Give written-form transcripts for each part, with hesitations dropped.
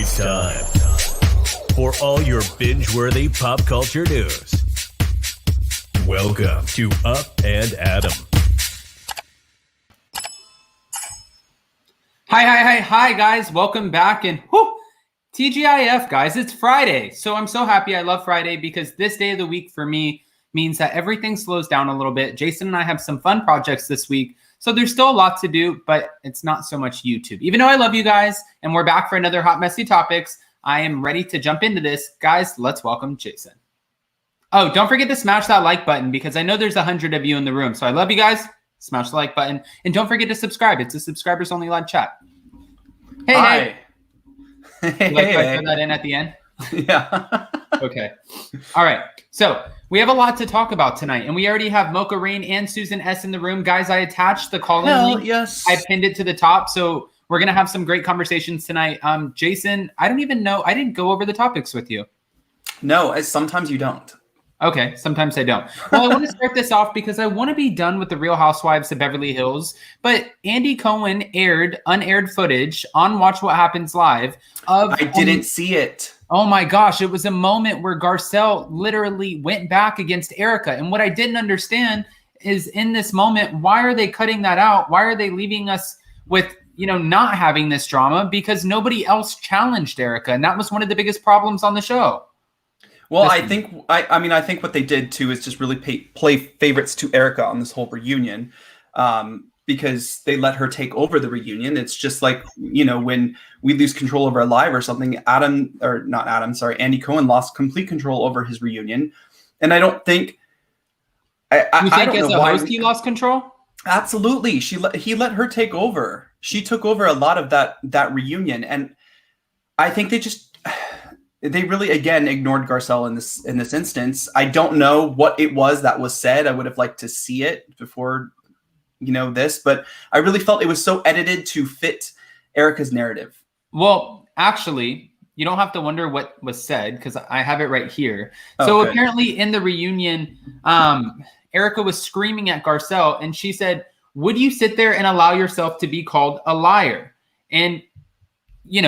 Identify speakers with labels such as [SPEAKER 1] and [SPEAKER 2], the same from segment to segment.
[SPEAKER 1] It's time for all your binge-worthy pop culture news. Welcome to Up and Adam.
[SPEAKER 2] Hi, guys. Welcome back. And TGIF, guys, it's Friday. So I'm so happy. I love Friday because this day of the week for me means that everything slows down a little bit. Jason and I have some fun projects this week. So there's still a lot to do, but it's not so much YouTube. Even though I love you guys and we're back for another Hot Messy Topics, I am ready to jump into this. Guys, let's welcome Jason. Oh, don't forget to smash that like button because I know there's 100 of you in the room. So I love you guys. Smash the like button. And don't forget to subscribe. It's a subscribers only live chat. Hey. Throw that in at the end?
[SPEAKER 3] Yeah.
[SPEAKER 2] Okay. All right. So we have a lot to talk about tonight, and we already have Mocha Rain and Susan S in the room. Guys, I attached the call-in link.
[SPEAKER 3] Yes.
[SPEAKER 2] I pinned it to the top, so we're going to have some great conversations tonight. Jason, I don't even know. I didn't go over the topics with you.
[SPEAKER 3] No, sometimes you don't.
[SPEAKER 2] Okay, sometimes I don't. Well, I want to start this off because I want to be done with the Real Housewives of Beverly Hills, but Andy Cohen aired unaired footage on Watch What Happens Live of...
[SPEAKER 3] I didn't see it.
[SPEAKER 2] Oh my gosh, it was a moment where Garcelle literally went back against Erika. And what I didn't understand is in this moment, why are they cutting that out? Why are they leaving us with, not having this drama? Because nobody else challenged Erika. And that was one of the biggest problems on the show.
[SPEAKER 3] Well, I think what they did too is just really play favorites to Erika on this whole reunion. Because they let her take over the reunion. It's just like, when we lose control of our live or something, Andy Cohen lost complete control over his reunion. And I don't think...
[SPEAKER 2] You think as a host he lost control?
[SPEAKER 3] Absolutely. He let her take over. She took over a lot of that reunion. And I think they really, again, ignored Garcelle in this instance. I don't know what it was that was said. I would have liked to see it before... this, but I really felt it was so edited to fit Erika's narrative. Well,
[SPEAKER 2] actually, you don't have to wonder what was said because I have it right here. So apparently in the reunion, Erika was screaming at Garcelle and she said, "Would you sit there and allow yourself to be called a liar?" And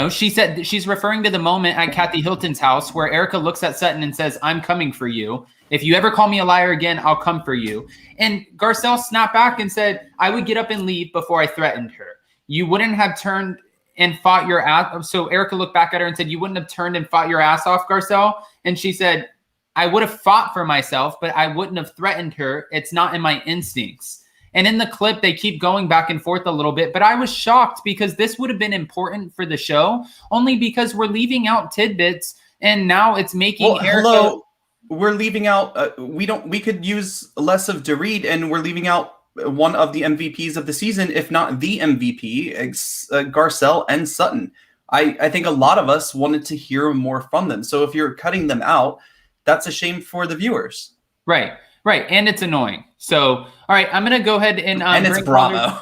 [SPEAKER 2] she said she's referring to the moment at Kathy Hilton's house where Erika looks at Sutton and says, "I'm coming for you. If you ever call me a liar again, I'll come for you." And Garcelle snapped back and said, "I would get up and leave before I threatened her. You wouldn't have turned and fought your ass." So Erika looked back at her and said, "You wouldn't have turned and fought your ass off, Garcelle?" And she said, "I would have fought for myself, but I wouldn't have threatened her. It's not in my instincts." And in the clip, they keep going back and forth a little bit, but I was shocked because this would have been important for the show, only because we're leaving out tidbits, and now it's making Erika...
[SPEAKER 3] Hello. We're leaving out, we could use less of Dorit, and we're leaving out one of the MVPs of the season, if not the MVP, Garcelle and Sutton. I think a lot of us wanted to hear more from them. So if you're cutting them out, that's a shame for the viewers.
[SPEAKER 2] Right. And it's annoying. So, all right, I'm going to go ahead and
[SPEAKER 3] it's Bravo.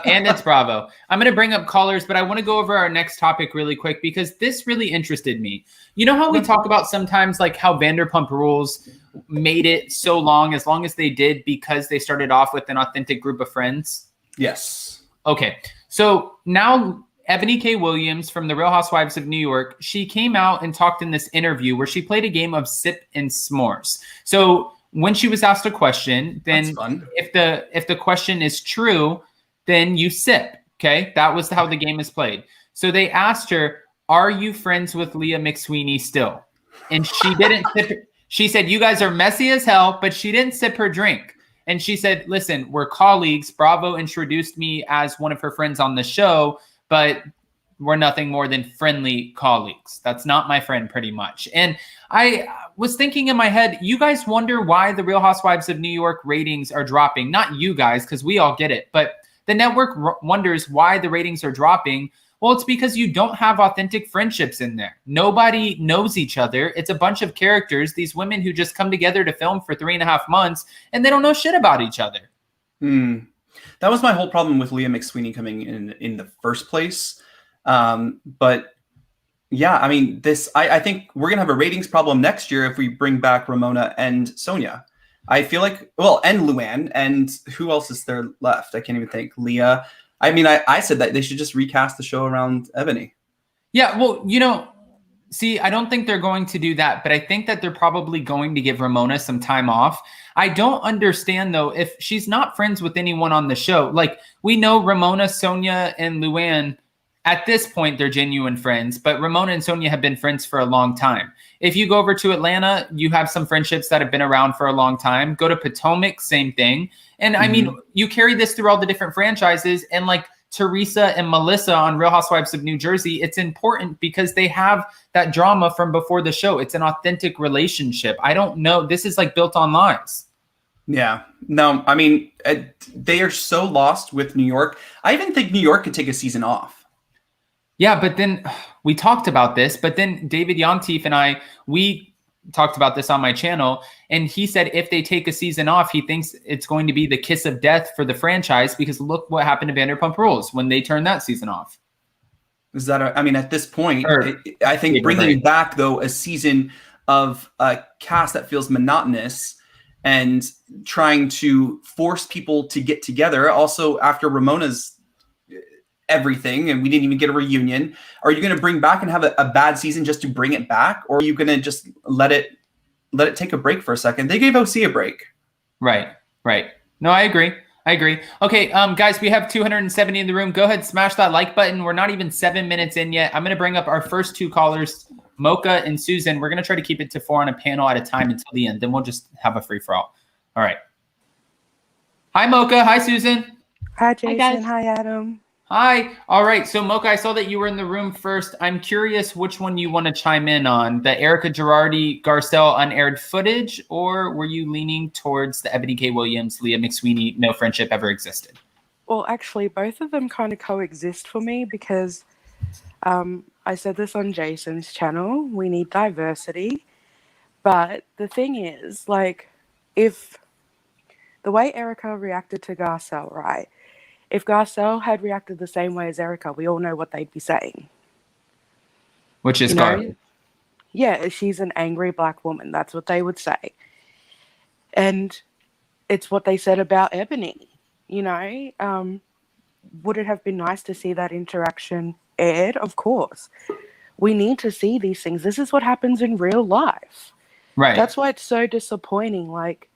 [SPEAKER 2] And it's Bravo. I'm going to bring up callers, but I want to go over our next topic really quick because this really interested me. You know how we talk about sometimes like how Vanderpump Rules made it so long as they did because they started off with an authentic group of friends?
[SPEAKER 3] Yes.
[SPEAKER 2] Okay. So now Eboni K. Williams from The Real Housewives of New York, she came out and talked in this interview where she played a game of Sip and S'mores. So when she was asked a question, then if the question is true, then you sip. Okay, that was how the game is played. So they asked her, "Are you friends with Leah McSweeney still?" And she didn't sip. She said, "You guys are messy as hell," but she didn't sip her drink. And she said, "Listen, we're colleagues. Bravo introduced me as one of her friends on the show, but we're nothing more than friendly colleagues. That's not my friend," pretty much. And I was thinking in my head, you guys wonder why the Real Housewives of New York ratings are dropping. Not you guys, because we all get it. But the network wonders why the ratings are dropping. Well, it's because you don't have authentic friendships in there. Nobody knows each other. It's a bunch of characters, these women who just come together to film for 3.5 months, and they don't know shit about each other.
[SPEAKER 3] That was my whole problem with Leah McSweeney coming in the first place. But yeah, I mean, I think we're going to have a ratings problem next year if we bring back Ramona and Sonia. I feel like, and Luann, and who else is there left? I can't even think. Leah. I mean, I said that they should just recast the show around Eboni.
[SPEAKER 2] Yeah, well, see, I don't think they're going to do that, but I think that they're probably going to give Ramona some time off. I don't understand, though, if she's not friends with anyone on the show. Like, we know Ramona, Sonia, and Luann, at this point, they're genuine friends, but Ramona and Sonia have been friends for a long time. If you go over to Atlanta, you have some friendships that have been around for a long time. Go to Potomac, same thing. And I mean, you carry this through all the different franchises, and like Teresa and Melissa on Real Housewives of New Jersey, it's important because they have that drama from before the show. It's an authentic relationship. I don't know. This is like built on lies.
[SPEAKER 3] Yeah. No, I mean, they are so lost with New York. I even think New York could take a season off.
[SPEAKER 2] Yeah, but then we talked about this, but then David Yontif and we talked about this on my channel, and he said if they take a season off, he thinks it's going to be the kiss of death for the franchise because look what happened to Vanderpump Rules when they turned that season off.
[SPEAKER 3] Is that, I mean, at this point, I think bringing back, though, a season of a cast that feels monotonous and trying to force people to get together, also after Ramona's everything and we didn't even get a reunion, are you going to bring back and have a bad season just to bring it back, or are you going to just let it take a break for a second? They gave OC a break.
[SPEAKER 2] Right No, I agree Okay, guys, we have 270 in the room. Go ahead, smash that like button. We're not even 7 minutes in yet. I'm going to bring up our first two callers, Mocha and Susan. We're going to try to keep it to 4 on a panel at a time until the end, then we'll just have a free-for-all. All right. Hi, Mocha. Hi, Susan.
[SPEAKER 4] Hi, Jason.
[SPEAKER 5] Hi, guys.
[SPEAKER 4] Hi, Adam.
[SPEAKER 2] Hi. All right. So, Mocha, I saw that you were in the room first. I'm curious which one you want to chime in on, the Erika Girardi Garcelle unaired footage, or were you leaning towards the Eboni K. Williams, Leah McSweeney, no friendship ever existed?
[SPEAKER 4] Well, actually, both of them kind of coexist for me because I said this on Jason's channel. We need diversity. But the thing is, like, if the way Erika reacted to Garcelle, right? If Garcelle had reacted the same way as Erika, we all know what they'd be saying.
[SPEAKER 2] Which is garbage.
[SPEAKER 4] Yeah, she's an angry black woman. That's what they would say. And it's what they said about Eboni. Would it have been nice to see that interaction aired? Of course. We need to see these things. This is what happens in real life.
[SPEAKER 2] Right.
[SPEAKER 4] That's why it's so disappointing. Like,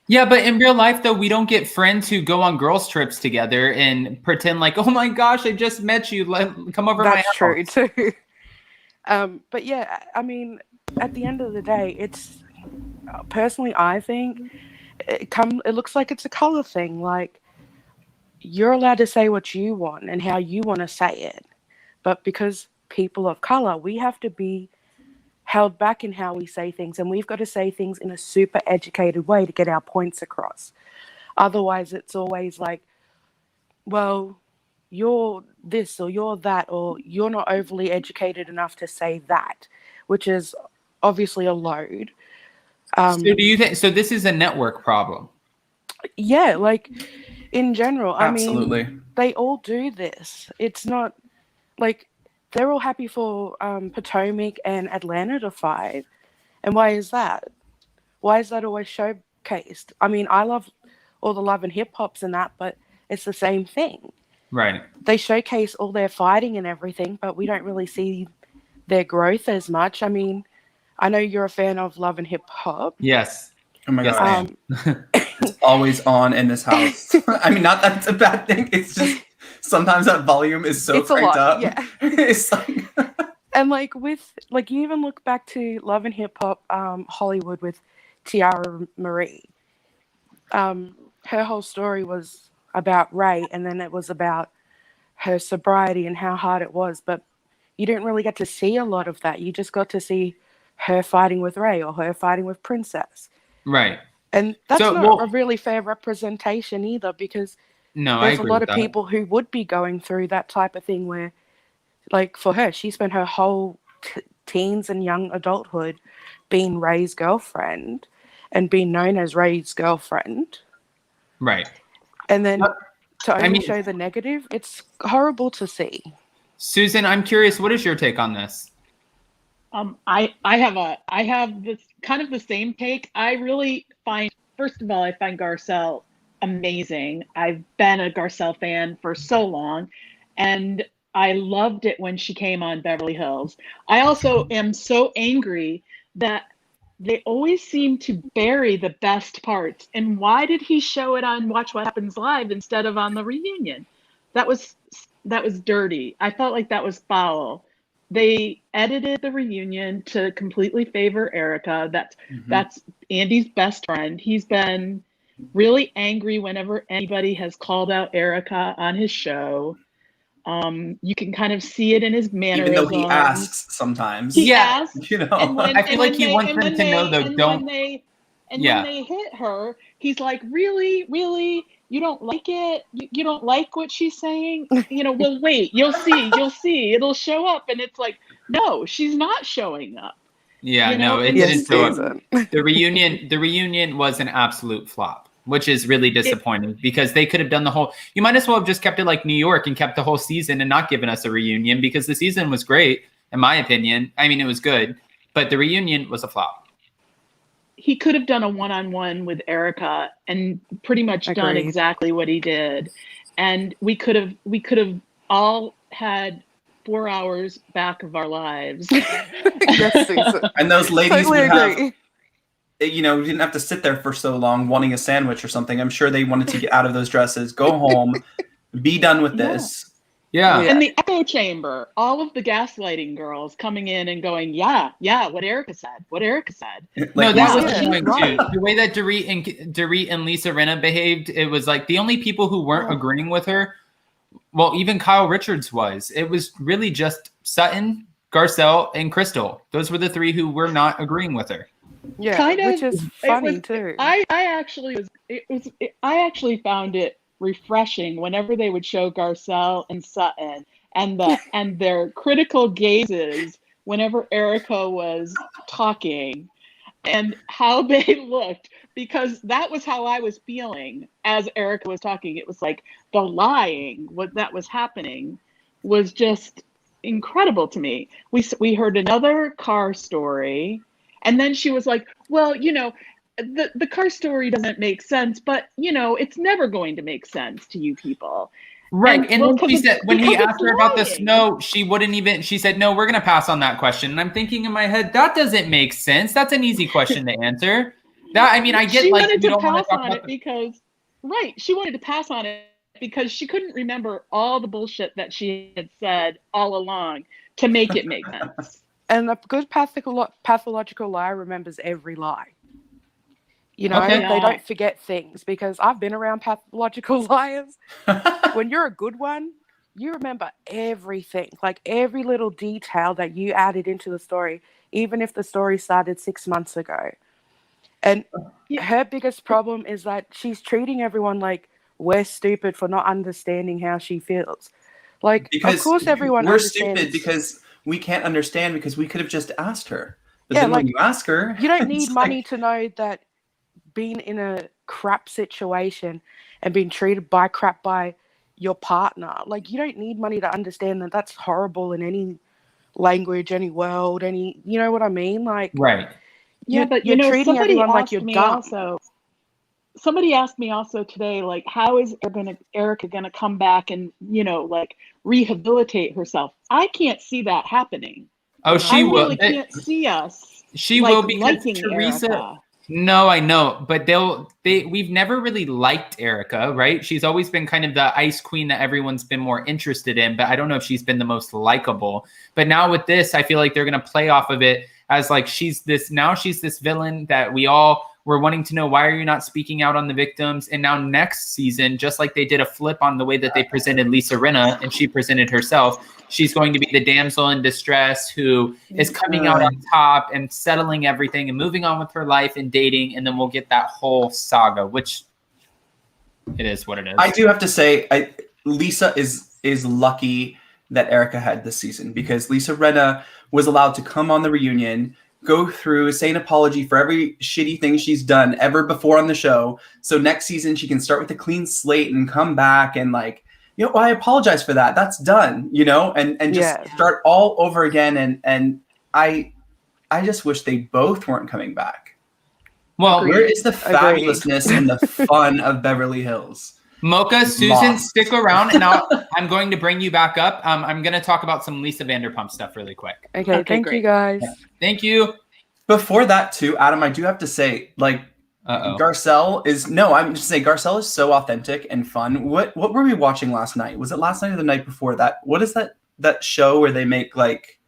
[SPEAKER 2] yeah, but in real life, though, we don't get friends who go on girls' trips together and pretend like, oh my gosh, I just met you. Come over to my house.
[SPEAKER 4] That's true, too. But yeah, I mean, at the end of the day, it's personally, I think it looks like it's a color thing. Like, you're allowed to say what you want and how you want to say it. But because people of color, we have to be held back in how we say things, and we've got to say things in a super educated way to get our points across. Otherwise, it's always like, well, you're this or you're that, or you're not overly educated enough to say that, which is obviously a load.
[SPEAKER 2] So do you think so? This is a network problem.
[SPEAKER 4] Yeah, like in general.
[SPEAKER 3] Absolutely.
[SPEAKER 4] I mean, they all do this. It's not like they're all happy for Potomac and Atlanta to fight. And why is that? Why is that always showcased? I mean, I love all the Love and Hip Hops and that, but it's the same thing.
[SPEAKER 2] Right.
[SPEAKER 4] They showcase all their fighting and everything, but we don't really see their growth as much. I mean, I know you're a fan of Love and Hip Hop.
[SPEAKER 2] Yes.
[SPEAKER 3] Oh my God. It's always on in this house. I mean, not that it's a bad thing. It's just sometimes that volume is so cranked up.
[SPEAKER 4] Yeah.
[SPEAKER 3] It's like
[SPEAKER 4] and like with like you even look back to Love and Hip Hop Hollywood with Tiara Marie. Her whole story was about Ray, and then it was about her sobriety and how hard it was, but you didn't really get to see a lot of that. You just got to see her fighting with Ray or her fighting with Princess.
[SPEAKER 2] Right.
[SPEAKER 4] And that's not a really fair representation either, because there's a lot of people who would be going through that type of thing where, like for her, she spent her whole teens and young adulthood being Ray's girlfriend and being known as Ray's girlfriend.
[SPEAKER 2] Right.
[SPEAKER 4] And then to only show the negative, it's horrible to see.
[SPEAKER 2] Susan, I'm curious, what is your take on this?
[SPEAKER 5] I have this kind of the same take. I really find, first of all, I find Garcelle amazing. I've been a Garcelle fan for so long, and I loved it when she came on Beverly Hills. I also am so angry that they always seem to bury the best parts. And why did he show it on Watch What Happens Live instead of on the reunion? That was dirty. I felt like that was foul. They edited the reunion to completely favor Erika. That's Andy's best friend. He's been really angry whenever anybody has called out Erika on his show. You can kind of see it in his mannerisms.
[SPEAKER 3] Even though he asks sometimes.
[SPEAKER 5] He asks,
[SPEAKER 3] you know.
[SPEAKER 2] I feel like he wants them to know, though, don't.
[SPEAKER 5] When they hit her, he's like, really? You don't like it? You don't like what she's saying? Well, wait, you'll see. It'll show up. And it's like, no, she's not showing up.
[SPEAKER 2] Yeah, no, it didn't show up. The reunion was an absolute flop, which is really disappointing because they could have done the whole, you might as well have just kept it like New York and kept the whole season and not given us a reunion, because the season was great, in my opinion. I mean, it was good, but the reunion was a flop.
[SPEAKER 5] He could have done a one-on-one with Erika and pretty much done exactly what he did. And we could have all had 4 hours back of our lives.
[SPEAKER 4] Yes, Susan.
[SPEAKER 3] And those ladies
[SPEAKER 4] Totally
[SPEAKER 3] would
[SPEAKER 4] agree.
[SPEAKER 3] have, we didn't have to sit there for so long wanting a sandwich or something. I'm sure they wanted to get out of those dresses, go home, be done with this.
[SPEAKER 2] Yeah.
[SPEAKER 5] In the echo chamber, all of the gaslighting girls coming in and going, yeah, what Erika said.
[SPEAKER 2] No, that was
[SPEAKER 4] Yeah.
[SPEAKER 2] annoying too. The way that Dorit and Lisa Rinna behaved, it was like the only people who weren't agreeing with her, well, even Kyle Richards was. It was really just Sutton, Garcelle, and Crystal. Those were the three who were not agreeing with her.
[SPEAKER 4] Yeah,
[SPEAKER 5] Kind of,
[SPEAKER 4] which is funny too.
[SPEAKER 5] I actually found it refreshing whenever they would show Garcelle and Sutton and their critical gazes whenever Erika was talking and how they looked, because that was how I was feeling as Erika was talking. It was like the lying, what that was happening was just incredible to me. We heard another car story, and then she was like, well, the car story doesn't make sense, but it's never going to make sense to you people.
[SPEAKER 2] Right. And then she said, when he asked her about the
[SPEAKER 5] lying.
[SPEAKER 2] snow, she said, no, we're going to pass on that question. And I'm thinking in my head, that doesn't make sense. That's an easy question to answer. I get
[SPEAKER 5] she
[SPEAKER 2] like,
[SPEAKER 5] wanted
[SPEAKER 2] you
[SPEAKER 5] to
[SPEAKER 2] don't want
[SPEAKER 5] pass
[SPEAKER 2] to talk
[SPEAKER 5] on
[SPEAKER 2] about
[SPEAKER 5] it because, she wanted to pass on it because she couldn't remember all the bullshit that she had said all along to make it make sense.
[SPEAKER 4] And a good pathological liar remembers every lie. They don't forget things, because I've been around pathological liars. When you're a good one, you remember everything, like every little detail that you added into the story, even if the story started 6 months ago. And her biggest problem is that she's treating everyone like we're stupid for not understanding how she feels. Like,
[SPEAKER 3] because
[SPEAKER 4] of course everyone
[SPEAKER 3] we're
[SPEAKER 4] understands.
[SPEAKER 3] stupid because we can't understand, because we could have just asked her. But
[SPEAKER 4] Yeah,
[SPEAKER 3] then
[SPEAKER 4] like,
[SPEAKER 3] when you ask her,
[SPEAKER 4] you don't need
[SPEAKER 3] it's
[SPEAKER 4] money
[SPEAKER 3] like,
[SPEAKER 4] to know that being in a crap situation and being treated by crap by your partner, like, you don't need money to understand that that's horrible in any language, any world, any, you know what I mean? Like,
[SPEAKER 2] right.
[SPEAKER 5] Yeah, but
[SPEAKER 4] you're treating everyone like you're dumb.
[SPEAKER 5] Somebody asked me also today, like, how is Erika gonna come back and like rehabilitate herself? I can't see that happening.
[SPEAKER 2] Oh, she will.
[SPEAKER 5] Really can't see us.
[SPEAKER 2] She will, because Teresa.
[SPEAKER 5] Erika.
[SPEAKER 2] No, I know, but we've never really liked Erika, right? She's always been kind of the ice queen that everyone's been more interested in, but I don't know if she's been the most likable. But now with this, I feel like they're going to play off of it as like she's this villain that we all were wanting to know, why are you not speaking out on the victims? And now next season, just like they did a flip on the way that they presented Lisa Rinna and she presented herself, she's going to be the damsel in distress who is coming out on top and settling everything and moving on with her life and dating. And then we'll get that whole saga, which it is what it is.
[SPEAKER 3] I do have to say, Lisa is lucky that Erika had this season, because Lisa Rinna was allowed to come on the reunion, go through, say an apology for every shitty thing she's done ever before on the show. So next season she can start with a clean slate and come back and like, I apologize for that. That's done, and just start all over again. And I just wish they both weren't coming back.
[SPEAKER 2] Well,
[SPEAKER 3] where is the fabulousness and the fun of Beverly Hills?
[SPEAKER 2] Mocha, Susan,
[SPEAKER 3] Lost.
[SPEAKER 2] stick around, and I'm going to bring you back up. I'm going to talk about some Lisa Vanderpump stuff really quick.
[SPEAKER 4] Okay, thank
[SPEAKER 5] great.
[SPEAKER 4] you guys.
[SPEAKER 2] Thank you.
[SPEAKER 3] Before that, too, Adam, I do have to say, like, Garcelle is I'm just saying Garcelle is so authentic and fun. What were we watching last night? Was it last night or the night before that? What is that show where they make like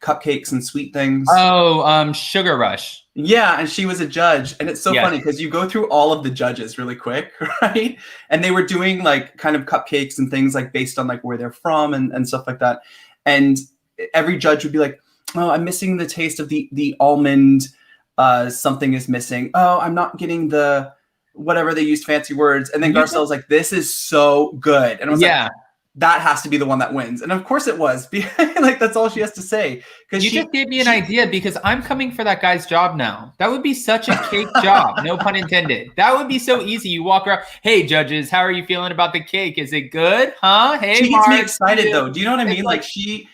[SPEAKER 3] cupcakes and sweet things?
[SPEAKER 2] Sugar Rush.
[SPEAKER 3] Yeah, and she was a judge, and it's so
[SPEAKER 2] Yes.
[SPEAKER 3] funny because you go through all of the judges really quick, right? And they were doing like kind of cupcakes and things like based on like where they're from and stuff like that. And every judge would be like, "Oh, I'm missing the taste of the almond. Something is missing. Oh, I'm not getting the whatever they used fancy words." And then Garcelle's like, "This is so good," and I was like, that has to be the one that wins. And of course it was. Like, that's all she has to say. Because
[SPEAKER 2] you just gave me an idea because I'm coming for that guy's job now. That would be such a cake job. No pun intended. That would be so easy. You walk around, "Hey, judges, how are you feeling about the cake? Is it good? Huh? Hey,
[SPEAKER 3] she gets
[SPEAKER 2] Mark,
[SPEAKER 3] me excited though. Do you know what I mean?
[SPEAKER 2] It's
[SPEAKER 3] Like she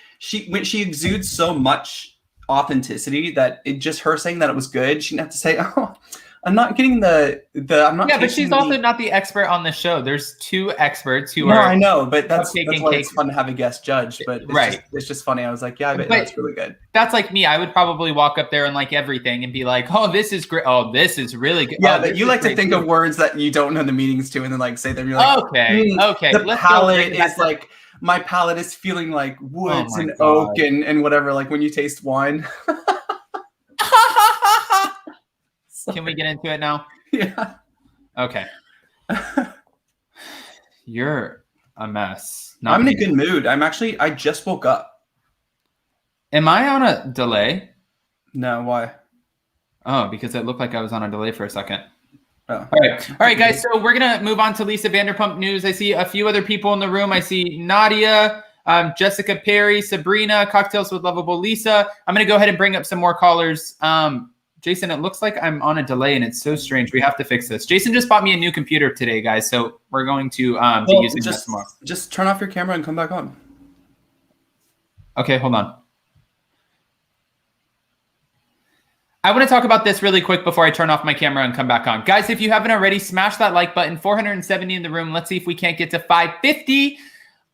[SPEAKER 3] when she exudes so much authenticity that it just her saying that it was good, she didn't have to say, "Oh, I'm not getting I'm not."
[SPEAKER 2] Yeah, but she's also not the expert on the show. There's two experts who
[SPEAKER 3] No,
[SPEAKER 2] are.
[SPEAKER 3] I know, but that's why
[SPEAKER 2] cake.
[SPEAKER 3] it's fun to have a guest judge. But it's just funny. I was like, yeah, I bet that's really good.
[SPEAKER 2] That's like me. I would probably walk up there and like everything and be like, "Oh, this is great. Oh, this is really good."
[SPEAKER 3] Yeah,
[SPEAKER 2] oh,
[SPEAKER 3] but you like to think of words that you don't know the meanings to, and then like say them. You're like,
[SPEAKER 2] okay.
[SPEAKER 3] The
[SPEAKER 2] Let's
[SPEAKER 3] palate is like my palate is feeling like woods and oak and whatever. Like when you taste wine.
[SPEAKER 2] Can we get into it now?
[SPEAKER 3] Yeah.
[SPEAKER 2] Okay. You're a mess.
[SPEAKER 3] I'm in a good mood. I just woke up.
[SPEAKER 2] Am I on a delay?
[SPEAKER 3] No, why?
[SPEAKER 2] Oh, because it looked like I was on a delay for a second.
[SPEAKER 3] Oh.
[SPEAKER 2] All right, guys. So we're going to move on to Lisa Vanderpump news. I see a few other people in the room. I see Nadia, Jessica Perry, Sabrina, Cocktails with Lovable Lisa. I'm going to go ahead and bring up some more callers. Jason, it looks like I'm on a delay, and it's so strange. We have to fix this. Jason just bought me a new computer today, guys, so we're going to be using that tomorrow.
[SPEAKER 3] Just turn off your camera and come back on.
[SPEAKER 2] Okay, hold on. I want to talk about this really quick before I turn off my camera and come back on. Guys, if you haven't already, smash that like button. 470 in the room. Let's see if we can't get to 550.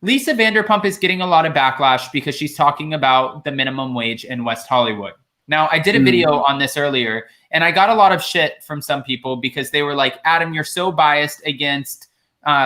[SPEAKER 2] Lisa Vanderpump is getting a lot of backlash because she's talking about the minimum wage in West Hollywood. Now, I did a video on this earlier, and I got a lot of shit from some people because they were like, "Adam, you're so biased against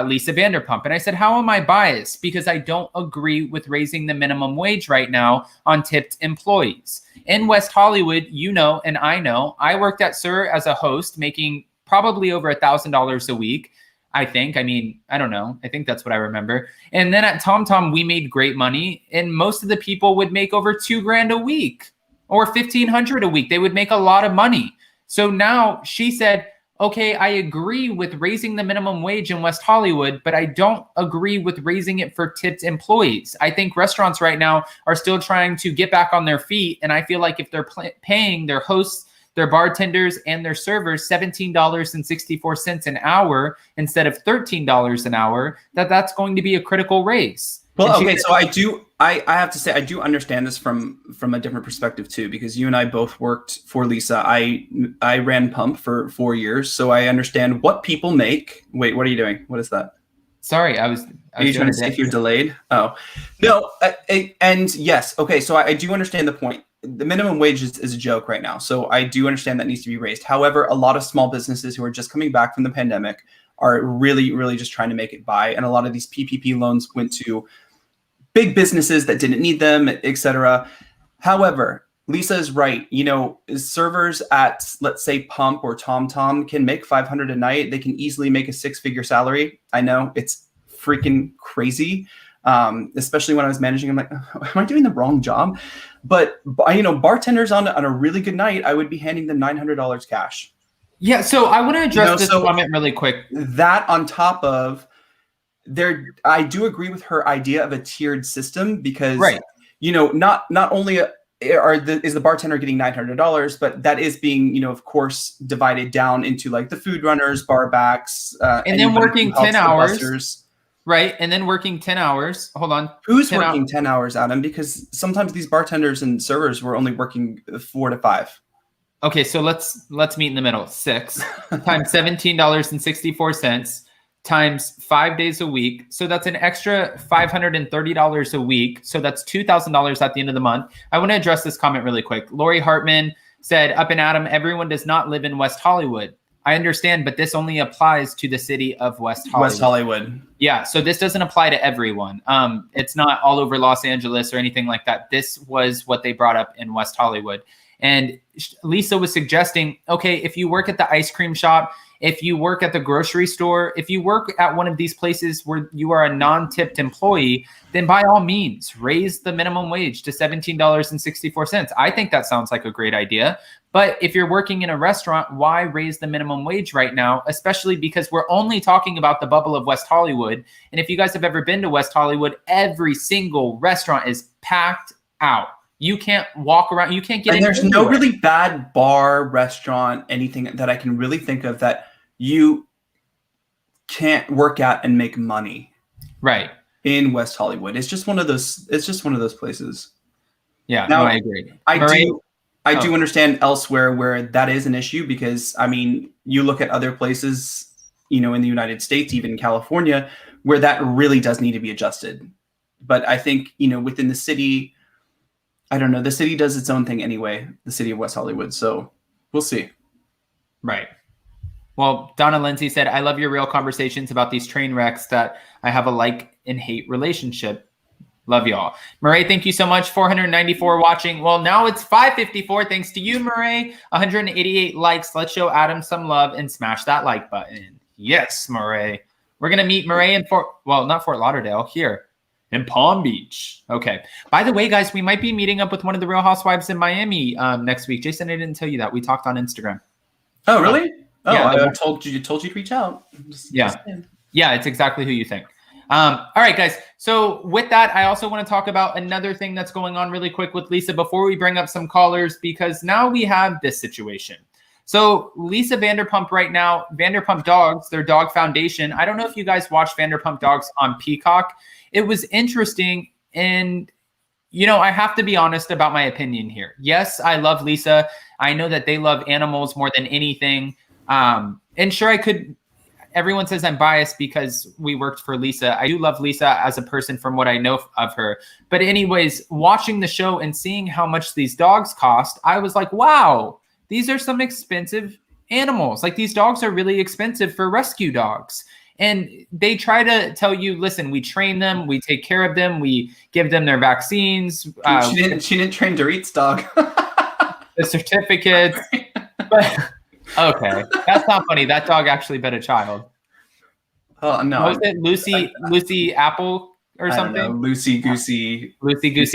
[SPEAKER 2] Lisa Vanderpump." And I said, how am I biased? Because I don't agree with raising the minimum wage right now on tipped employees. In West Hollywood, you know, and I know, I worked at SUR as a host, making probably over $1,000 a week. I think. I mean, I don't know. I think that's what I remember. And then at TomTom, we made great money, and most of the people would make over $2,000 a week. Or $1,500 a week. They would make a lot of money. So now she said, okay, I agree with raising the minimum wage in West Hollywood, but I don't agree with raising it for tipped employees. I think restaurants right now are still trying to get back on their feet. And I feel like if they're paying their hosts, their bartenders, and their servers $17.64 an hour instead of $13 an hour, that's going to be a critical raise.
[SPEAKER 3] Well, okay, so I have to say, I do understand this from a different perspective too, because you and I both worked for Lisa. I ran Pump for 4 years, so I understand what people make. Wait, what are you doing? What is that?
[SPEAKER 2] Sorry, I was
[SPEAKER 3] Are you trying to see if you're delayed? Oh, no. And yes, okay, so I do understand the point. The minimum wage is a joke right now, so I do understand that needs to be raised. However, a lot of small businesses who are just coming back from the pandemic are really, really just trying to make it by, and a lot of these PPP loans went to big businesses that didn't need them, etc. However, Lisa is right. You know, servers at, let's say, Pump or TomTom can make $500 a night. They can easily make a 6-figure salary. I know it's freaking crazy. Especially when I was managing, I'm like, am I doing the wrong job? But you know, bartenders on a really good night, I would be handing them $900 cash.
[SPEAKER 2] Yeah. So I want to address this comment really quick.
[SPEAKER 3] That on top of I do agree with her idea of a tiered system because, you know, not only is the bartender getting $900, but that is being, you know, of course, divided down into like the food runners, bar backs,
[SPEAKER 2] and then working 10 hours. Right. And then working 10 hours. Hold on.
[SPEAKER 3] Who's working 10 hours, Adam? Because sometimes these bartenders and servers were only working 4 to 5. Okay,
[SPEAKER 2] so let's meet in the middle. 6 times $17.64 times 5 days a week. So that's an extra $530 a week. So that's $2,000 at the end of the month. I want to address this comment really quick. Lori Hartman said, Up and Adam, everyone does not live in West Hollywood. I understand, but this only applies to the city of West Hollywood.
[SPEAKER 3] West Hollywood.
[SPEAKER 2] Yeah, so this doesn't apply to everyone. It's not all over Los Angeles or anything like that. This was what they brought up in West Hollywood. And Lisa was suggesting, okay, if you work at the ice cream shop, if you work at the grocery store, if you work at one of these places where you are a non-tipped employee, then by all means, raise the minimum wage to $17.64. I think that sounds like a great idea. But if you're working in a restaurant, why raise the minimum wage right now? Especially because we're only talking about the bubble of West Hollywood. And if you guys have ever been to West Hollywood, every single restaurant is packed out. You can't walk around. You can't get in.
[SPEAKER 3] And there's no really bad bar, restaurant, anything that I can really think of that you can't work at and make money.
[SPEAKER 2] Right.
[SPEAKER 3] In West Hollywood. It's just one of those. It's just one of those places.
[SPEAKER 2] Yeah.
[SPEAKER 3] Now,
[SPEAKER 2] no, I agree.
[SPEAKER 3] I do understand elsewhere where that is an issue because, I mean, you look at other places, you know, in the United States, even in California, where that really does need to be adjusted. But I think, you know, within the city, I don't know, the city does its own thing anyway, the city of West Hollywood. So we'll see.
[SPEAKER 2] Right. Well, Donna Lindsay said, I love your real conversations about these train wrecks that I have a like and hate relationship. Love y'all. Murray, thank you so much. 494 watching. Well, now it's 554. Thanks to you, Murray. 188 likes. Let's show Adam some love and smash that like button. Yes, Murray. We're going to meet Murray in not Fort Lauderdale, here in Palm Beach. Okay. By the way, guys, we might be meeting up with one of the Real Housewives in Miami next week. Jason, I didn't tell you that. We talked on Instagram.
[SPEAKER 3] Oh, really? Oh,
[SPEAKER 2] yeah,
[SPEAKER 3] I told you to reach out.
[SPEAKER 2] Yeah, it's exactly who you think. All right, guys. So with that, I also want to talk about another thing that's going on really quick with Lisa before we bring up some callers, because now we have this situation. So Lisa Vanderpump right now, Vanderpump Dogs, their dog foundation. I don't know if you guys watched Vanderpump Dogs on Peacock. It was interesting. And, you know, I have to be honest about my opinion here. Yes, I love Lisa. I know that they love animals more than anything. And sure, I could. Everyone says I'm biased because we worked for Lisa. I do love Lisa as a person from what I know of her. But anyways, watching the show and seeing how much these dogs cost, I was like, wow, these are some expensive animals. Like, these dogs are really expensive for rescue dogs. And they try to tell you, listen, we train them, we take care of them, we give them their vaccines.
[SPEAKER 3] She didn't train Dorit's dog.
[SPEAKER 2] The certificates. But okay, that's not funny. That dog actually bit a child.
[SPEAKER 3] Oh no!
[SPEAKER 2] Was it Lucy Apple or something?
[SPEAKER 3] I don't know. Lucy Goosey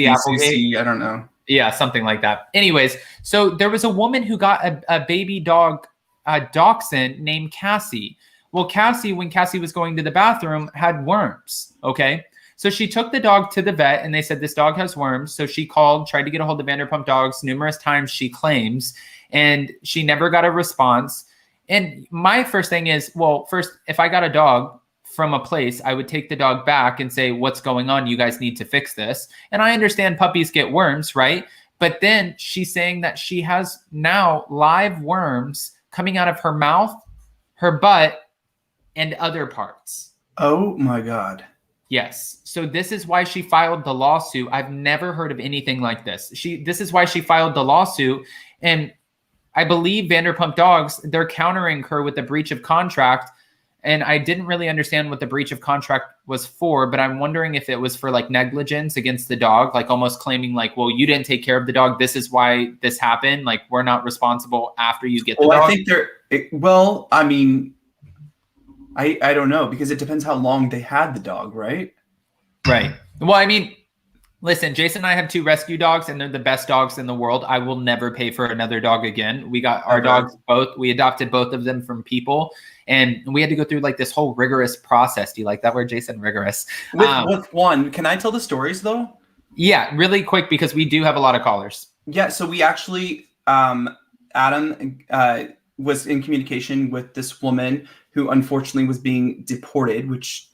[SPEAKER 2] Applegate.
[SPEAKER 3] I don't know.
[SPEAKER 2] Yeah, something like that. Anyways, so there was a woman who got a baby dog, a dachshund named Cassie. Well, Cassie, when Cassie was going to the bathroom, had worms. Okay. So she took the dog to the vet and they said, this dog has worms. So she called, tried to get a hold of Vanderpump Dogs numerous times, she claims, and she never got a response. And my first thing is, well, first, if I got a dog from a place, I would take the dog back and say, what's going on? You guys need to fix this. And I understand puppies get worms, right? But then she's saying that she has now live worms coming out of her mouth, her butt, and other parts.
[SPEAKER 3] Oh my God.
[SPEAKER 2] Yes. So this is why she filed the lawsuit. I've never heard of anything like this. This is why she filed the lawsuit. And I believe Vanderpump Dogs, they're countering her with a breach of contract. And I didn't really understand what the breach of contract was for, but I'm wondering if it was for like negligence against the dog, like almost claiming like, well, you didn't take care of the dog. This is why this happened. Like, we're not responsible after you get the dog.
[SPEAKER 3] I think I don't know, because it depends how long they had the dog, right?
[SPEAKER 2] Right. Well, I mean, listen, Jason and I have 2 rescue dogs, and they're the best dogs in the world. I will never pay for another dog again. We got our dogs both. We adopted both of them from people, and we had to go through like this whole rigorous process. Do you like that word, Jason? Rigorous.
[SPEAKER 3] With one, can I tell the stories though?
[SPEAKER 2] Yeah, really quick, because we do have a lot of callers.
[SPEAKER 3] Yeah, so we actually, Adam was in communication with this woman who unfortunately was being deported, which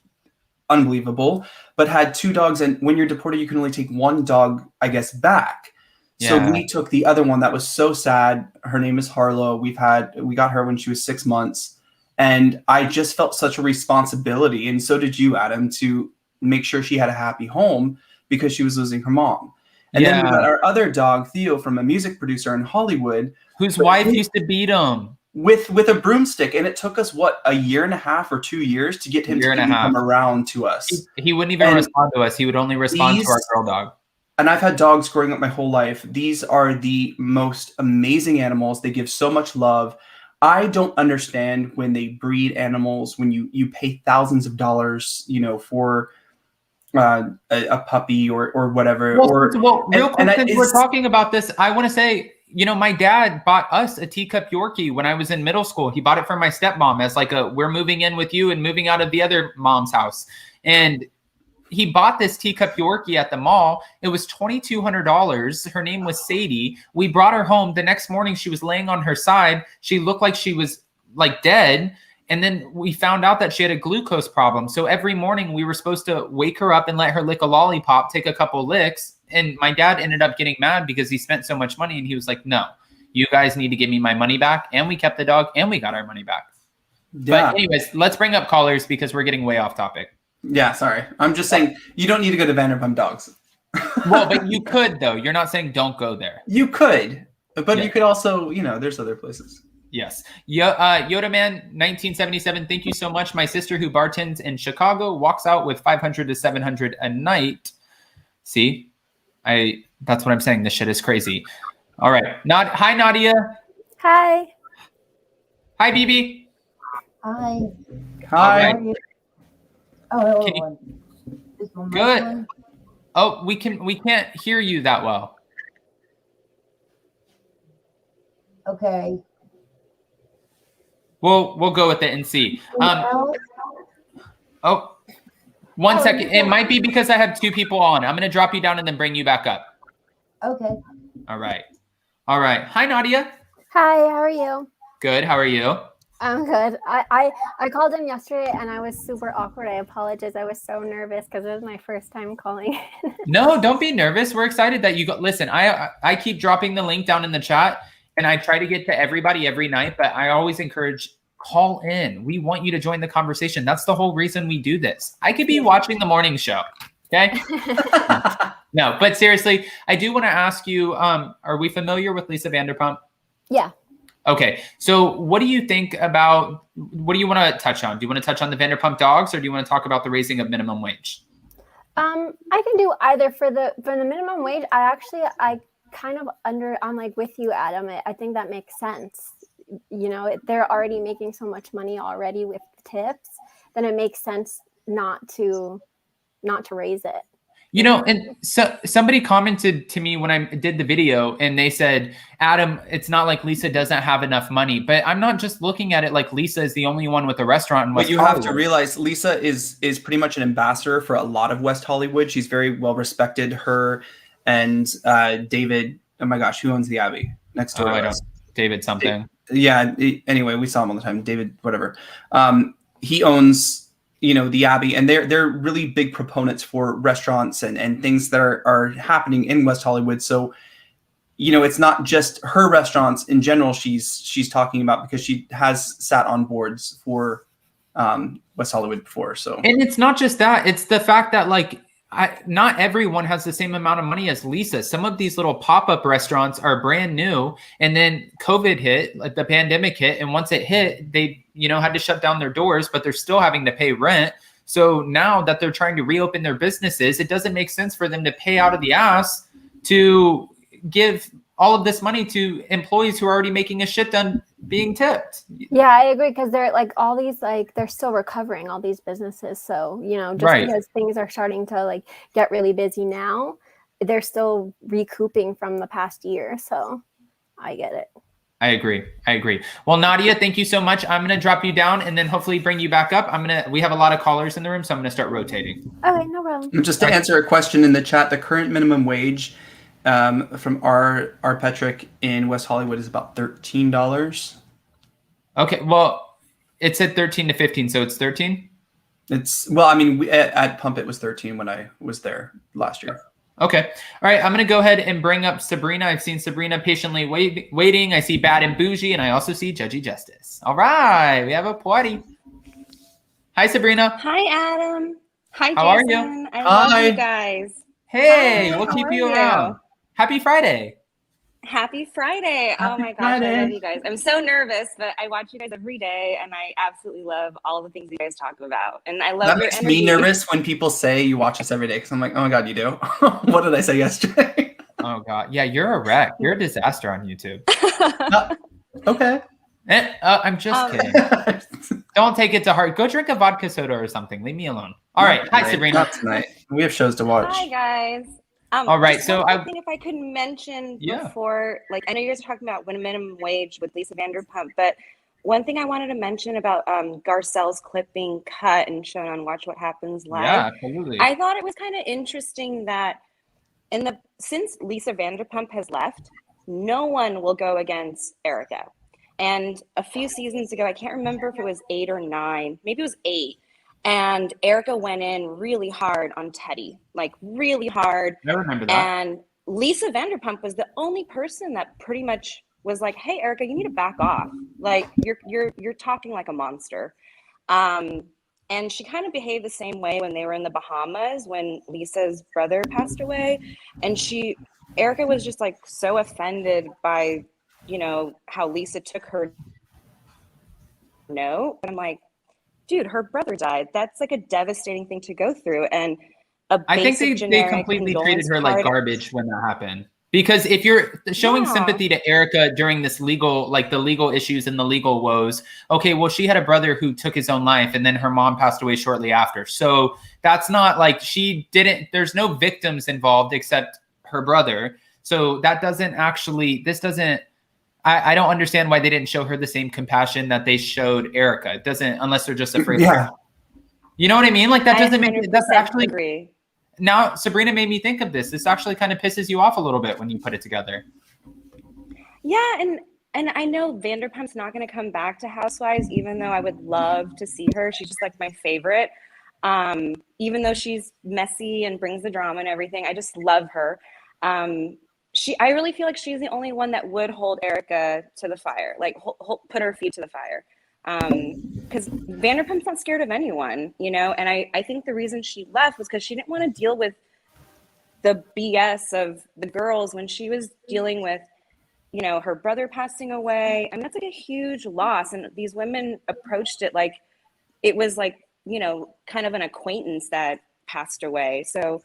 [SPEAKER 3] unbelievable, but had 2 dogs. And when you're deported, you can only take 1 dog, I guess, back. Yeah. So we took the other one. That was so sad. Her name is Harlow. We got her when she was 6 months. And I just felt such a responsibility, and so did you, Adam, to make sure she had a happy home because she was losing her mom. And then we got our other dog, Theo, from a music producer in Hollywood,
[SPEAKER 2] whose wife used to beat him
[SPEAKER 3] with a broomstick, and it took us a year and a half or 2 years to get him to even come around to us.
[SPEAKER 2] He wouldn't even respond to us. He would only respond to our girl dog.
[SPEAKER 3] And I've had dogs growing up my whole life. These are the most amazing animals. They give so much love. I don't understand when they breed animals, when you pay thousands of dollars, for a puppy or whatever.
[SPEAKER 2] Real quick, since we're talking about this, I want to say, my dad bought us a teacup Yorkie when I was in middle school. He bought it for my stepmom as like we're moving in with you and moving out of the other mom's house. And he bought this teacup Yorkie at the mall. It was $2,200. Her name was Sadie. We brought her home. The next morning, she was laying on her side. She looked like she was like dead. And then we found out that she had a glucose problem. So every morning we were supposed to wake her up and let her lick a lollipop, take a couple licks. And my dad ended up getting mad because he spent so much money. And he was like, no, you guys need to give me my money back. And we kept the dog and we got our money back. Yeah. But anyways, let's bring up callers because we're getting way off topic.
[SPEAKER 3] Yeah, sorry. I'm just saying you don't need to go to Vanderpump Dogs.
[SPEAKER 2] Well, but you could, though. You're not saying don't go there.
[SPEAKER 3] You could, but you could also, there's other places.
[SPEAKER 2] Yes. Yoda Man 1977. Thank you so much. My sister who bartends in Chicago walks out with $500 to $700 a night. See, that's what I'm saying. This shit is crazy. All right. Hi, Nadia.
[SPEAKER 6] Hi.
[SPEAKER 2] Hi, BB.
[SPEAKER 6] Hi.
[SPEAKER 3] Hi.
[SPEAKER 6] Oh,
[SPEAKER 2] good. Oh, we can't hear you that well.
[SPEAKER 6] Okay.
[SPEAKER 2] We'll go with it and see. One second. It might be because I have two people on. I'm gonna drop you down and then bring you back up.
[SPEAKER 6] Okay.
[SPEAKER 2] All right. Hi, Nadia.
[SPEAKER 6] Hi. How are you?
[SPEAKER 2] Good. How are you?
[SPEAKER 6] I'm good. I called in yesterday and I was super awkward. I apologize. I was so nervous because it was my first time calling.
[SPEAKER 2] No, don't be nervous. We're excited that you got. Listen, I keep dropping the link down in the chat and I try to get to everybody every night, but I always encourage call in. We want you to join the conversation. That's the whole reason we do this. I could be watching the morning show. Okay. No, but seriously, I do want to ask you, are we familiar with Lisa Vanderpump?
[SPEAKER 6] Yeah.
[SPEAKER 2] Okay, so what do you think about, what do you want to touch on? Do you want to touch on the Vanderpump Dogs or do you want to talk about the raising of minimum wage?
[SPEAKER 6] I can do either. For the minimum wage, I kind of I'm like with you, Adam. I think that makes sense. They're already making so much money already with tips, then it makes sense not to raise it.
[SPEAKER 2] And so somebody commented to me when I did the video and they said, Adam, it's not like Lisa doesn't have enough money, but I'm not just looking at it like Lisa is the only one with a restaurant in West Hollywood.
[SPEAKER 3] Have to realize Lisa is pretty much an ambassador for a lot of West Hollywood. She's very well respected. Her and David, oh my gosh, who owns the Abbey next door?
[SPEAKER 2] I don't. David something.
[SPEAKER 3] Yeah. Anyway, we saw him all the time. David, whatever. He owns the Abbey, and they're really big proponents for restaurants and things that are happening in West Hollywood. So, it's not just her restaurants in general she's talking about, because she has sat on boards for West Hollywood before. So,
[SPEAKER 2] and it's not just that; it's the fact that not everyone has the same amount of money as Lisa. Some of these little pop-up restaurants are brand new, and then COVID hit, like the pandemic hit, and once it hit, they had to shut down their doors, but they're still having to pay rent. So now that they're trying to reopen their businesses, it doesn't make sense for them to pay out of the ass to give all of this money to employees who are already making a shit ton being tipped.
[SPEAKER 6] Yeah, I agree, because they're all these they're still recovering, all these businesses. So, because things are starting to get really busy now, they're still recouping from the past year. So I get it.
[SPEAKER 2] I agree. Well, Nadia, thank you so much. I'm going to drop you down and then hopefully bring you back up. We have a lot of callers in the room, so I'm going to start rotating.
[SPEAKER 6] Okay, no problem.
[SPEAKER 3] Just to answer a question in the chat, the current minimum wage from our Patrick in West Hollywood is about $13.
[SPEAKER 2] Okay, well, it said 13 to 15, so it's 13?
[SPEAKER 3] At Pump it was 13 when I was there last year.
[SPEAKER 2] Okay. All right. I'm going to go ahead and bring up Sabrina. I've seen Sabrina patiently waiting. I see Bad and Bougie, and I also see Judgy Justice. All right. We have a party. Hi, Sabrina.
[SPEAKER 7] Hi, Adam. Hi,
[SPEAKER 2] How are
[SPEAKER 7] Jason.
[SPEAKER 2] you?
[SPEAKER 7] I love
[SPEAKER 3] Hi.
[SPEAKER 7] you guys.
[SPEAKER 2] Hey,
[SPEAKER 7] Hi,
[SPEAKER 2] we'll
[SPEAKER 7] how
[SPEAKER 2] keep
[SPEAKER 7] are
[SPEAKER 2] you
[SPEAKER 7] you?
[SPEAKER 2] around. Happy Friday.
[SPEAKER 7] Happy Friday. Oh
[SPEAKER 3] Happy
[SPEAKER 7] my gosh, I
[SPEAKER 3] Friday.
[SPEAKER 7] love you guys. I'm so nervous, but I watch you guys every day and I absolutely love all the things you guys talk about. And I love
[SPEAKER 3] That
[SPEAKER 7] your
[SPEAKER 3] makes
[SPEAKER 7] energy.
[SPEAKER 3] me nervous when people say you watch us every day because I'm like, oh my God, you do? What did I say yesterday?
[SPEAKER 2] Oh, God. Yeah, you're a wreck. You're a disaster on YouTube.
[SPEAKER 3] Okay.
[SPEAKER 2] I'm just kidding. Don't take it to heart. Go drink a vodka soda or something. Leave me alone. All right. Hi, Sabrina.
[SPEAKER 3] Not tonight. We have shows to watch.
[SPEAKER 7] Hi, guys.
[SPEAKER 2] All right,
[SPEAKER 7] just
[SPEAKER 2] so
[SPEAKER 7] one more thing, if I could mention
[SPEAKER 2] Yeah.
[SPEAKER 7] before, like I know you guys are talking about minimum wage with Lisa Vanderpump, but one thing I wanted to mention about Garcelle's clip being cut and shown on Watch What Happens Live.
[SPEAKER 2] Yeah, absolutely.
[SPEAKER 7] I thought it was kind of interesting that since Lisa Vanderpump has left, no one will go against Erika. And a few seasons ago, I can't remember if it was 8 or 9, maybe it was 8. And Erika went in really hard on Teddy, like really hard.
[SPEAKER 2] I remember that.
[SPEAKER 7] And Lisa Vanderpump was the only person that pretty much was like, "Hey, Erika, you need to back off. Like you're talking like a monster." And she kind of behaved the same way when they were in the Bahamas when Lisa's brother passed away. And Erika was just like so offended by, how Lisa took her note. And I'm like, dude, her brother died. That's like a devastating thing to go through. And
[SPEAKER 2] I think they completely treated her like garbage when that happened. Because if you're showing sympathy to Erika during this the legal issues and the legal woes, okay, well, she had a brother who took his own life and then her mom passed away shortly after. So that's not like there's no victims involved except her brother. So that I don't understand why they didn't show her the same compassion that they showed Erika. It doesn't, unless they're just afraid.
[SPEAKER 3] Yeah.
[SPEAKER 2] You know what I mean? Like that doesn't make it. That's actually
[SPEAKER 7] agree.
[SPEAKER 2] Now Sabrina made me think of this. This actually kind of pisses you off a little bit when you put it together.
[SPEAKER 7] Yeah, and I know Vanderpump's not going to come back to Housewives, even though I would love to see her. She's just like my favorite. Even though she's messy and brings the drama and everything, I just love her. I really feel like she's the only one that would hold Erika to the fire, like put her feet to the fire. Because Vanderpump's not scared of anyone, and I think the reason she left was because she didn't want to deal with the BS of the girls when she was dealing with, her brother passing away. I mean, that's like a huge loss. And these women approached it like it was like, kind of an acquaintance that passed away. So,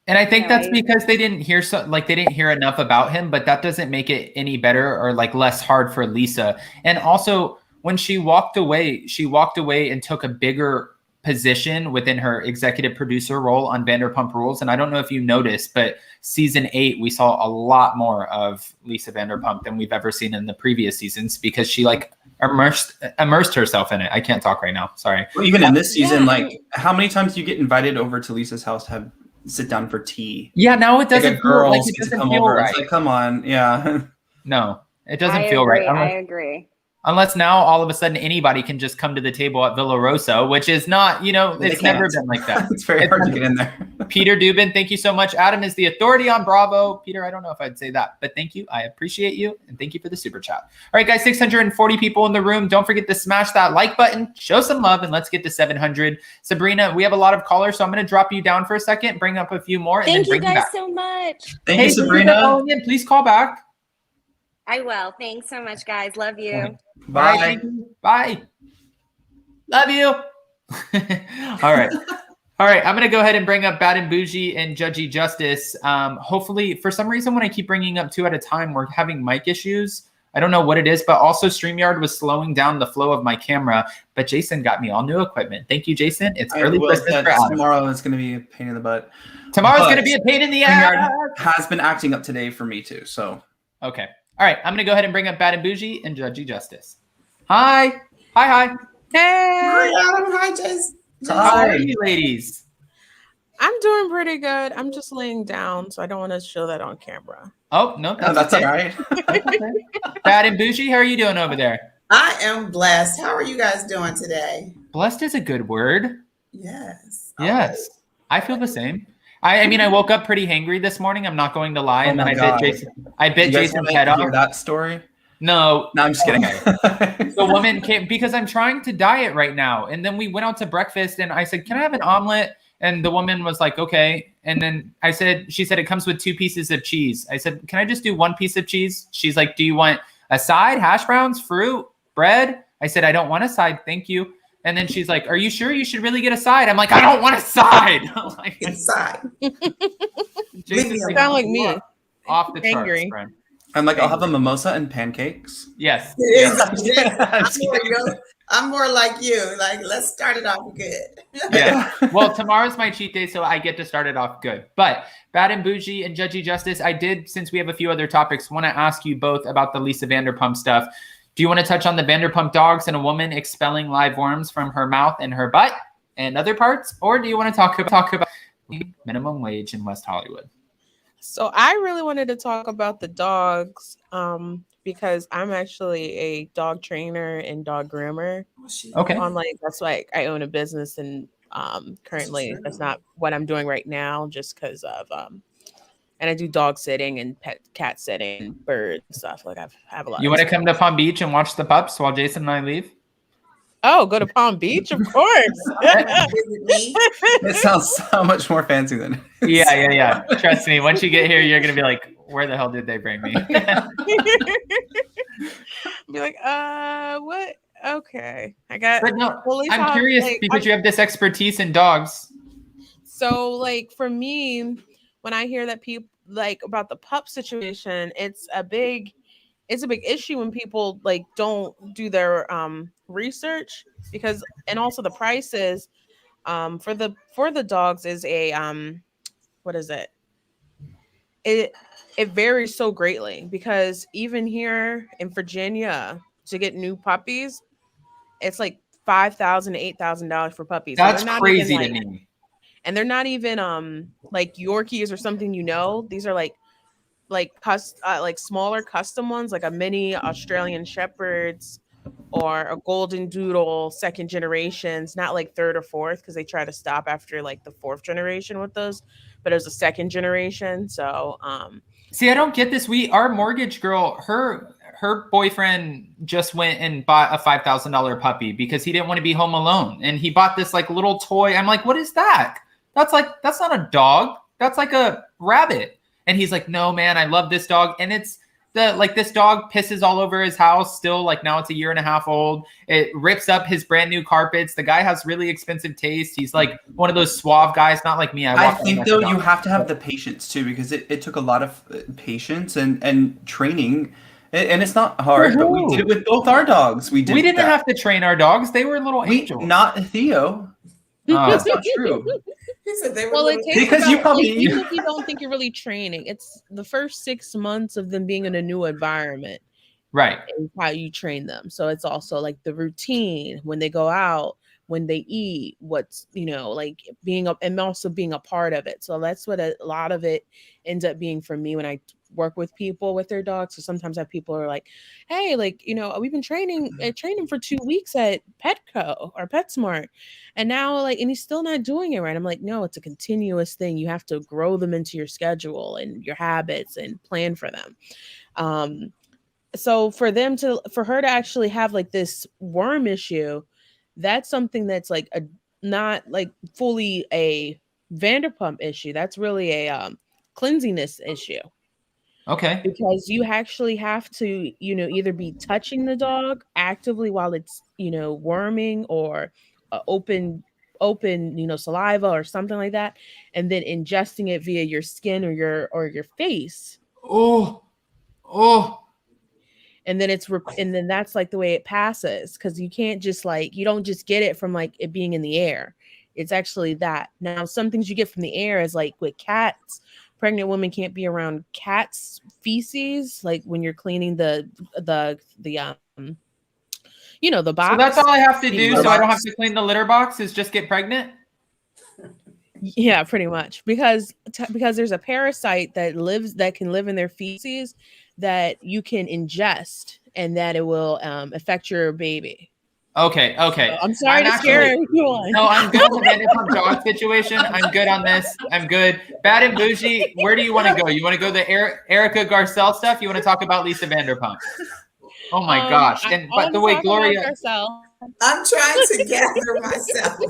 [SPEAKER 2] and I think that's because they didn't hear enough about him, but that doesn't make it any better or like less hard for Lisa. And also when she walked away and took a bigger position within her executive producer role on Vanderpump Rules. And I don't know if you noticed, but season 8, we saw a lot more of Lisa Vanderpump than we've ever seen in the previous seasons because she like immersed herself in it. I can't talk right now. Sorry.
[SPEAKER 3] Well, even in this season, like how many times do you get invited over to Lisa's house to sit down for tea?
[SPEAKER 2] Yeah, now it doesn't feel like it doesn't feel right.
[SPEAKER 3] It's like, come on. Yeah.
[SPEAKER 2] No, it doesn't feel right.
[SPEAKER 7] I agree.
[SPEAKER 2] Unless now all of a sudden anybody can just come to the table at Villa Rosa, which is not, it's never been like that.
[SPEAKER 3] It's very hard to get in there.
[SPEAKER 2] Peter Dubin, thank you so much. Adam is the authority on Bravo. Peter, I don't know if I'd say that, but thank you. I appreciate you. And thank you for the super chat. All right, guys, 640 people in the room. Don't forget to smash that like button, show some love, and let's get to 700. Sabrina, we have a lot of callers, so I'm going to drop you down for a second, bring up a few more. And
[SPEAKER 7] Thank
[SPEAKER 2] then
[SPEAKER 7] you
[SPEAKER 2] bring
[SPEAKER 7] guys
[SPEAKER 2] back.
[SPEAKER 7] so much.
[SPEAKER 3] Thank you, Sabrina.
[SPEAKER 2] Please call back.
[SPEAKER 7] I will. Thanks so much, guys. Love you.
[SPEAKER 2] Right.
[SPEAKER 3] Bye.
[SPEAKER 2] Bye. Love you. All right. All right. I'm going to go ahead and bring up Bad and Bougie and Judgy Justice. Hopefully, for some reason, when I keep bringing up 2 at a time, we're having mic issues. I don't know what it is, but also StreamYard was slowing down the flow of my camera. But Jason got me all new equipment. Thank you, Jason. It's early Christmas for Adam.
[SPEAKER 3] Tomorrow is going to be a pain in the butt.
[SPEAKER 2] Tomorrow's going to be a pain in the ass.
[SPEAKER 3] Has been acting up today for me too. So
[SPEAKER 2] okay. All right, I'm going to go ahead and bring up Bad and Bougie and Judgy Justice. Hi. Hi.
[SPEAKER 8] Hey. Hi, Adam. Hi, Jason.
[SPEAKER 2] How are you, ladies?
[SPEAKER 8] I'm doing pretty good. I'm just laying down, so I don't want to show that on camera.
[SPEAKER 2] Oh, no.
[SPEAKER 3] That's
[SPEAKER 2] okay.
[SPEAKER 3] all right.
[SPEAKER 2] Bad and Bougie, how are you doing over there?
[SPEAKER 9] I am blessed. How are you guys doing today?
[SPEAKER 2] Blessed is a good word.
[SPEAKER 9] Yes.
[SPEAKER 2] Yes. I feel the same. I mean, I woke up pretty hangry this morning. I'm not going to lie, and then I bit Jason. I bit Jason's head off.
[SPEAKER 3] Hear that story?
[SPEAKER 2] No,
[SPEAKER 3] I'm just kidding.
[SPEAKER 2] The woman came because I'm trying to diet right now, and then we went out to breakfast, and I said, "Can I have an omelet?" And the woman was like, "Okay." And then she said it comes with 2 pieces of cheese. I said, "Can I just do 1 piece of cheese?" She's like, "Do you want a side, hash browns, fruit, bread?" I said, "I don't want a side, thank you." And then she's like, "Are you sure you should really get a side?" I'm like, "I don't want a side." Like,
[SPEAKER 9] Inside.
[SPEAKER 2] Jason's
[SPEAKER 8] You sound like me.
[SPEAKER 2] Off the charts,
[SPEAKER 8] Angry.
[SPEAKER 2] friend.
[SPEAKER 3] I'm like, I'll have a mimosa and pancakes.
[SPEAKER 2] Yes.
[SPEAKER 9] I'm more like you. Like, let's start it off good.
[SPEAKER 2] Yeah. Well, tomorrow's my cheat day, so I get to start it off good. But Bad and Bougie and Judgy Justice, I did, since we have a few other topics, want to ask you both about the Lisa Vanderpump stuff. Do you want to touch on the Vanderpump Dogs and a woman expelling live worms from her mouth and her butt and other parts? Or do you want to talk about minimum wage in West Hollywood?
[SPEAKER 8] So I really wanted to talk about the dogs because I'm actually a dog trainer and dog groomer.
[SPEAKER 2] Okay.
[SPEAKER 8] That's like I own a business, and currently that's not what I'm doing right now, just because of and I do dog sitting and cat sitting and bird stuff. Like I have a lot.
[SPEAKER 2] You want to come to Palm Beach and watch the pups while Jason and I leave?
[SPEAKER 8] Oh, go to Palm Beach, of course.
[SPEAKER 3] It sounds so much more fancy than it is.
[SPEAKER 2] Yeah. Trust me. Once you get here, you're gonna be like, "Where the hell did they bring me?"
[SPEAKER 8] Be like, what? Okay, I got.
[SPEAKER 2] But no, I'm curious because you have this expertise in dogs.
[SPEAKER 8] So, like for me, when I hear that people like about the pup situation, it's a big issue when people like don't do their research, because and also the prices for the dogs is a what is it? It varies so greatly, because even here in Virginia to get new puppies, it's like $5,000 to $8,000 for puppies.
[SPEAKER 2] That's crazy to me.
[SPEAKER 8] And they're not even like Yorkies or something, these are like smaller custom ones, like a mini Australian Shepherds or a golden doodle second generations, not like third or fourth, because they try to stop after like the 4th generation with those, but it was a second generation. So
[SPEAKER 2] see, I don't get this. Our mortgage girl, her boyfriend just went and bought a $5,000 puppy because he didn't want to be home alone, and he bought this like little toy. I'm like, "What is that? That's not a dog. That's like a rabbit." And he's like, "No, man, I love this dog." And it's this dog pisses all over his house still. Like now it's a 1.5 years old. It rips up his brand new carpets. The guy has really expensive taste. He's like one of those suave guys, not like me.
[SPEAKER 3] I think though you have to have the patience too, because it took a lot of patience and training. And it's not hard, but we did it with both our dogs. We didn't
[SPEAKER 2] have to train our dogs. They were little angels.
[SPEAKER 3] Not Theo. That's not true.
[SPEAKER 9] He said they were
[SPEAKER 8] well,
[SPEAKER 3] because you probably
[SPEAKER 8] even if you don't think you're really training, it's the first 6 months of them being in a new environment,
[SPEAKER 2] right?
[SPEAKER 8] And how you train them. So it's also like the routine when they go out, when they eat, what's like being up, and also being a part of it. So that's what a lot of it ends up being for me when I work with people with their dogs. So sometimes I have people are like, "Hey, like we've been training for 2 weeks at Petco or PetSmart, and now and he's still not doing it right." I'm like, "No, it's a continuous thing. You have to grow them into your schedule and your habits and plan for them." So for her to actually have like this worm issue, that's something that's like not like fully a Vanderpump issue. That's really a cleanliness issue.
[SPEAKER 2] Okay.
[SPEAKER 8] Because you actually have to, either be touching the dog actively while it's, worming, or open, saliva or something like that, and then ingesting it via your skin or your face.
[SPEAKER 2] Oh.
[SPEAKER 8] And then and then that's like the way it passes, because you can't just you don't just get it from like it being in the air. It's actually that. Now, some things you get from the air is like with cats. Pregnant women can't be around cats' feces, like when you're cleaning the box.
[SPEAKER 2] So that's all I have to do, so I don't have to clean the litter box, is just get pregnant?
[SPEAKER 8] Yeah, pretty much. Because there's a parasite that can live in their feces that you can ingest, and that it will affect your baby.
[SPEAKER 2] Okay.
[SPEAKER 8] So I'm sorry to scare everyone.
[SPEAKER 2] No, I'm good on the Vanderpump Dogs situation. I'm good on this. I'm good. Bad and Bougie, where do you want to go? You want to go the Erika Garcelle stuff? You want to talk about Lisa Vanderpump? Oh my gosh. And by the way, Gloria.
[SPEAKER 9] I'm trying to gather myself.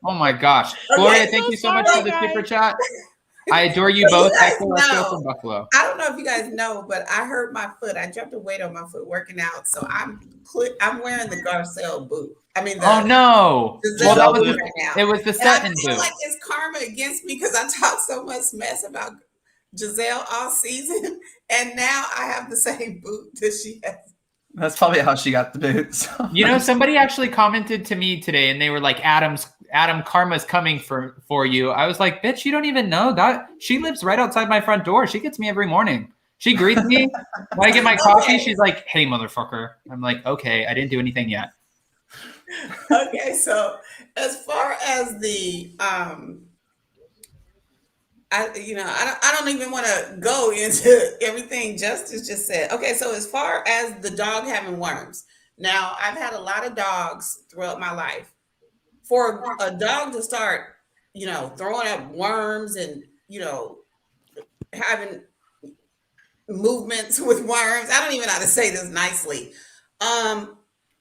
[SPEAKER 2] Oh my gosh. Gloria, thank you so much for the super chat. I adore you both. Echo from Buffalo.
[SPEAKER 9] I don't know if you guys know, but I hurt my foot. I dropped a weight on my foot working out, so I'm wearing the Garcelle boot. I mean,
[SPEAKER 2] oh no! Well, that was
[SPEAKER 9] it was the Sutton boot. I feel like it's karma against me because I talked so much mess about Giselle all season, and now I have the same boot that she has.
[SPEAKER 3] That's probably how she got the boots.
[SPEAKER 2] You know, somebody actually commented to me today, and they were like, Adam, karma's coming for you. I was like, bitch, you don't even know that. She lives right outside my front door. She gets me every morning. She greets me when I get my coffee. She's like, hey, motherfucker. I'm like, okay, I didn't do anything yet.
[SPEAKER 9] Okay, so as far as the I don't even want to go into everything Justice just said. Okay, so as far as the dog having worms, now I've had a lot of dogs throughout my life. For a dog to start, throwing up worms and, having movements with worms, I don't even know how to say this nicely. That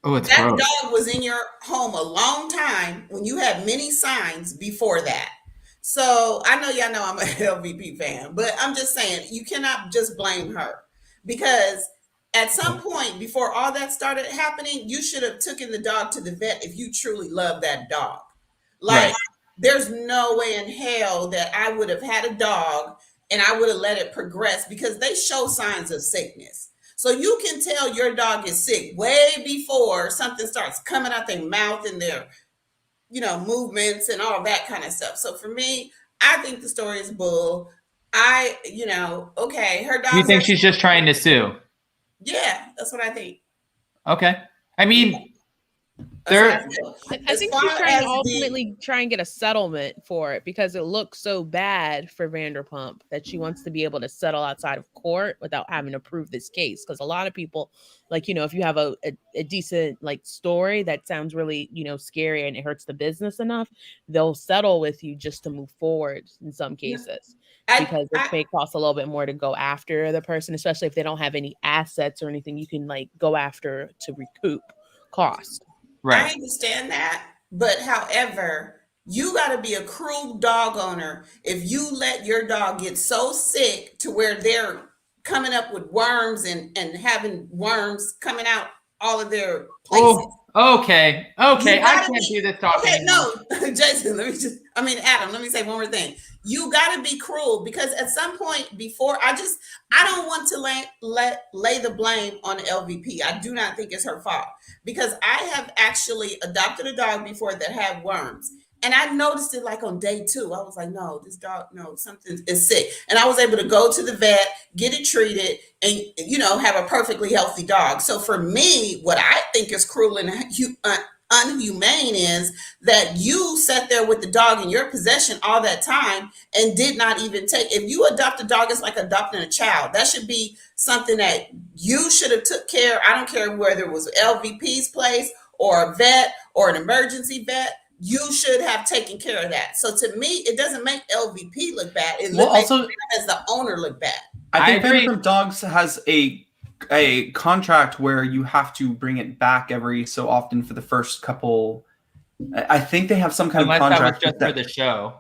[SPEAKER 9] gross. Dog was in your home a long time when you had many signs before that. So I know y'all know I'm a LVP fan, but I'm just saying you cannot just blame her because at some point before all that started happening, you should have taken the dog to the vet if you truly love that dog. Like, there's no way in hell that I would have had a dog and I would have let it progress because they show signs of sickness. So you can tell your dog is sick way before something starts coming out their mouth and their movements and all that kind of stuff. So for me, I think the story is bull. Okay, her dog.
[SPEAKER 2] You think she's just trying to sue?
[SPEAKER 9] Yeah, that's what I think.
[SPEAKER 2] Okay. I mean,
[SPEAKER 8] I think she's trying to ultimately try and get a settlement for it because it looks so bad for Vanderpump that she wants to be able to settle outside of court without having to prove this case. Because a lot of people, if you have a decent story that sounds really, scary and it hurts the business enough, they'll settle with you just to move forward in some cases. Because it may cost a little bit more to go after the person, especially if they don't have any assets or anything you can go after to recoup cost.
[SPEAKER 2] Right.
[SPEAKER 9] I understand that. But however, you got to be a cruel dog owner if you let your dog get so sick to where they're coming up with worms and having worms coming out all of their places.
[SPEAKER 2] Oh, okay. I can't do this talking.
[SPEAKER 9] Okay, no, Jason, Adam, let me say one more thing. You got to be cruel because at some point before, I don't want to lay the blame on the LVP. I do not think it's her fault because I have actually adopted a dog before that had worms. And I noticed it on day 2. I was like, no, this dog, something is sick. And I was able to go to the vet, get it treated, and, have a perfectly healthy dog. So for me, what I think is cruel and unhumane is that you sat there with the dog in your possession all that time and did not even take. If you adopt a dog, it's like adopting a child. That should be something that you should have took care. I don't care whether it was LVP's place or a vet or an emergency vet. You should have taken care of that. So to me, it doesn't make LVP look bad. It makes as the owner look bad.
[SPEAKER 3] I think Vanderpump Dogs has a contract where you have to bring it back every so often for the first couple. I think they have some kind of contract.
[SPEAKER 2] That was just for the show,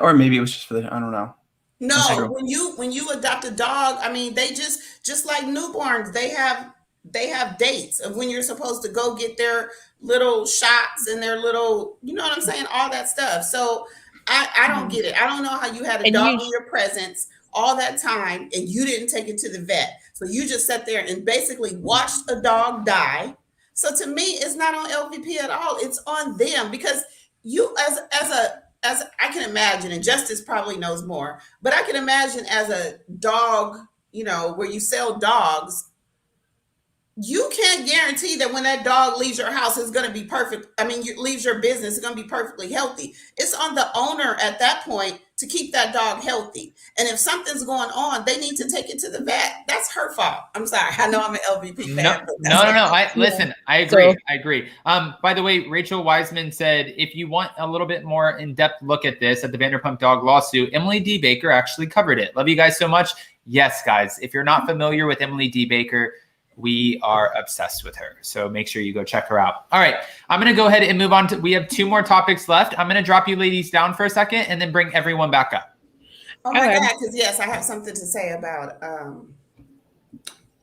[SPEAKER 3] or maybe it was just for the. I don't know.
[SPEAKER 9] No, when you adopt a dog, they just like newborns, they have dates of when you're supposed to go get their little shots and their little, you know what I'm saying, all that stuff. So I don't get it. I don't know how you had a dog in your presence all that time and you didn't take it to the vet. So you just sat there and basically watched a dog die. So to me, it's not on LVP at all. It's on them because you as I can imagine, and Justice probably knows more, but I can imagine as a dog, where you sell dogs, you can't guarantee that when that dog leaves your house, it's going to be perfect. Leaves your business, it's going to be perfectly healthy. It's on the owner at that point to keep that dog healthy. And if something's going on, they need to take it to the vet. That's her fault. I'm sorry. I know I'm an LVP fan.
[SPEAKER 2] No. Listen, I agree. By the way, Rachel Wiseman said, if you want a little bit more in-depth look at this, at the Vanderpump Dog lawsuit, Emily D. Baker actually covered it. Love you guys so much. Yes, guys, if you're not familiar with Emily D. Baker, we are obsessed with her. So make sure you go check her out. All right. I'm going to go ahead and move on we have 2 more topics left. I'm going to drop you ladies down for a second and then bring everyone back up.
[SPEAKER 9] Oh my God. Because yes, I have something to say about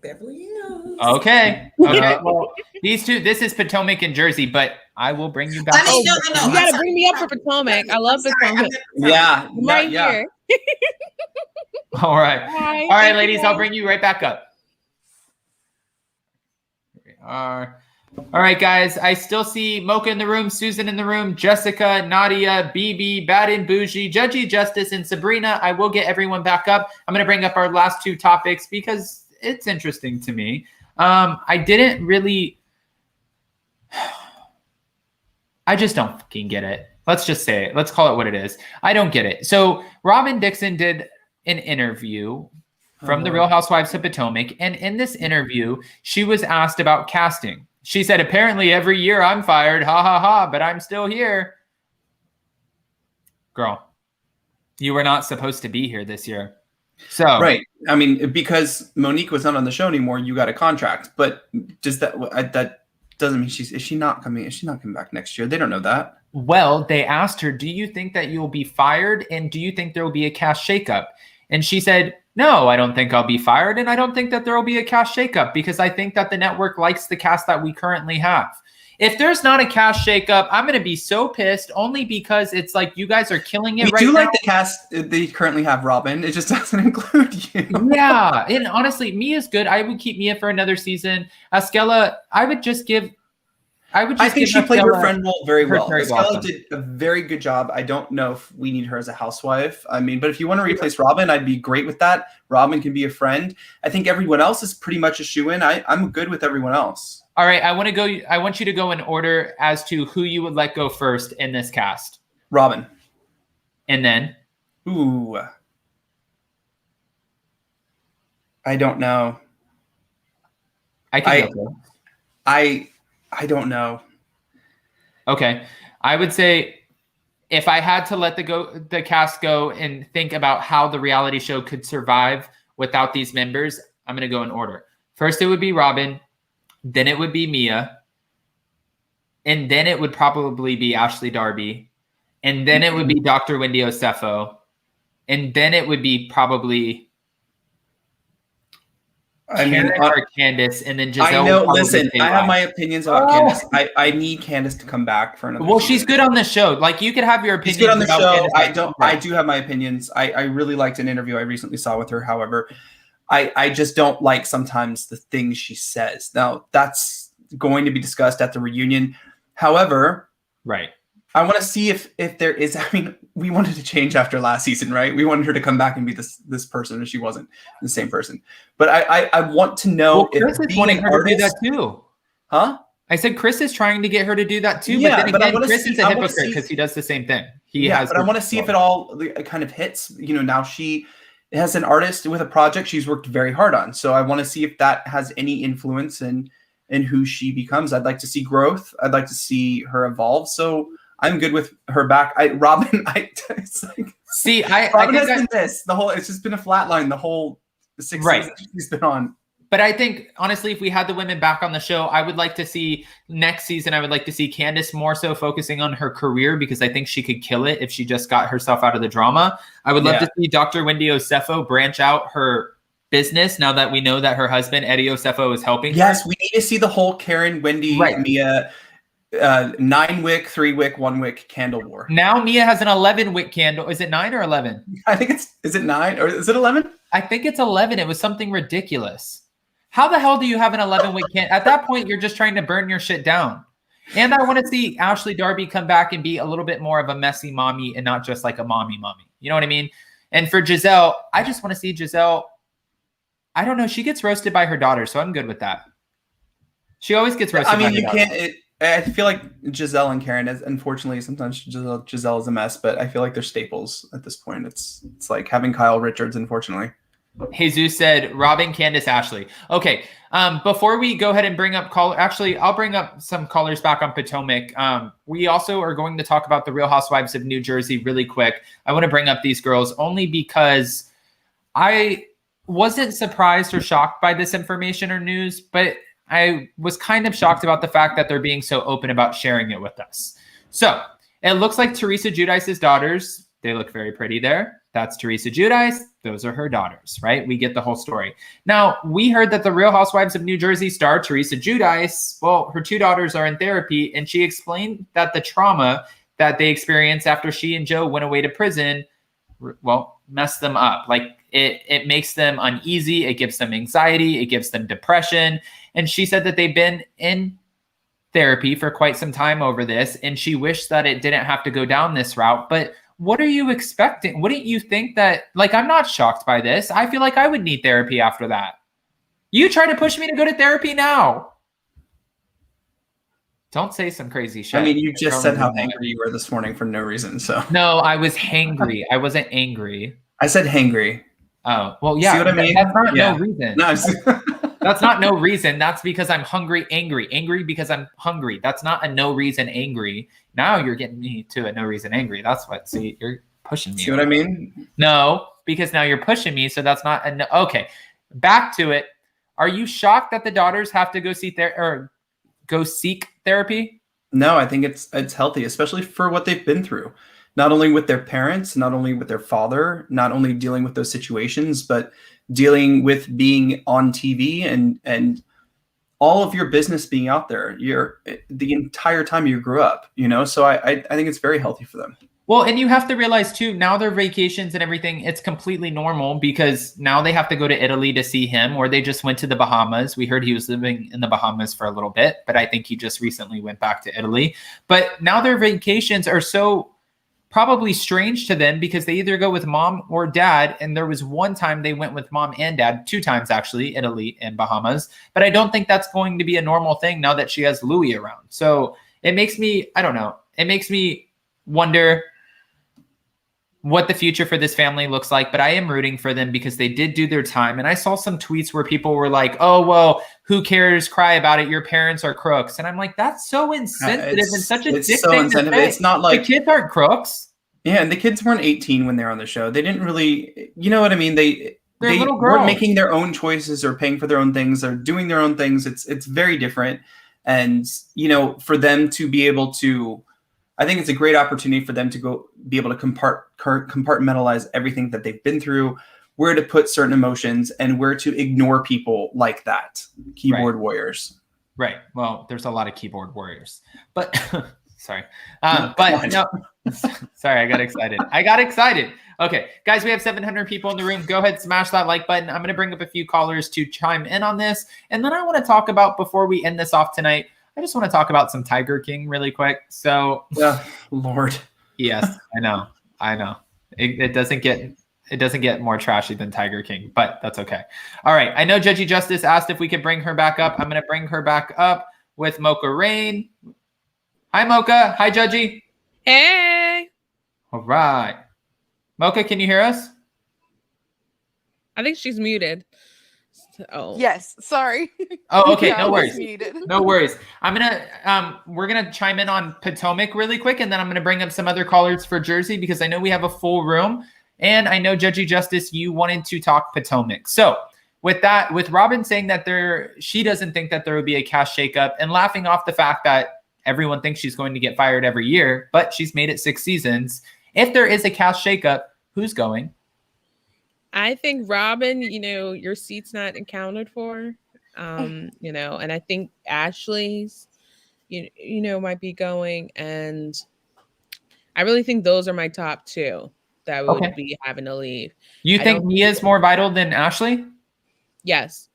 [SPEAKER 9] Beverly Hills.
[SPEAKER 2] Okay. Well, these two, this is Potomac and Jersey, but I will bring you back.
[SPEAKER 9] I mean, no.
[SPEAKER 8] You got to bring me up for Potomac. I love Potomac.
[SPEAKER 3] Yeah.
[SPEAKER 8] Right here.
[SPEAKER 2] All right.
[SPEAKER 8] Hi,
[SPEAKER 2] all right, ladies, I'll bring you right back up. All right, guys. I still see Mocha in the room, Susan in the room, Jessica, Nadia, BB, Bad and Bougie, Judgy Justice, and Sabrina. I will get everyone back up. I'm going to bring up our last 2 topics because it's interesting to me. I didn't really... I just don't fucking get it. Let's just say it. Let's call it what it is. I don't get it. So Robin Dixon did an interview from the Real Housewives of Potomac. And in this interview, she was asked about casting. She said, apparently every year I'm fired, ha ha ha, but I'm still here. Girl, you were not supposed to be here this year. So
[SPEAKER 3] right. I mean, because Monique was not on the show anymore, you got a contract. But does that doesn't mean is she not coming back next year? They don't know that.
[SPEAKER 2] Well, they asked her, do you think that you'll be fired? And do you think there will be a cast shakeup? And she said, no, I don't think I'll be fired. And I don't think that there will be a cast shakeup because I think that the network likes the cast that we currently have. If there's not a cast shakeup, I'm going to be so pissed only because it's like you guys are killing it right now.
[SPEAKER 3] We do like the cast they currently have, Robin. It just doesn't include you.
[SPEAKER 2] Yeah. And honestly, Mia's good. I would keep Mia for another season. Askella, I think
[SPEAKER 3] she played her friend role very well.
[SPEAKER 2] Askella
[SPEAKER 3] Askella did a very good job. I don't know if we need her as a housewife. I mean, but if you want to replace Robin, I'd be great with that. Robin can be a friend. I think everyone else is pretty much a shoo-in. I'm good with everyone else. All
[SPEAKER 2] right, I want you to go in order as to who you would let go first in this cast.
[SPEAKER 3] Robin.
[SPEAKER 2] And then?
[SPEAKER 3] Ooh. I don't know.
[SPEAKER 2] I don't know. Okay. I would say if I had to let the cast go and think about how the reality show could survive without these members, I'm going to go in order. First, it would be Robin. Then it would be Mia. And then it would probably be Ashley Darby. And then it would be Dr. Wendy Osefo. And then it would be probably... Candace, and then Giselle.
[SPEAKER 3] I know. Listen, I have my opinions about Candace. I need Candace to come back for another.
[SPEAKER 2] Well, she's good on the show. Like you could have your opinions.
[SPEAKER 3] She's good on the show.
[SPEAKER 2] Candace.
[SPEAKER 3] I do have my opinions. I really liked an interview I recently saw with her. However, I just don't like sometimes the things she says. Now that's going to be discussed at the reunion. However,
[SPEAKER 2] right.
[SPEAKER 3] I want to see if there is. I mean, we wanted to change after last season, right? We wanted her to come back and be this person, and she wasn't the same person. But I want to know
[SPEAKER 2] if Chris is wanting her to do that too.
[SPEAKER 3] Huh?
[SPEAKER 2] I said Chris is trying to get her to do that too.
[SPEAKER 3] Yeah,
[SPEAKER 2] but then again, Chris is a hypocrite because he does the same thing.
[SPEAKER 3] But I want to see if it all kind of hits. You know, now she has an artist with a project she's worked very hard on. So I want to see if that has any influence in who she becomes. I'd like to see growth. I'd like to see her evolve. So I'm good with her back. Robin, it's like Robin has been it's just been a flat line the whole 6 seasons she's been on.
[SPEAKER 2] But I think honestly, if we had the women back on the show, I would like to see next season. I would like to see Candace more so focusing on her career because I think she could kill it if she just got herself out of the drama. I would love to see Dr. Wendy Osefo branch out her business now that we know that her husband Eddie Osefo is helping.
[SPEAKER 3] Yes, we need to see the whole Karen, Wendy, Mia. 9-wick, 3-wick, 1-wick candle war.
[SPEAKER 2] Now Mia has an 11-wick candle. Is it 9 or 11?
[SPEAKER 3] I think is it 9 or is it 11?
[SPEAKER 2] I think it's 11. It was something ridiculous. How the hell do you have an 11-wick candle? At that point, you're just trying to burn your shit down. And I want to see Ashley Darby come back and be a little bit more of a messy mommy and not just like a mommy. You know what I mean? And for Giselle, I just want to see Giselle. I don't know. She gets roasted by her daughter, so I'm good with that. She always gets roasted by her daughter.
[SPEAKER 3] I feel like Giselle and Karen is, unfortunately, sometimes Giselle is a mess, but I feel like they're staples at this point. It's like having Kyle Richards, unfortunately.
[SPEAKER 2] Jesus said Robin, Candace, Ashley. Okay. Before we go ahead and bring up actually, I'll bring up some callers back on Potomac. We also are going to talk about the Real Housewives of New Jersey really quick. I want to bring up these girls only because I wasn't surprised or shocked by this information or news, but I was kind of shocked about the fact that they're being so open about sharing it with us. So it looks like Teresa Giudice's daughters, they look very pretty there. That's Teresa Giudice. Those are her daughters, right? We get the whole story. Now, we heard that the Real Housewives of New Jersey star Teresa Giudice, well, her two daughters are in therapy, and she explained that the trauma that they experienced after she and Joe went away to prison, well, messed them up. Like it makes them uneasy. It gives them anxiety. It gives them depression. And she said that they've been in therapy for quite some time over this, and she wished that it didn't have to go down this route. But what are you expecting? Wouldn't you think that, like, I'm not shocked by this. I feel like I would need therapy after that. You try to push me to go to therapy now. Don't say some crazy shit.
[SPEAKER 3] I mean, you just said how angry you were this morning for no reason. So
[SPEAKER 2] no, I was hangry. I wasn't angry.
[SPEAKER 3] I said hangry.
[SPEAKER 2] Oh, well, yeah.
[SPEAKER 3] See what I mean?
[SPEAKER 2] That's not no reason.
[SPEAKER 3] No,
[SPEAKER 2] that's not no reason. That's because I'm hungry, angry because I'm hungry. That's not a no reason angry. Now you're getting me to a no reason angry. That's what, see, you're pushing me.
[SPEAKER 3] See what I mean?
[SPEAKER 2] No, because now you're pushing me. So that's not a no. Okay, back to it. Are you shocked that the daughters have to go see go seek therapy?
[SPEAKER 3] No, I think it's healthy, especially for what they've been through. Not only with their parents, not only with their father, not only dealing with those situations, but dealing with being on TV and all of your business being out there. You're the entire time you grew up, you know. So I think it's very healthy for them.
[SPEAKER 2] Well, and you have to realize too, now their vacations and everything, it's completely normal because now they have to go to Italy to see him, or they just went to the Bahamas. We heard he was living in the Bahamas for a little bit, but I think he just recently went back to Italy. But now their vacations are so probably strange to them because they either go with mom or dad. And there was one time they went with mom and dad, 2 times actually, Italy and Bahamas. But I don't think that's going to be a normal thing now that she has Louis around. So it makes me, I don't know, it makes me wonder what the future for this family looks like, but I am rooting for them because they did do their time. And I saw some tweets where people were like, oh, well, who cares? Cry about it. Your parents are crooks. And I'm like, that's so insensitive and such a dick thing to say.
[SPEAKER 3] It's not like
[SPEAKER 2] the kids aren't crooks.
[SPEAKER 3] Yeah, and the kids weren't 18 when they were on the show. They didn't really, you know what I mean? They weren't making their own choices or paying for their own things or doing their own things. It's very different. And, you know, for them to be able to, I think it's a great opportunity for them to go be able to compartmentalize everything that they've been through, where to put certain emotions and where to ignore people like that. Keyboard warriors.
[SPEAKER 2] Right. Well, there's a lot of keyboard warriors, but sorry. But no, sorry, I got excited. Okay, guys, we have 700 people in the room. Go ahead, smash that like button. I'm going to bring up a few callers to chime in on this. And then I want to talk about, before we end this off tonight, I just want to talk about some Tiger King really quick. So,
[SPEAKER 3] Lord.
[SPEAKER 2] Yes, I know. It doesn't get more trashy than Tiger King, but that's okay. All right. I know Judgy Justice asked if we could bring her back up. I'm going to bring her back up with Mocha Rain. Hi, Mocha. Hi, Judgy.
[SPEAKER 8] Hey.
[SPEAKER 2] All right. Mocha, can you hear us?
[SPEAKER 8] I think she's muted. Oh
[SPEAKER 4] yes, sorry.
[SPEAKER 2] Oh, okay.
[SPEAKER 4] Yeah,
[SPEAKER 2] No worries.
[SPEAKER 4] muted.
[SPEAKER 2] No worries. We're gonna chime in on Potomac really quick, and then I'm gonna bring up some other callers for Jersey because I know we have a full room, and I know Judgy Justice, you wanted to talk Potomac. So with that, with Robin saying that she doesn't think that there would be a cast shakeup, and laughing off the fact that everyone thinks she's going to get fired every year, but she's made it 6 seasons. If there is a cast shakeup, who's going?
[SPEAKER 8] I think Robin, your seat's not accounted for, and I think Ashley's, might be going. And I really think those are my top 2 that would be having to leave.
[SPEAKER 2] You think Mia's more vital than Ashley?
[SPEAKER 8] Yes.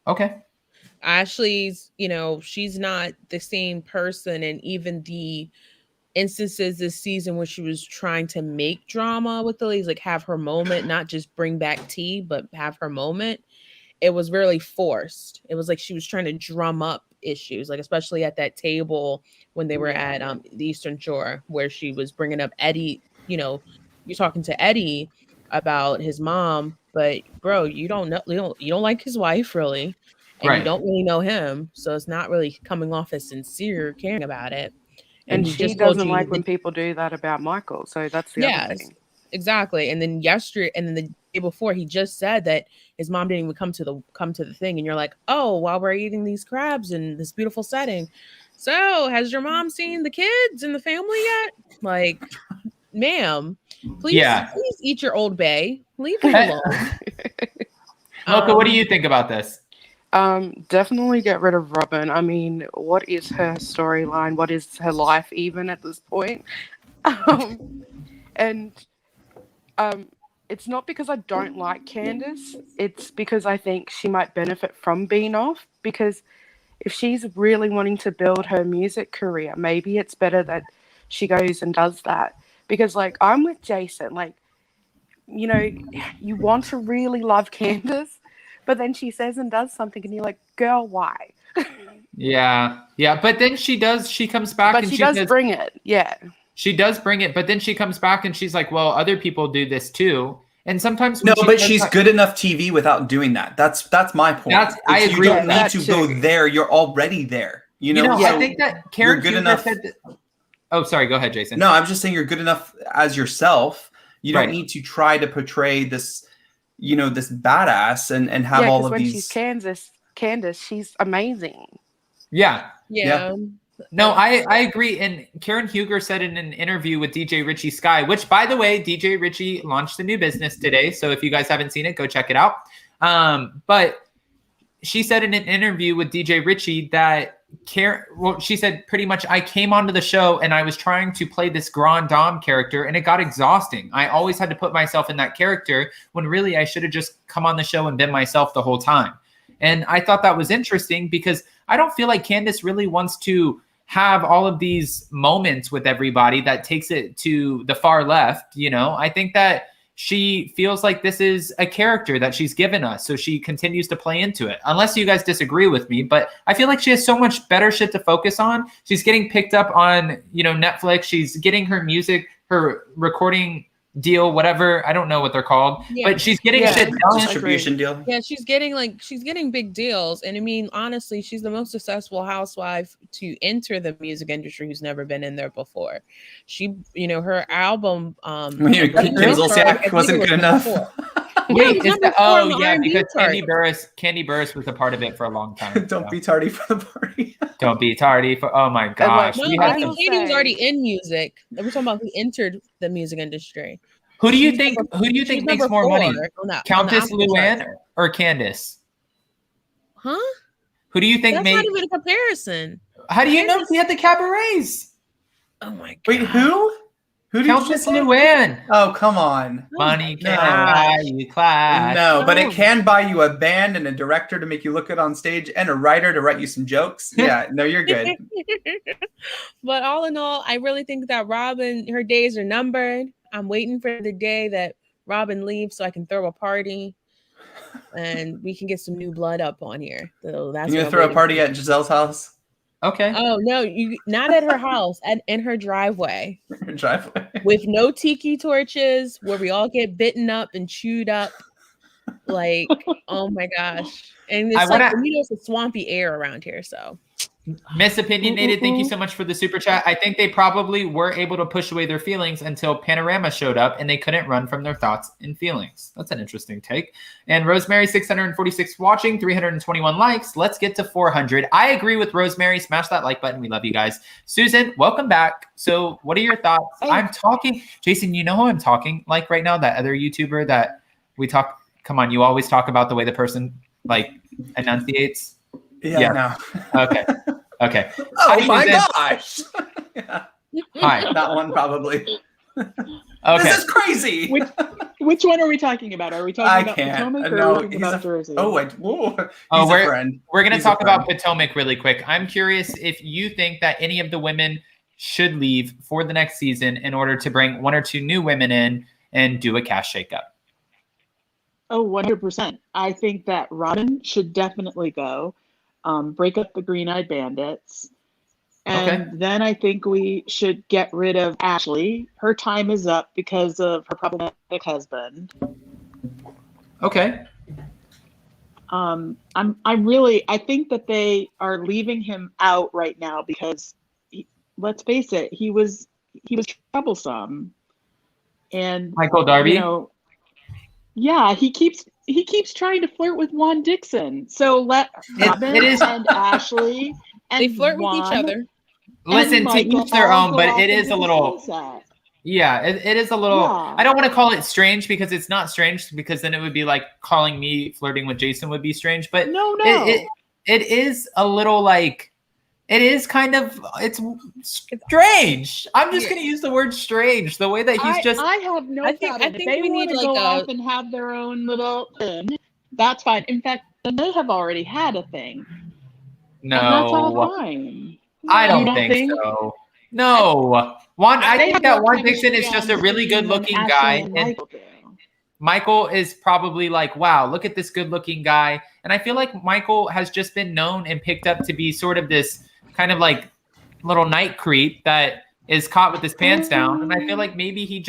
[SPEAKER 2] Okay.
[SPEAKER 8] Ashley's, she's not the same person. And even the instances this season where she was trying to make drama with the ladies, like have her moment, not just bring back tea, but have her moment, it was really forced. It was like she was trying to drum up issues, like especially at that table when they were at the Eastern Shore, where she was bringing up Eddie. You know, you're talking to Eddie about his mom, but bro, you don't know, you don't like his wife really, and you
[SPEAKER 2] Right.
[SPEAKER 8] don't really know him, so it's not really coming off as sincere caring about it.
[SPEAKER 4] And
[SPEAKER 8] he
[SPEAKER 4] she
[SPEAKER 8] just told
[SPEAKER 4] doesn't
[SPEAKER 8] you
[SPEAKER 4] like when people do that about Michael. So that's the other
[SPEAKER 8] yes,
[SPEAKER 4] thing.
[SPEAKER 8] exactly. And then the day before, he just said that his mom didn't even come to the thing, and you're like, oh, while we're eating these crabs in this beautiful setting, so has your mom seen the kids and the family yet? Like, ma'am, please eat your Old Bay. Leave him alone.
[SPEAKER 2] Mocha, what do you think about this?
[SPEAKER 4] Definitely get rid of Robin. I mean, what is her storyline? What is her life even at this point? It's not because I don't like Candace. It's because I think she might benefit from being off. Because if she's really wanting to build her music career, maybe it's better that she goes and does that. Because, like, I'm with Jason. Like, you know, you want to really love Candace, but then she says and does something, and you're like, girl, why?
[SPEAKER 2] Yeah. But then she comes back,
[SPEAKER 4] but
[SPEAKER 2] and
[SPEAKER 4] she does bring it. Yeah.
[SPEAKER 2] She does bring it, but then she comes back and she's like, well, other people do this too. And sometimes
[SPEAKER 3] she's good enough TV without doing that. That's my point.
[SPEAKER 2] I agree.
[SPEAKER 3] You don't need to go there. You're already there. You know,
[SPEAKER 2] I think that Karen
[SPEAKER 3] good enough.
[SPEAKER 2] Oh, sorry. Go ahead, Jason.
[SPEAKER 3] No, I'm just saying you're good enough as yourself. You don't need to try to portray this, this badass and have all of
[SPEAKER 4] when
[SPEAKER 3] these.
[SPEAKER 4] She's Candace, she's amazing.
[SPEAKER 2] Yeah. No,
[SPEAKER 8] I
[SPEAKER 2] agree. And Karen Huger said in an interview with DJ Richie Sky, which, by the way, DJ Richie launched a new business today. So if you guys haven't seen it, go check it out. But she said in an interview with DJ Richie that she said pretty much, I came onto the show and I was trying to play this Grand Dame character and it got exhausting. I always had to put myself in that character when really I should have just come on the show and been myself the whole time. And I thought that was interesting because I don't feel like Candace really wants to have all of these moments with everybody that takes it to the far left. I think that she feels like this is a character that she's given us. So she continues to play into it, unless you guys disagree with me. But I feel like she has so much better shit to focus on. She's getting picked up on, Netflix. She's getting her music, her recording deal, whatever. I don't know what they're called, but she's getting shit done.
[SPEAKER 3] Distribution deal.
[SPEAKER 8] Yeah, she's getting big deals. And I mean, honestly, she's the most successful housewife to enter the music industry who's never been in there before. She, her album
[SPEAKER 3] Zolciak wasn't good enough.
[SPEAKER 2] Wait, because Candy Burris was a part of it for a long time.
[SPEAKER 3] Don't be tardy for the party.
[SPEAKER 2] Don't be tardy for. Oh my gosh,
[SPEAKER 8] Candy was already in music. We're talking about who entered the music industry.
[SPEAKER 2] Who do you think makes more money? Countess Luann or Candace?
[SPEAKER 8] Huh?
[SPEAKER 2] Who do you think
[SPEAKER 8] That's not even a comparison.
[SPEAKER 2] How do you know she had the cabarets?
[SPEAKER 8] Oh my god.
[SPEAKER 3] Wait, who? Who did
[SPEAKER 2] Countess Luann?
[SPEAKER 3] Oh, come on.
[SPEAKER 2] Money can't buy you class.
[SPEAKER 3] No, but it can buy you a band and a director to make you look good on stage and a writer to write you some jokes. Yeah, no, you're good.
[SPEAKER 8] But all in all, I really think that Robin, her days are numbered. I'm waiting for the day that Robin leaves so I can throw a party and we can get some new blood up on here. So that's
[SPEAKER 3] you're gonna throw a party at Giselle's house?
[SPEAKER 2] Okay.
[SPEAKER 8] Oh no, you not at her house, in her driveway.
[SPEAKER 3] Her driveway.
[SPEAKER 8] With no tiki torches, where we all get bitten up and chewed up. Like, oh my gosh. And it's a swampy air around here, so.
[SPEAKER 2] Miss Opinionated, thank you so much for the super chat. I think they probably were able to push away their feelings until Panorama showed up and they couldn't run from their thoughts and feelings. That's an interesting take. And Rosemary, 646 watching, 321 likes. Let's get to 400. I agree with Rosemary. Smash that like button. We love you guys. Susan, welcome back. So what are your thoughts? I'm talking, Jason, you know who I'm talking like right now? That other YouTuber that we talk, come on, you always talk about the way the person like enunciates.
[SPEAKER 3] Yeah. No.
[SPEAKER 2] Okay.
[SPEAKER 3] Oh my gosh. Yeah.
[SPEAKER 2] Hi.
[SPEAKER 3] That one probably.
[SPEAKER 2] Okay.
[SPEAKER 3] This is crazy.
[SPEAKER 5] Which one are we talking about? Are we talking about Potomac or are we talking about Jersey?
[SPEAKER 2] We're going to talk about Potomac really quick. I'm curious if you think that any of the women should leave for the next season in order to bring one or two new women in and do a cast shakeup.
[SPEAKER 5] Oh, 100%. I think that Robin should definitely go. break up the Green-Eyed Bandits. And
[SPEAKER 2] Okay.
[SPEAKER 5] then I think we should get rid of Ashley. Her time is up because of her problematic husband.
[SPEAKER 2] Okay.
[SPEAKER 5] I think that they are leaving him out right now because let's face it, he was troublesome. And
[SPEAKER 2] Michael Darby.
[SPEAKER 5] you know, yeah, he keeps trying to flirt with Juan Dixon. So let Robin
[SPEAKER 2] it is-
[SPEAKER 5] and Ashley and
[SPEAKER 8] They flirt with
[SPEAKER 5] Juan
[SPEAKER 8] each other.
[SPEAKER 2] Listen, to
[SPEAKER 5] Michael
[SPEAKER 2] each their
[SPEAKER 5] all
[SPEAKER 2] own,
[SPEAKER 5] go
[SPEAKER 2] but
[SPEAKER 5] off
[SPEAKER 2] it is
[SPEAKER 5] into
[SPEAKER 2] a
[SPEAKER 5] the
[SPEAKER 2] little.
[SPEAKER 5] sunset.
[SPEAKER 2] Yeah, it is a little.
[SPEAKER 5] Yeah.
[SPEAKER 2] I don't want to call it strange because it's not strange because then it would be like calling me flirting with Jason would be strange. But
[SPEAKER 5] No.
[SPEAKER 2] it is a little like it is kind of it's strange. I'm just gonna use the word strange. The way that he's just.
[SPEAKER 5] I have no
[SPEAKER 8] I think-
[SPEAKER 5] doubt.
[SPEAKER 8] I
[SPEAKER 5] If
[SPEAKER 8] think
[SPEAKER 5] they
[SPEAKER 8] we
[SPEAKER 5] want
[SPEAKER 8] need,
[SPEAKER 5] to
[SPEAKER 8] like,
[SPEAKER 5] go
[SPEAKER 8] a-
[SPEAKER 5] off and have their own little thing, that's fine. In fact, they may have already had a thing. And that's all
[SPEAKER 2] No,
[SPEAKER 5] fine.
[SPEAKER 2] I
[SPEAKER 5] You
[SPEAKER 2] don't
[SPEAKER 5] don't
[SPEAKER 2] think
[SPEAKER 5] think?
[SPEAKER 2] so. No, I
[SPEAKER 5] They
[SPEAKER 2] think
[SPEAKER 5] have
[SPEAKER 2] that
[SPEAKER 5] more
[SPEAKER 2] Juan Dixon is
[SPEAKER 5] chemistry
[SPEAKER 2] just
[SPEAKER 5] on
[SPEAKER 2] a really
[SPEAKER 5] screen than
[SPEAKER 2] good-looking
[SPEAKER 5] Ashley
[SPEAKER 2] guy,
[SPEAKER 5] and
[SPEAKER 2] and
[SPEAKER 5] Michael do.
[SPEAKER 2] Michael is probably like, wow, look at this good-looking guy. And I feel like Michael has just been known and picked up to be sort of this kind of like little night creep that is caught with his pants down. And I feel like maybe he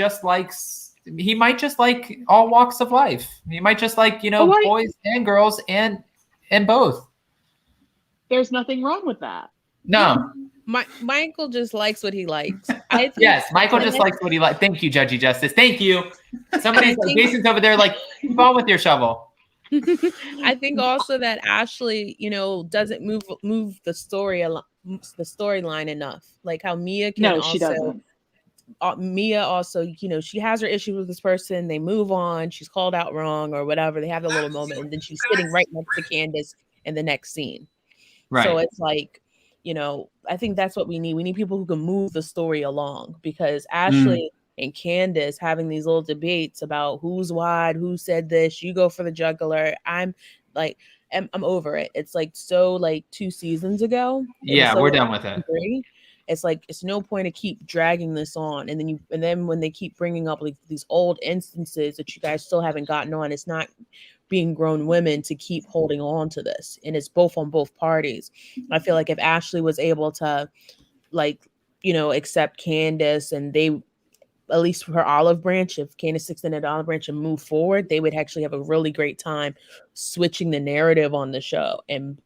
[SPEAKER 2] might just like all walks of life. He might just like, boys and girls and both.
[SPEAKER 5] There's nothing wrong with that.
[SPEAKER 2] No.
[SPEAKER 8] Michael just likes what he likes. I think,
[SPEAKER 2] Yes, Michael just likes what he likes. Thank you, Judgy Justice. Thank you. Somebody's like, Jason's over there like, keep on with your shovel.
[SPEAKER 8] I think also that Ashley, doesn't move the storyline enough. Like how Mia can
[SPEAKER 5] No,
[SPEAKER 8] also.
[SPEAKER 5] she doesn't.
[SPEAKER 8] Mia also, she has her issues with this person. They move on. She's called out wrong or whatever. They have a little moment, and then she's sitting right next to Candace in the next scene.
[SPEAKER 2] Right.
[SPEAKER 8] So it's like, I think that's what we need. We need people who can move the story along because Ashley and Candace having these little debates about who's wide, who said this, you go for the juggler. I'm over it. It's like so like 2 seasons ago.
[SPEAKER 2] Yeah, we're done with it.
[SPEAKER 8] It's like it's no point to keep dragging this on, and then when they keep bringing up like these old instances that you guys still haven't gotten on, it's not being grown women to keep holding on to this, and it's both on both parties. I feel like if Ashley was able to accept Candace and they at least for her olive branch, if Candace extended olive branch and move forward, they would actually have a really great time switching the narrative on the show and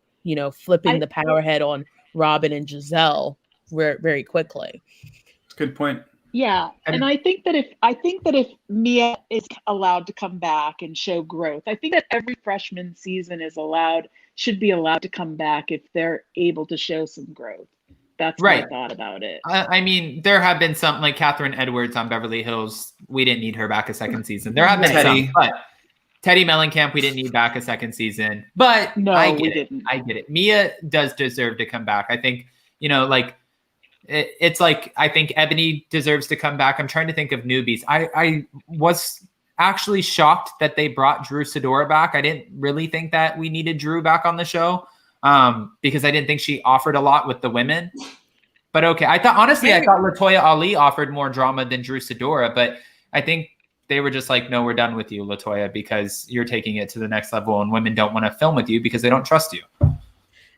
[SPEAKER 8] flipping the power head on Robin and Giselle very quickly.
[SPEAKER 3] Good point.
[SPEAKER 5] Yeah, and I think that if Mia is allowed to come back and show growth, I think that every freshman season should be allowed to come back if they're able to show some growth. That's my thought about it.
[SPEAKER 2] I mean, there have been some like Catherine Edwards on Beverly Hills. We didn't need her back a second season. There have been some, but Teddy Mellencamp, we didn't need back a second season. But
[SPEAKER 5] no,
[SPEAKER 2] I get
[SPEAKER 5] we
[SPEAKER 2] it.
[SPEAKER 5] didn't.
[SPEAKER 2] I get it. Mia does deserve to come back. I think it's like I think Eboni deserves to come back. I'm trying to think of newbies. I was actually shocked that they brought Drew Sidora back. I didn't really think that we needed Drew back on the show because I didn't think she offered a lot with the women. But okay, I thought LaToya Ali offered more drama than Drew Sidora, but I think they were just like, no, we're done with you, LaToya, because you're taking it to the next level, and women don't want to film with you because they don't trust you.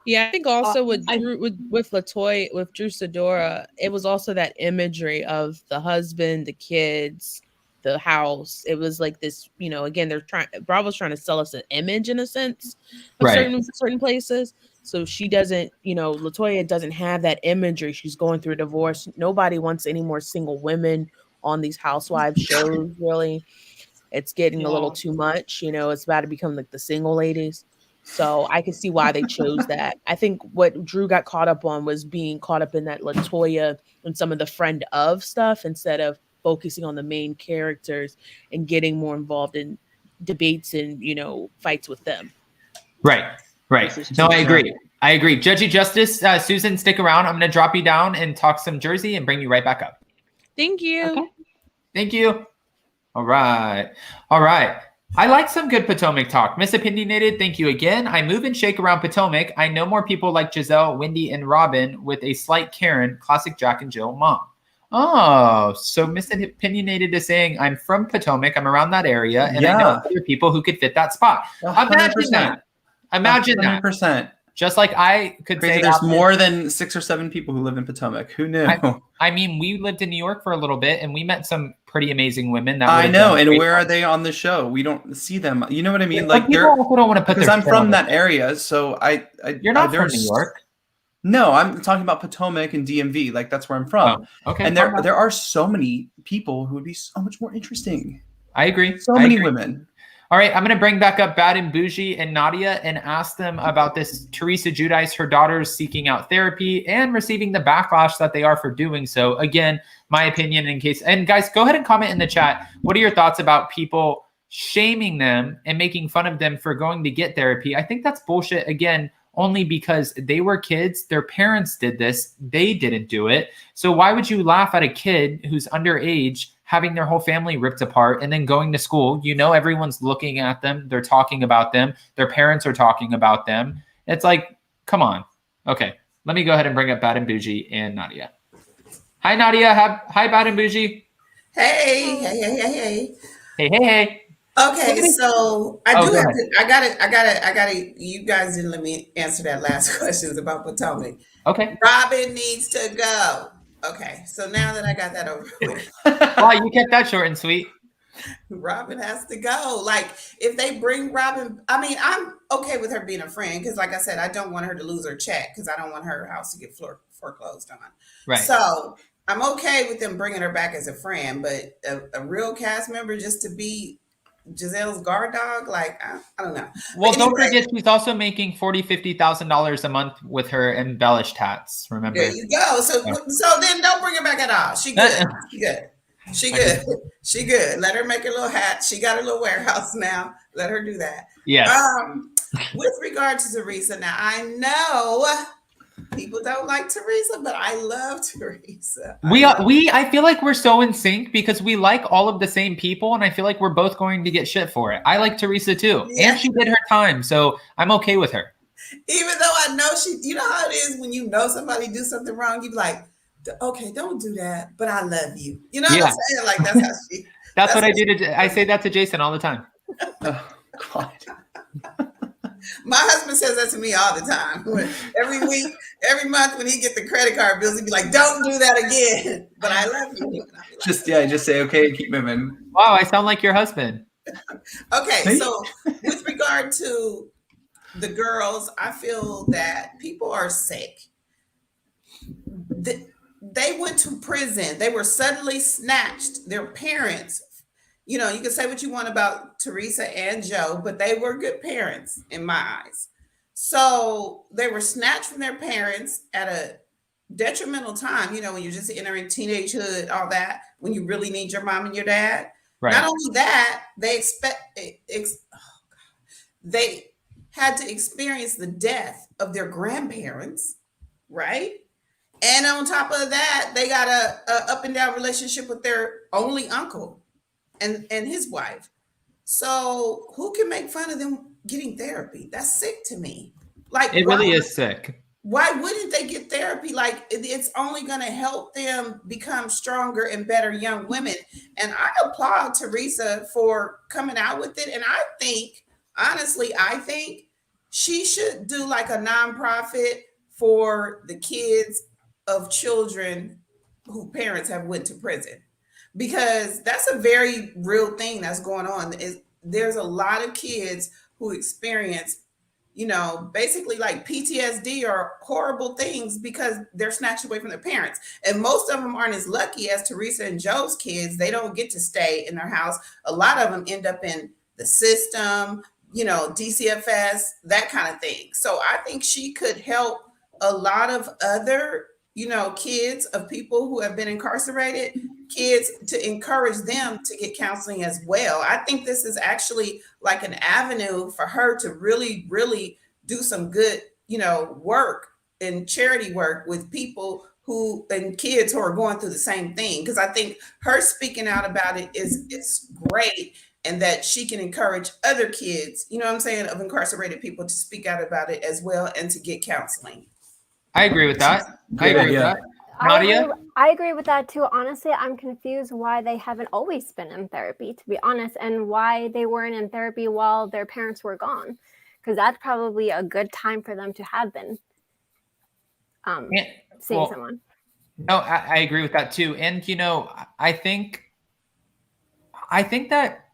[SPEAKER 8] Yeah, I think also with LaToya, with Drew Sidora, it was also that imagery of the husband, the kids, the house. It was like this, again, Bravo's trying to sell us an image in a sense of certain places. So she doesn't, LaToya doesn't have that imagery. She's going through a divorce. Nobody wants any more single women on these Housewives shows, really. It's getting a little too much. It's about to become like the single ladies. So I can see why they chose that. I think what Drew got caught up on was being caught up in that LaToya and some of the friend of stuff instead of focusing on the main characters and getting more involved in debates and, fights with them. Right. No, I agree. Judgy Justice, Susan, stick around. I'm going to drop you down and talk some Jersey and bring you right back up.
[SPEAKER 5] Thank you.
[SPEAKER 8] Okay.
[SPEAKER 2] Thank you. All right. I like some good Potomac talk. Miss Opinionated, thank you again. I move and shake around Potomac. I know more people like Giselle, Wendy, and Robin with a slight Karen, classic Jack and Jill mom. Oh, so Miss Opinionated is saying, I'm from Potomac. I'm around that area. And I know other people who could fit that spot.
[SPEAKER 3] 100%.
[SPEAKER 2] Imagine that.
[SPEAKER 3] 100%.
[SPEAKER 2] Just like I could
[SPEAKER 3] Crazy,
[SPEAKER 2] say
[SPEAKER 3] there's
[SPEAKER 2] after-
[SPEAKER 3] more than 6 or 7 people who live in Potomac. Who knew?
[SPEAKER 2] I mean, we lived in New York for a little bit, and we met some pretty amazing women. That
[SPEAKER 3] I
[SPEAKER 2] would've
[SPEAKER 3] know,
[SPEAKER 2] been
[SPEAKER 3] and
[SPEAKER 2] great
[SPEAKER 3] where
[SPEAKER 2] fun.
[SPEAKER 3] are they on the show? We don't see them. You know what I mean?
[SPEAKER 2] But
[SPEAKER 3] Like
[SPEAKER 2] people also don't want to put
[SPEAKER 3] because
[SPEAKER 2] their
[SPEAKER 3] I'm
[SPEAKER 2] shit on
[SPEAKER 3] from
[SPEAKER 2] the
[SPEAKER 3] that
[SPEAKER 2] show.
[SPEAKER 3] area, so
[SPEAKER 2] You're not from
[SPEAKER 3] there's
[SPEAKER 2] New York.
[SPEAKER 3] No, I'm talking about Potomac and DMV. Like that's where I'm from.
[SPEAKER 2] Oh, okay.
[SPEAKER 3] And
[SPEAKER 2] my bad.
[SPEAKER 3] there are so many people who would be so much more interesting.
[SPEAKER 2] I agree.
[SPEAKER 3] So
[SPEAKER 2] I
[SPEAKER 3] many
[SPEAKER 2] agree.
[SPEAKER 3] women.
[SPEAKER 2] All right, I'm going to bring back up Bad and Bougie and Nadia and ask them about this Teresa Giudice, her daughter's seeking out therapy and receiving the backlash that they are for doing so. Again, my opinion in case, and guys, go ahead and comment in the chat. What are your thoughts about people shaming them and making fun of them for going to get therapy? I think that's bullshit, again, only because they were kids. Their parents did this. They didn't do it. So why would you laugh at a kid who's underage having their whole family ripped apart and then going to school? You know, everyone's looking at them. They're talking about them. Their parents are talking about them. It's like, come on. Okay, let me go ahead and bring up Bad and Bougie and Nadia. Hi, Nadia. Hi, Bad and Bougie.
[SPEAKER 9] Hey.
[SPEAKER 2] Hey.
[SPEAKER 9] Okay, so I
[SPEAKER 2] Oh,
[SPEAKER 9] do
[SPEAKER 2] go
[SPEAKER 9] have
[SPEAKER 2] ahead.
[SPEAKER 9] to, I gotta, you guys didn't let me answer that last questions about Potomac.
[SPEAKER 2] Okay.
[SPEAKER 9] Robin needs to go. Okay, so now that I got that over with,
[SPEAKER 2] Wow, you kept that short and sweet.
[SPEAKER 9] Robin has to go. Like, if they bring Robin, I mean, I'm okay with her being a friend because, like I said, I don't want her to lose her check because I don't want her house to get foreclosed on.
[SPEAKER 2] Right.
[SPEAKER 9] So I'm okay with them bringing her back as a friend, but a real cast member just to be Giselle's guard dog, like I don't know.
[SPEAKER 2] Well,
[SPEAKER 9] But
[SPEAKER 2] don't
[SPEAKER 9] anyway,
[SPEAKER 2] forget she's also making $40,000-$50,000 a month with her embellished hats. Remember?
[SPEAKER 9] there you go. So then don't bring her back at all. She good. She good. She good. Let her make her little hat. She got her little warehouse now. Let her do that.
[SPEAKER 2] Yes.
[SPEAKER 9] With regard to Teresa, now I know people don't like Teresa, but I love Teresa.
[SPEAKER 2] I feel like we're so in sync because we like all of the same people, and I feel like we're both going to get shit for it. I like Teresa too, and she did her time, so I'm okay with her.
[SPEAKER 9] Even though I know you know how it is when you know somebody do something wrong, you be like, okay, don't do that, but I love you. You know what I'm saying? Like that's how she.
[SPEAKER 2] That's what I do I say that to Jason all the time.
[SPEAKER 3] Oh, God.
[SPEAKER 9] My husband says that to me all the time. Every week, every month when he get the credit card bills, he'd be like, don't do that again. But I love you. Like,
[SPEAKER 3] just say okay and keep moving.
[SPEAKER 2] Wow, I sound like your husband.
[SPEAKER 9] Okay, so with regard to the girls, I feel that people are sick. They went to prison. They were suddenly snatched. Their parents, you know, you can say what you want about Teresa and Joe, but they were good parents in my eyes. So they were snatched from their parents at a detrimental time, you know, when you're just entering teenagehood, all that, when you really need your mom and your dad.
[SPEAKER 2] Right.
[SPEAKER 9] Not only that, they had to experience the death of their grandparents, right? And on top of that, they got a up and down relationship with their only uncle and his wife. So who can make fun of them getting therapy? That's sick to me. Like
[SPEAKER 2] It really is sick.
[SPEAKER 9] Why wouldn't they get therapy? Like it's only going to help them become stronger and better young women. And I applaud Teresa for coming out with it. And I think, honestly, she should do like a nonprofit for the kids of children who parents have went to prison, because that's a very real thing that's going on. There's a lot of kids who experience, you know, basically like PTSD or horrible things because they're snatched away from their parents. And most of them aren't as lucky as Teresa and Joe's kids. They don't get to stay in their house. A lot of them end up in the system, you know, DCFS, that kind of thing. So I think she could help a lot of other, you know, kids of people who have been incarcerated, kids, to encourage them to get counseling as well. I think this is actually like an avenue for her to really, really do some good, you know, work and charity work with people who and kids who are going through the same thing. Because I think her speaking out about it is great, and that she can encourage other kids, you know what I'm saying, of incarcerated people to speak out about it as well and to get counseling.
[SPEAKER 2] I agree with that. Nadia?
[SPEAKER 6] I agree with that too. Honestly, I'm confused why they haven't always been in therapy, to be honest, and why they weren't in therapy while their parents were gone. because that's probably a good time for them to have been seeing someone.
[SPEAKER 2] No, I agree with that too. And I think that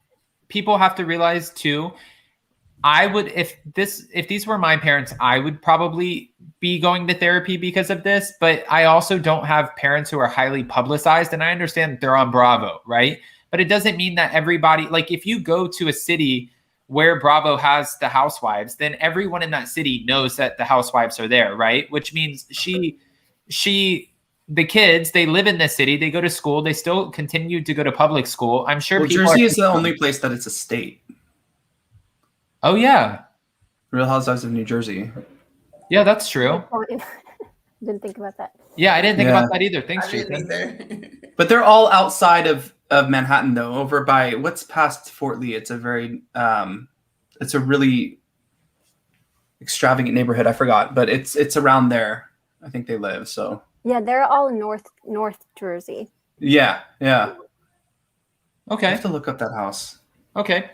[SPEAKER 2] people have to realize too. I would, if these were my parents, I would probably be going to therapy because of this. But I also don't have parents who are highly publicized, and I understand that they're on Bravo, right? But it doesn't mean that everybody, like if you go to a city where Bravo has the Housewives, then everyone in that city knows that the Housewives are there, right? Which means the kids, they live in this city, they go to school, they still continue to go to public school. I'm sure
[SPEAKER 3] Jersey is the only place that it's a state.
[SPEAKER 2] Oh, yeah.
[SPEAKER 3] Real Housewives of New Jersey.
[SPEAKER 2] Yeah, that's true.
[SPEAKER 6] Didn't think about that.
[SPEAKER 2] Yeah, I didn't think about that either. Thanks,
[SPEAKER 9] Jason.
[SPEAKER 3] But they're all outside of Manhattan, though, over by what's past Fort Lee. It's a very, it's a really extravagant neighborhood. I forgot, but it's around there. I think they live. So
[SPEAKER 6] yeah, they're all North Jersey.
[SPEAKER 3] Yeah.
[SPEAKER 2] Okay.
[SPEAKER 3] I have to look up that house.
[SPEAKER 2] Okay.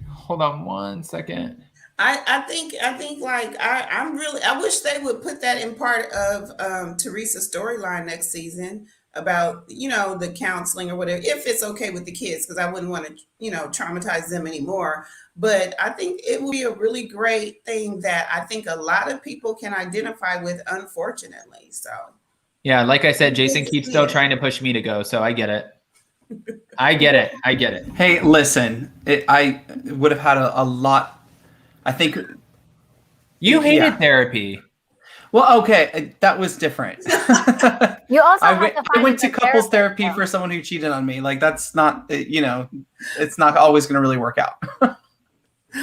[SPEAKER 2] Hold on one second.
[SPEAKER 9] I think like I wish they would put that in part of Teresa's storyline next season about the counseling or whatever, if it's okay with the kids, because I wouldn't want to traumatize them anymore. But I think it would be a really great thing that I think a lot of people can identify with, unfortunately. So
[SPEAKER 2] yeah, like I said, Jason keeps still trying to push me to go, so I get it. I get it.
[SPEAKER 3] Hey, listen, I would have had a lot. I think
[SPEAKER 2] you hated therapy.
[SPEAKER 3] Well, okay, that was different.
[SPEAKER 6] You also
[SPEAKER 3] I went to couples therapy for someone who cheated on me. Like that's not, it's not always going to really work out.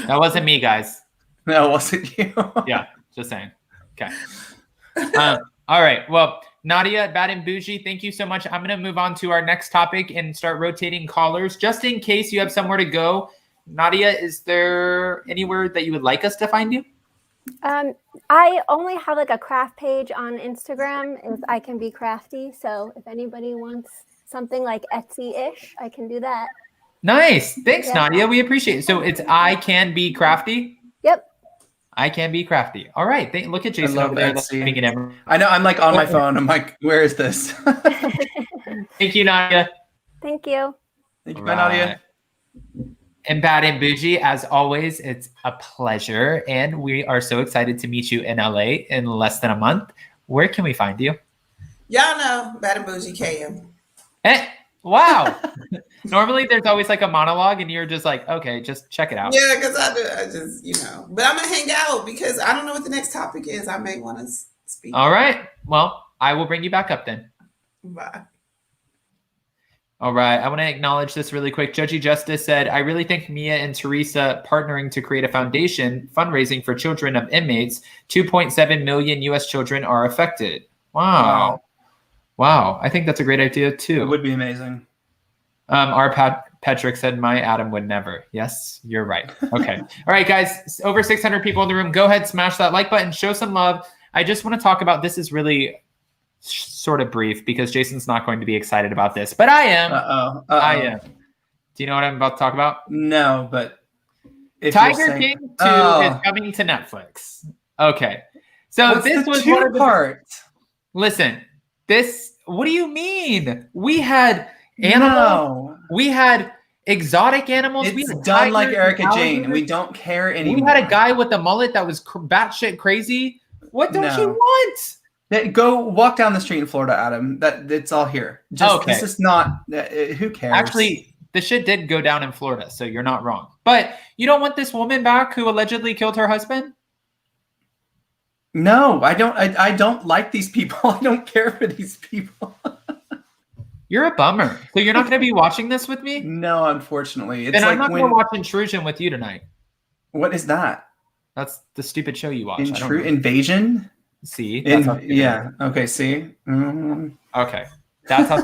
[SPEAKER 2] That wasn't me, guys.
[SPEAKER 3] No, it wasn't you.
[SPEAKER 2] Yeah, just saying. Okay. All right. Well, Nadia, Bad and Bougie, thank you so much. I'm going to move on to our next topic and start rotating callers just in case you have somewhere to go. Nadia, is there anywhere that you would like us to find you?
[SPEAKER 6] I only have like a craft page on Instagram. If I can be crafty. So if anybody wants something like Etsy-ish, I can do that.
[SPEAKER 2] Nice. Thanks, Nadia. We appreciate it. So it's I Can Be Crafty?
[SPEAKER 6] Yep.
[SPEAKER 2] I Can Be Crafty. All right. Look at Jason over there.
[SPEAKER 3] I know. I'm like on my phone. I'm like, where is this?
[SPEAKER 2] Thank you, Nadia.
[SPEAKER 6] Thank you.
[SPEAKER 3] Thank you, Nadia.
[SPEAKER 2] And Bad and Bougie, as always, it's a pleasure. And we are so excited to meet you in LA in less than a month. Where can we find you?
[SPEAKER 9] Y'all know Bad and Bougie KM.
[SPEAKER 2] Wow. Normally there's always like a monologue and you're just like, okay, just check it out.
[SPEAKER 9] Yeah, because I just, but I'm going to hang out because I don't know what the next topic is. I may want to speak.
[SPEAKER 2] All right. Well, I will bring you back up then.
[SPEAKER 9] Bye.
[SPEAKER 2] All right. I want to acknowledge this really quick. Judgy Justice said, I really think Mia and Teresa partnering to create a foundation fundraising for children of inmates. 2.7 million U.S. children are affected. Wow. I think that's a great idea too.
[SPEAKER 3] It would be amazing.
[SPEAKER 2] Patrick said, my Adam would never. Yes, you're right. Okay. All right, guys, over 600 people in the room. Go ahead, smash that like button, show some love. I just want to talk about, this is really sort of brief because Jason's not going to be excited about this, but I am. I am. Do you know what I'm about to talk about?
[SPEAKER 3] No, but
[SPEAKER 2] Tiger King 2 is coming to Netflix. Okay. So this was one of the parts. Listen, what do you mean? We had animals. We had exotic animals.
[SPEAKER 3] It's
[SPEAKER 2] we had
[SPEAKER 3] done like Erika Jayne, and we don't care anymore.
[SPEAKER 2] We had a guy with a mullet that was batshit crazy. What don't you want?
[SPEAKER 3] Go walk down the street in Florida, Adam. It's all here. This is not. Who cares?
[SPEAKER 2] Actually, the shit did go down in Florida, so you're not wrong. But you don't want this woman back who allegedly killed her husband?
[SPEAKER 3] No, I don't. I don't like these people. I don't care for these people.
[SPEAKER 2] You're a bummer. So you're not going to be watching this with me?
[SPEAKER 3] No, unfortunately.
[SPEAKER 2] Then I'm not going to watch Intrusion with you tonight.
[SPEAKER 3] What is that?
[SPEAKER 2] That's the stupid show you watch.
[SPEAKER 3] Invasion?
[SPEAKER 2] See?
[SPEAKER 3] Yeah. Okay, see? Mm-hmm.
[SPEAKER 2] Okay. That's how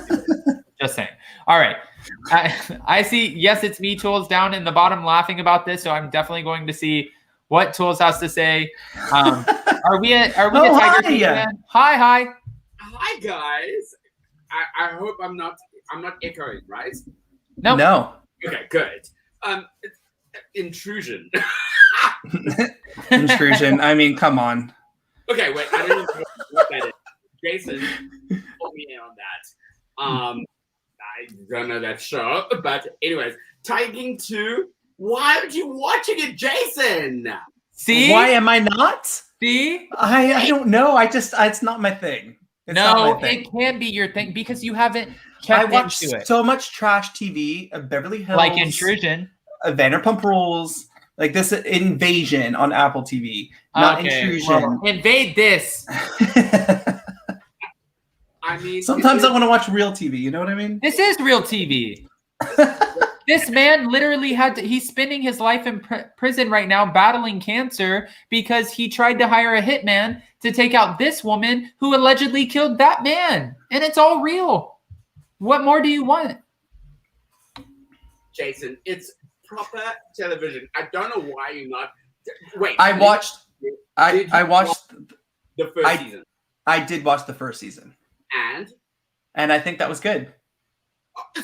[SPEAKER 2] just saying. All right. I see. Yes, it's me, Tools, down in the bottom laughing about this. So I'm definitely going to see what Tools has to say. Are we a Tiger King fan? Hi,
[SPEAKER 10] guys. I hope I'm not echoing, right?
[SPEAKER 3] No.
[SPEAKER 10] Okay, good. Intrusion.
[SPEAKER 3] Intrusion. I mean, come on.
[SPEAKER 10] Okay, wait. I didn't know what that is. Jason put me in on that. I don't know that show, but anyways, Tiger King 2. Why aren't you watching it, Jason?
[SPEAKER 2] See?
[SPEAKER 3] Why am I not?
[SPEAKER 2] See?
[SPEAKER 3] I don't know. It's not my thing. It's not
[SPEAKER 2] No,
[SPEAKER 3] my thing.
[SPEAKER 2] it can be your thing because you haven't
[SPEAKER 3] I
[SPEAKER 2] checked
[SPEAKER 3] watch
[SPEAKER 2] into it.
[SPEAKER 3] so much trash TV of Beverly Hills,
[SPEAKER 2] Like Intrusion.
[SPEAKER 3] Vanderpump Rules, like this Invasion on Apple TV, not Intrusion.
[SPEAKER 2] Well, invade this.
[SPEAKER 10] I mean,
[SPEAKER 3] Sometimes I want to watch real TV. You know what I mean?
[SPEAKER 2] This is real TV. This man literally he's spending his life in prison right now battling cancer because he tried to hire a hitman to take out this woman who allegedly killed that man. And it's all real. What more do you want?
[SPEAKER 10] Jason, it's proper television. I don't know why you're not. Wait.
[SPEAKER 3] I watched
[SPEAKER 10] the first season.
[SPEAKER 3] I did watch the first season.
[SPEAKER 10] And
[SPEAKER 3] I think that was good.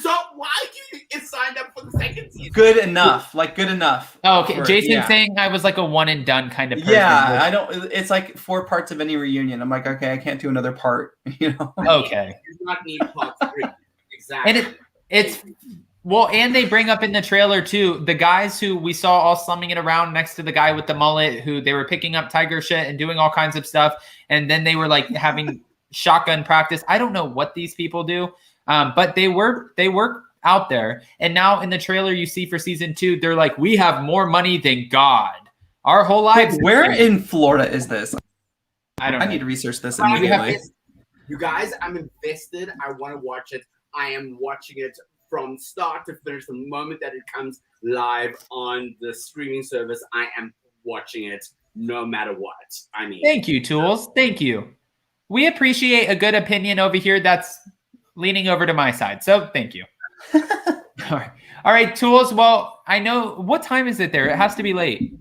[SPEAKER 10] So why did you sign up for the second season?
[SPEAKER 3] Good enough. Good enough.
[SPEAKER 2] Oh, okay. Jason's saying I was like a one and done kind of person.
[SPEAKER 3] Yeah, I don't. It's like 4 parts of any reunion. I'm like, okay, I can't do another part. You know.
[SPEAKER 2] Okay.
[SPEAKER 10] You do not need part 3. Exactly.
[SPEAKER 2] And it's well, and they bring up in the trailer too the guys who we saw all slumming it around next to the guy with the mullet, who they were picking up tiger shit and doing all kinds of stuff, and then they were like having shotgun practice. I don't know what these people do. But they work out there. And now in the trailer you see for season 2, they're like, we have more money than God. Our whole lives.
[SPEAKER 3] Wait, where in Florida is this?
[SPEAKER 2] I don't know.
[SPEAKER 3] I need to research this immediately.
[SPEAKER 10] You guys, I'm invested. I want to watch it. I am watching it from start to finish. The moment that it comes live on the streaming service, I am watching it no matter what. I mean,
[SPEAKER 2] thank you, Tools. Thank you. We appreciate a good opinion over here that's leaning over to my side. So thank you. All right, Tools. Well, I know. What time is it there? It has to be late.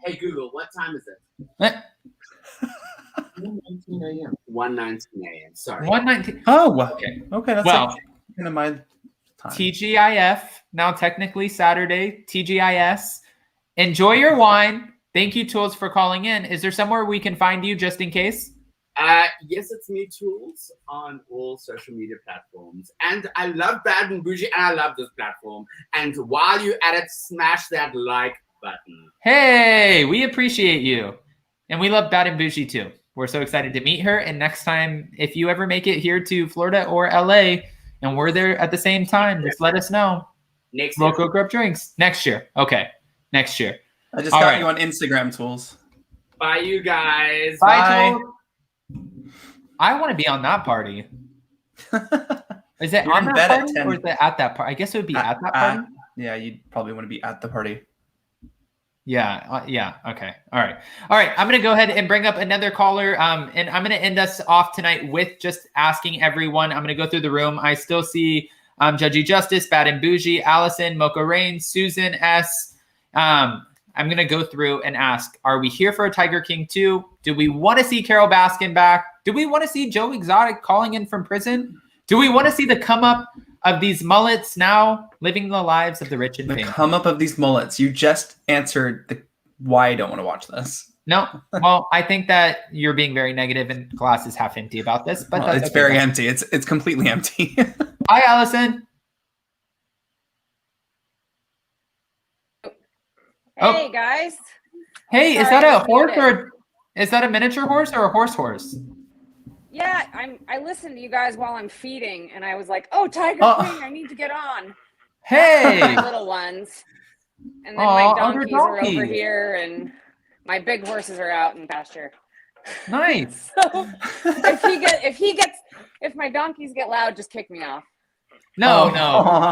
[SPEAKER 10] Hey, Google, what time is it? 1:19 a.m. 1:19 a.m. Sorry.
[SPEAKER 2] 1:19.
[SPEAKER 3] Oh, okay. Okay, that's
[SPEAKER 2] well,
[SPEAKER 3] in my time.
[SPEAKER 2] TGIF, now technically Saturday, TGIS. Enjoy your wine. Thank you, Tools, for calling in. Is there somewhere we can find you just in case?
[SPEAKER 10] Yes, it's me, Tools, on all social media platforms. And I love Bad and Bougie, and I love this platform. And while you're at it, smash that like button.
[SPEAKER 2] Hey, we appreciate you. And we love Bad and Bougie too. We're so excited to meet her. And next time, if you ever make it here to Florida or LA and we're there at the same time, just let us know.
[SPEAKER 10] Next year.
[SPEAKER 2] Local Group Drinks. Next year. Okay. Next year.
[SPEAKER 3] I just got you on Instagram, Tools.
[SPEAKER 10] Bye, you guys.
[SPEAKER 2] Bye. Tools. I want to be on that party. Is it on that party or is it at that party? I guess it would be at that party.
[SPEAKER 3] Yeah, you'd probably want to be at the party.
[SPEAKER 2] Yeah. Okay. All right. I'm going to go ahead and bring up another caller. And I'm going to end us off tonight with just asking everyone. I'm going to go through the room. I still see Judgy Justice, Bad and Bougie, Allison, Mocha Rain, Susan S. I'm going to go through and ask, are we here for a Tiger King 2? Do we want to see Carol Baskin back? Do we want to see Joe Exotic calling in from prison? Do we want to see the come up of these mullets now living the lives of the rich and famous?
[SPEAKER 3] The come up of these mullets. You just answered why I don't want to watch this.
[SPEAKER 2] No. Well, I think that you're being very negative and glass is half empty about this. But
[SPEAKER 3] it's very empty. It's completely empty.
[SPEAKER 2] Hi, Allison.
[SPEAKER 7] Hey, guys.
[SPEAKER 2] Hey, is that a horse or is that a miniature horse or a horse?
[SPEAKER 7] Yeah, I listened to you guys while I'm feeding, and I was like, "Oh, Tiger King, I need to get on."
[SPEAKER 2] Hey,
[SPEAKER 7] my little ones, and then my donkeys are over here, and my big horses are out in pasture.
[SPEAKER 2] Nice.
[SPEAKER 7] So if my donkeys get loud, just kick me off.
[SPEAKER 2] No.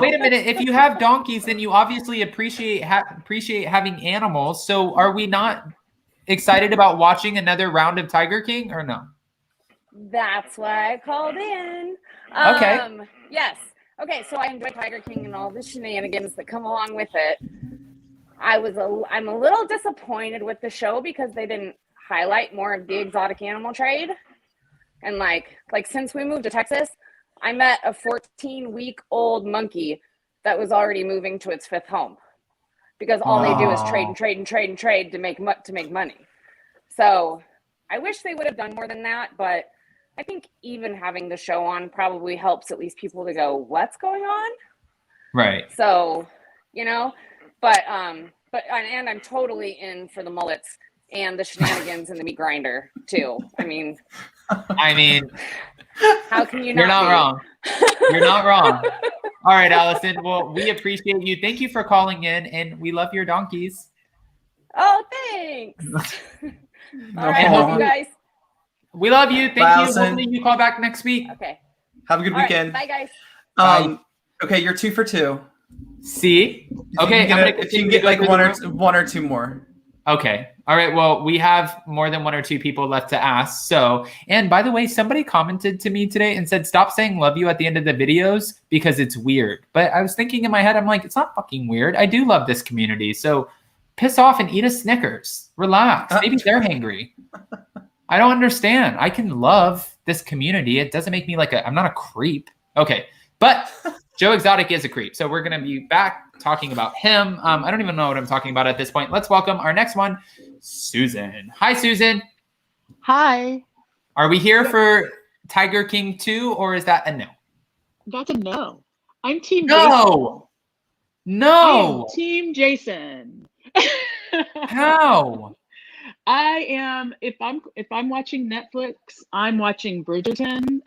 [SPEAKER 2] Wait a minute. If you have donkeys, then you obviously appreciate having animals. So are we not excited about watching another round of Tiger King or no?
[SPEAKER 7] That's why I called in.
[SPEAKER 2] Okay.
[SPEAKER 7] Yes. Okay. So I enjoy Tiger King and all the shenanigans that come along with it. I'm a little disappointed with the show because they didn't highlight more of the exotic animal trade. And like since we moved to Texas, I met a 14-week-old monkey that was already moving to its 5th home. because all they do is trade and trade and trade and trade to make money. So I wish they would have done more than that, but I think even having the show on probably helps at least people to go, what's going on?
[SPEAKER 2] Right.
[SPEAKER 7] So, you know, but and I'm totally in for the mullets and the shenanigans and the meat grinder too. I mean, how can you not?
[SPEAKER 2] You're not
[SPEAKER 7] be?
[SPEAKER 2] wrong. You're not wrong. All right, Allison. Well, we appreciate you. Thank you for calling in, and we love your donkeys.
[SPEAKER 7] Oh, thanks. All right,
[SPEAKER 2] Aw.
[SPEAKER 7] love you guys.
[SPEAKER 2] We love you. Thank
[SPEAKER 3] Bye,
[SPEAKER 2] you.
[SPEAKER 3] Allison.
[SPEAKER 2] Hopefully you call back next week.
[SPEAKER 7] Okay.
[SPEAKER 3] Have a good
[SPEAKER 7] All right,
[SPEAKER 3] weekend.
[SPEAKER 7] bye, guys.
[SPEAKER 3] Okay, you're 2 for 2.
[SPEAKER 2] See? Okay,
[SPEAKER 3] If you can get like one or two more.
[SPEAKER 2] Okay. All right. Well, we have more than 1 or 2 people left to ask. So, and by the way, somebody commented to me today and said, stop saying love you at the end of the videos because it's weird. But I was thinking in my head, I'm like, it's not fucking weird. I do love this community. So piss off and eat a Snickers. Relax. Maybe they're hangry. I don't understand. I can love this community. It doesn't make me like I'm not a creep. Okay. But Joe Exotic is a creep. So we're going to be back talking about him. I don't even know what I'm talking about at this point. Let's welcome our next one, Susan. Hi, Susan.
[SPEAKER 5] Hi.
[SPEAKER 2] Are we here for Tiger King 2 or is that a no?
[SPEAKER 5] That's a no. I'm Team
[SPEAKER 2] No.
[SPEAKER 5] Jason.
[SPEAKER 2] No.
[SPEAKER 5] I am Team Jason.
[SPEAKER 2] How?
[SPEAKER 5] I am if I'm watching Netflix, I'm watching Bridgerton.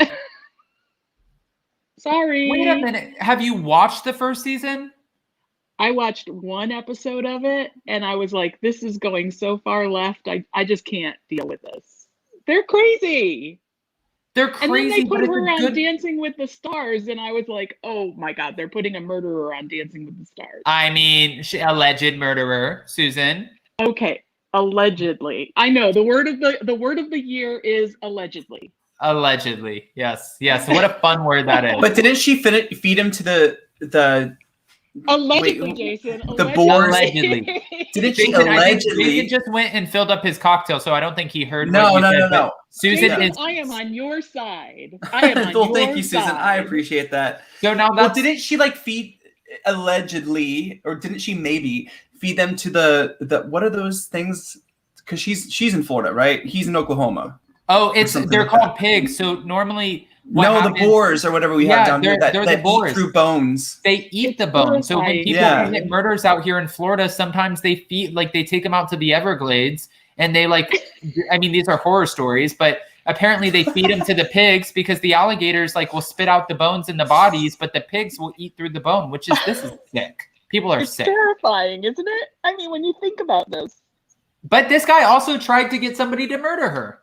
[SPEAKER 5] Sorry.
[SPEAKER 2] Wait a minute. Have you watched the first season?
[SPEAKER 5] I watched one episode of it and I was like, this is going so far left. I just can't deal with this. They're crazy.
[SPEAKER 2] They're crazy.
[SPEAKER 5] And then they put
[SPEAKER 2] but
[SPEAKER 5] her
[SPEAKER 2] it's a
[SPEAKER 5] on Dancing with the Stars, and I was like, oh my God, they're putting a murderer on Dancing with the Stars.
[SPEAKER 2] I mean, alleged murderer, Susan.
[SPEAKER 5] Okay, allegedly. I know the word of the year is allegedly.
[SPEAKER 2] Allegedly, yes. What a fun word that is.
[SPEAKER 3] But didn't she feed him to the
[SPEAKER 5] Allegedly, Jason.
[SPEAKER 3] The board.
[SPEAKER 2] Allegedly.
[SPEAKER 3] Didn't she
[SPEAKER 2] Jason, I think
[SPEAKER 3] allegedly?
[SPEAKER 2] Jason just went and filled up his cocktail, so I don't think he heard.
[SPEAKER 3] No,
[SPEAKER 2] what you said,
[SPEAKER 3] no.
[SPEAKER 2] but Susan
[SPEAKER 5] Jason,
[SPEAKER 2] is.
[SPEAKER 5] I am on your side. I am on
[SPEAKER 3] Well,
[SPEAKER 5] your
[SPEAKER 3] thank you, Susan.
[SPEAKER 5] side.
[SPEAKER 3] I appreciate that.
[SPEAKER 2] So now
[SPEAKER 3] Well,
[SPEAKER 2] that's
[SPEAKER 3] didn't she like feed allegedly, or didn't she maybe feed them to the what are those things? Because she's in Florida, right? He's in Oklahoma.
[SPEAKER 2] oh, they're
[SPEAKER 3] like
[SPEAKER 2] called
[SPEAKER 3] that.
[SPEAKER 2] pigs. So normally,
[SPEAKER 3] The boars or whatever we have down here that
[SPEAKER 2] they're
[SPEAKER 3] that
[SPEAKER 2] the boars.
[SPEAKER 3] eat through bones.
[SPEAKER 2] They eat the bones. So when
[SPEAKER 5] horrifying.
[SPEAKER 2] people
[SPEAKER 3] Yeah.
[SPEAKER 2] commit murders out here in Florida, sometimes they they take them out to the Everglades and they I mean, these are horror stories, but apparently they feed them to the pigs because the alligators will spit out the bones in the bodies, but the pigs will eat through the bone, this is sick. People are
[SPEAKER 5] It's
[SPEAKER 2] sick.
[SPEAKER 5] terrifying, isn't it? I mean, when you think about this.
[SPEAKER 2] But this guy also tried to get somebody to murder her.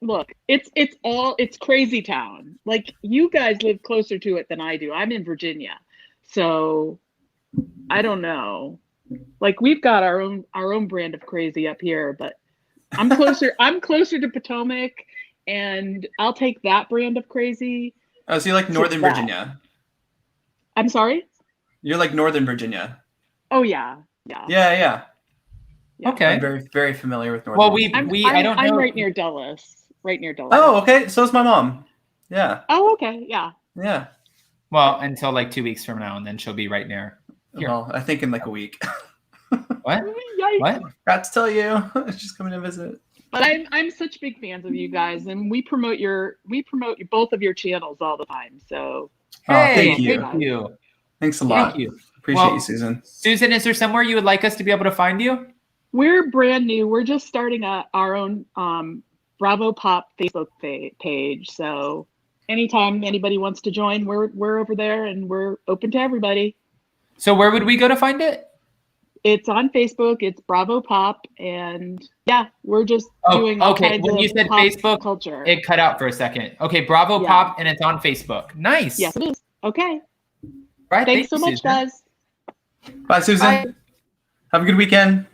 [SPEAKER 5] Look, it's crazy town. Like, you guys live closer to it than I do. I'm in Virginia. So I don't know. Like, we've got our own brand of crazy up here, but I'm closer to Potomac, and I'll take that brand of crazy.
[SPEAKER 3] Oh, so you're like Northern
[SPEAKER 5] that.
[SPEAKER 3] Virginia.
[SPEAKER 5] I'm sorry?
[SPEAKER 3] You're like Northern Virginia.
[SPEAKER 5] Oh yeah.
[SPEAKER 3] Yeah.
[SPEAKER 2] Okay.
[SPEAKER 3] I'm very, very familiar with Northern.
[SPEAKER 2] Well,
[SPEAKER 3] Virginia.
[SPEAKER 2] I don't know.
[SPEAKER 5] I'm right near Dulles.
[SPEAKER 3] Oh, okay. So is my mom. Yeah.
[SPEAKER 5] Oh, okay. Yeah.
[SPEAKER 3] Yeah.
[SPEAKER 2] Well, until 2 weeks from now, and then she'll be right near. Here.
[SPEAKER 3] Well, I think in a week.
[SPEAKER 2] What?
[SPEAKER 5] Yikes.
[SPEAKER 2] What?
[SPEAKER 3] Forgot to tell you. She's coming to visit.
[SPEAKER 5] But I'm such big fans of you guys, and we promote both of your channels all the time. So
[SPEAKER 2] Hey,
[SPEAKER 3] thank you.
[SPEAKER 2] Thank you.
[SPEAKER 3] Thanks a lot.
[SPEAKER 2] Thank you.
[SPEAKER 3] Appreciate you, Susan.
[SPEAKER 2] Susan, is there somewhere you would like us to be able to find you?
[SPEAKER 5] we're brand new. We're just starting our own Bravo Pop Facebook page. So anytime anybody wants to join, we're over there and we're open to everybody.
[SPEAKER 2] So where would we go to find it?
[SPEAKER 5] It's on Facebook. It's Bravo Pop, and yeah, we're just doing all kinds
[SPEAKER 2] when
[SPEAKER 5] of
[SPEAKER 2] you said
[SPEAKER 5] pop
[SPEAKER 2] Facebook,
[SPEAKER 5] culture.
[SPEAKER 2] it cut out for a second. Okay, Bravo
[SPEAKER 5] Yeah.
[SPEAKER 2] Pop, and it's on Facebook. Nice.
[SPEAKER 5] Yes, it is. Okay.
[SPEAKER 2] Right.
[SPEAKER 5] Thanks so
[SPEAKER 2] you,
[SPEAKER 5] much,
[SPEAKER 2] Susan.
[SPEAKER 5] guys.
[SPEAKER 3] Bye, Susan.
[SPEAKER 2] Bye.
[SPEAKER 3] Have a good weekend.